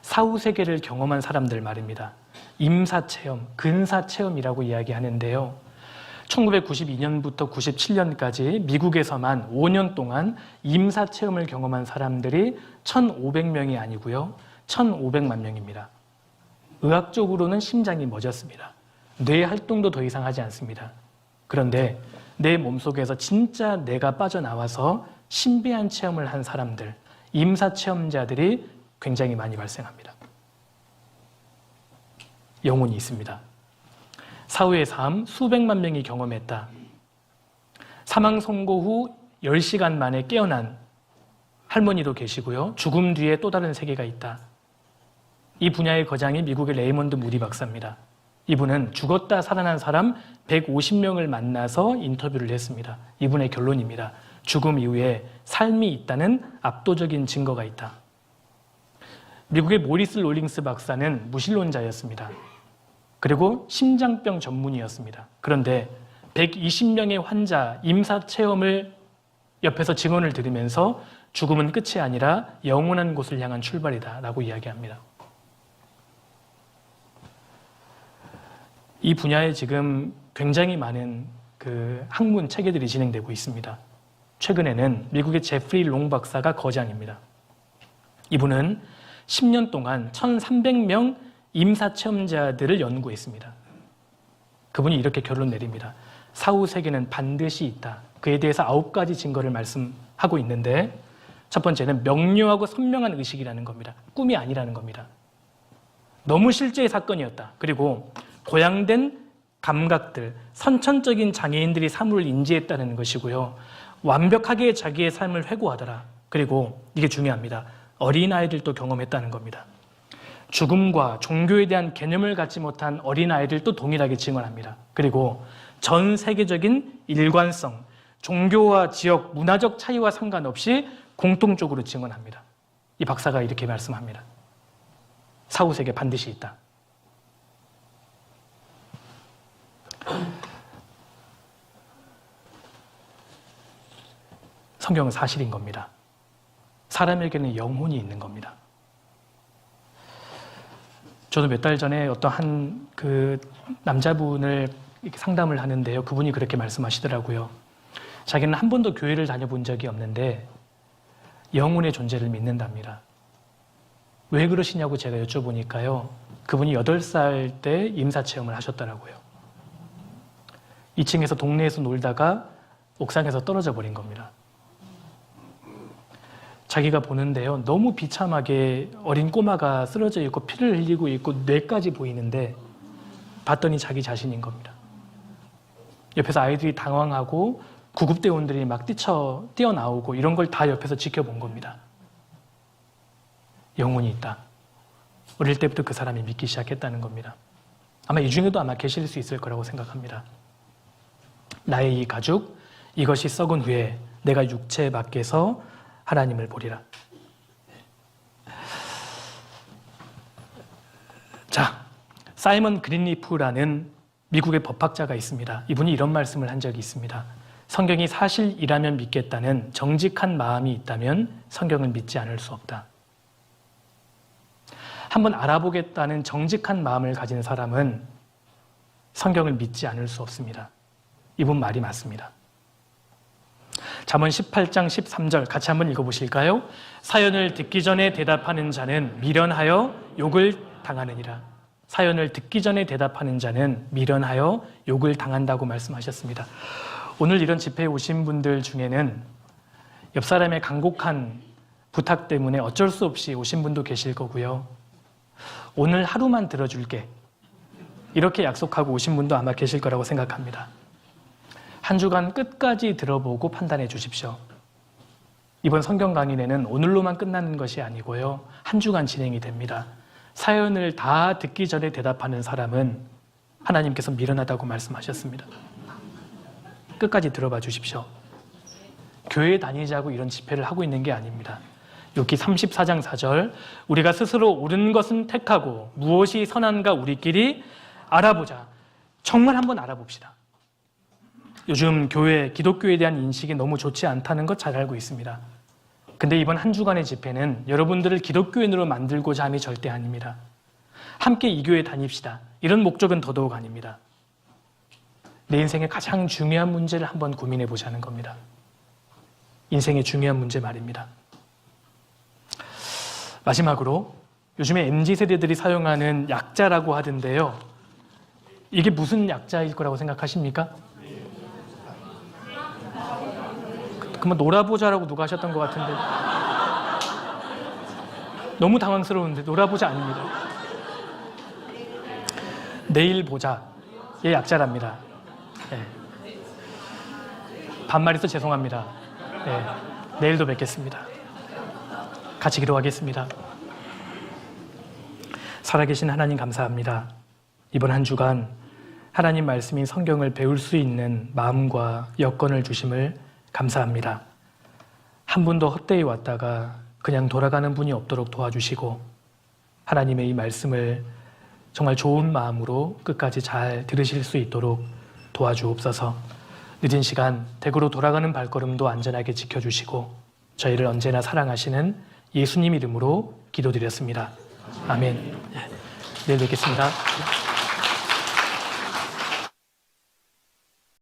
사후세계를 경험한 사람들 말입니다. 임사체험, 근사체험이라고 이야기하는데요. 1992년부터 97년까지 미국에서만 5년 동안 임사체험을 경험한 사람들이 1,500명이 아니고요. 1,500만 명입니다. 의학적으로는 심장이 멎었습니다. 뇌 활동도 더 이상 하지 않습니다. 그런데 내 몸속에서 진짜 내가 빠져나와서 신비한 체험을 한 사람들, 임사체험자들이 굉장히 많이 발생합니다. 영혼이 있습니다. 사후의 삶 수백만 명이 경험했다. 사망 선고 후 10시간 만에 깨어난 할머니도 계시고요. 죽음 뒤에 또 다른 세계가 있다. 이 분야의 거장이 미국의 레이먼드 무디 박사입니다. 이분은 죽었다 살아난 사람 150명을 만나서 인터뷰를 했습니다. 이분의 결론입니다. 죽음 이후에 삶이 있다는 압도적인 증거가 있다. 미국의 모리스 롤링스 박사는 무신론자였습니다. 그리고 심장병 전문의였습니다. 그런데 120명의 환자 임사체험을 옆에서 증언을 들으면서 죽음은 끝이 아니라 영원한 곳을 향한 출발이다 라고 이야기합니다. 이 분야에 지금 굉장히 많은 학문 체계들이 진행되고 있습니다. 최근에는 미국의 제프리 롱 박사가 거장입니다. 이분은 10년 동안 1,300명 임사체험자들을 연구했습니다. 그분이 이렇게 결론 내립니다. 사후 세계는 반드시 있다. 그에 대해서 9가지 증거를 말씀하고 있는데 첫 번째는 명료하고 선명한 의식이라는 겁니다. 꿈이 아니라는 겁니다. 너무 실제의 사건이었다. 그리고 고양된 감각들, 선천적인 장애인들이 사물을 인지했다는 것이고요. 완벽하게 자기의 삶을 회고하더라. 그리고 이게 중요합니다. 어린아이들도 경험했다는 겁니다. 죽음과 종교에 대한 개념을 갖지 못한 어린아이들도 동일하게 증언합니다. 그리고 전 세계적인 일관성, 종교와 지역, 문화적 차이와 상관없이 공통적으로 증언합니다. 이 박사가 이렇게 말씀합니다. 사후세계 반드시 있다. 성경은 사실인 겁니다. 사람에게는 영혼이 있는 겁니다. 저도 몇 달 전에 어떤 그 남자분을 이렇게 상담을 하는데요. 그분이 그렇게 말씀하시더라고요. 자기는 한 번도 교회를 다녀본 적이 없는데 영혼의 존재를 믿는답니다. 왜 그러시냐고 제가 여쭤보니까요. 그분이 8살 때 임사체험을 하셨더라고요. 2층에서 동네에서 놀다가 옥상에서 떨어져 버린 겁니다. 자기가 보는데요. 너무 비참하게 어린 꼬마가 쓰러져 있고 피를 흘리고 있고 뇌까지 보이는데 봤더니 자기 자신인 겁니다. 옆에서 아이들이 당황하고 구급대원들이 막 뛰어나오고 이런 걸 다 옆에서 지켜본 겁니다. 영혼이 있다. 어릴 때부터 그 사람이 믿기 시작했다는 겁니다. 아마 이 중에도 아마 계실 수 있을 거라고 생각합니다. 나의 이 가죽, 이것이 썩은 후에 내가 육체 밖에서 하나님을 보리라. 자, 사이먼 그린리프라는 미국의 법학자가 있습니다. 이분이 이런 말씀을 한 적이 있습니다. 성경이 사실이라면 믿겠다는 정직한 마음이 있다면 성경을 믿지 않을 수 없다. 한번 알아보겠다는 정직한 마음을 가진 사람은 성경을 믿지 않을 수 없습니다. 이분 말이 맞습니다. 잠언 18장 13절 같이 한번 읽어보실까요? 사연을 듣기 전에 대답하는 자는 미련하여 욕을 당하느니라. 사연을 듣기 전에 대답하는 자는 미련하여 욕을 당한다고 말씀하셨습니다. 오늘 이런 집회에 오신 분들 중에는 옆 사람의 간곡한 부탁 때문에 어쩔 수 없이 오신 분도 계실 거고요. 오늘 하루만 들어줄게. 이렇게 약속하고 오신 분도 아마 계실 거라고 생각합니다. 한 주간 끝까지 들어보고 판단해 주십시오. 이번 성경 강의는 오늘로만 끝나는 것이 아니고요. 한 주간 진행이 됩니다. 사연을 다 듣기 전에 대답하는 사람은 하나님께서 미련하다고 말씀하셨습니다. 끝까지 들어봐 주십시오. 교회 다니자고 이런 집회를 하고 있는 게 아닙니다. 욥기 34장 4절 우리가 스스로 옳은 것은 택하고 무엇이 선한가 우리끼리 알아보자. 정말 한번 알아봅시다. 요즘 교회, 기독교에 대한 인식이 너무 좋지 않다는 것 잘 알고 있습니다. 근데 이번 한 주간의 집회는 여러분들을 기독교인으로 만들고자 함이 절대 아닙니다. 함께 이 교회 다닙시다. 이런 목적은 더더욱 아닙니다. 내 인생의 가장 중요한 문제를 한번 고민해 보자는 겁니다. 인생의 중요한 문제 말입니다. 마지막으로 요즘에 MZ세대들이 사용하는 약자라고 하던데요. 이게 무슨 약자일 거라고 생각하십니까? 그만 놀아보자라고 누가 하셨던 것 같은데 너무 당황스러운데 놀아보자 아닙니다. 내일 보자의 약자랍니다. 네. 반말해서 죄송합니다. 네. 내일도 뵙겠습니다. 같이 기도하겠습니다. 살아계신 하나님 감사합니다. 이번 한 주간 하나님 말씀인 성경을 배울 수 있는 마음과 여건을 주심을 감사합니다. 한 분도 헛되이 왔다가 그냥 돌아가는 분이 없도록 도와주시고 하나님의 이 말씀을 정말 좋은 마음으로 끝까지 잘 들으실 수 있도록 도와주옵소서. 늦은 시간 댁으로 돌아가는 발걸음도 안전하게 지켜주시고 저희를 언제나 사랑하시는 예수님 이름으로 기도드렸습니다. 아멘. 내일 뵙겠습니다.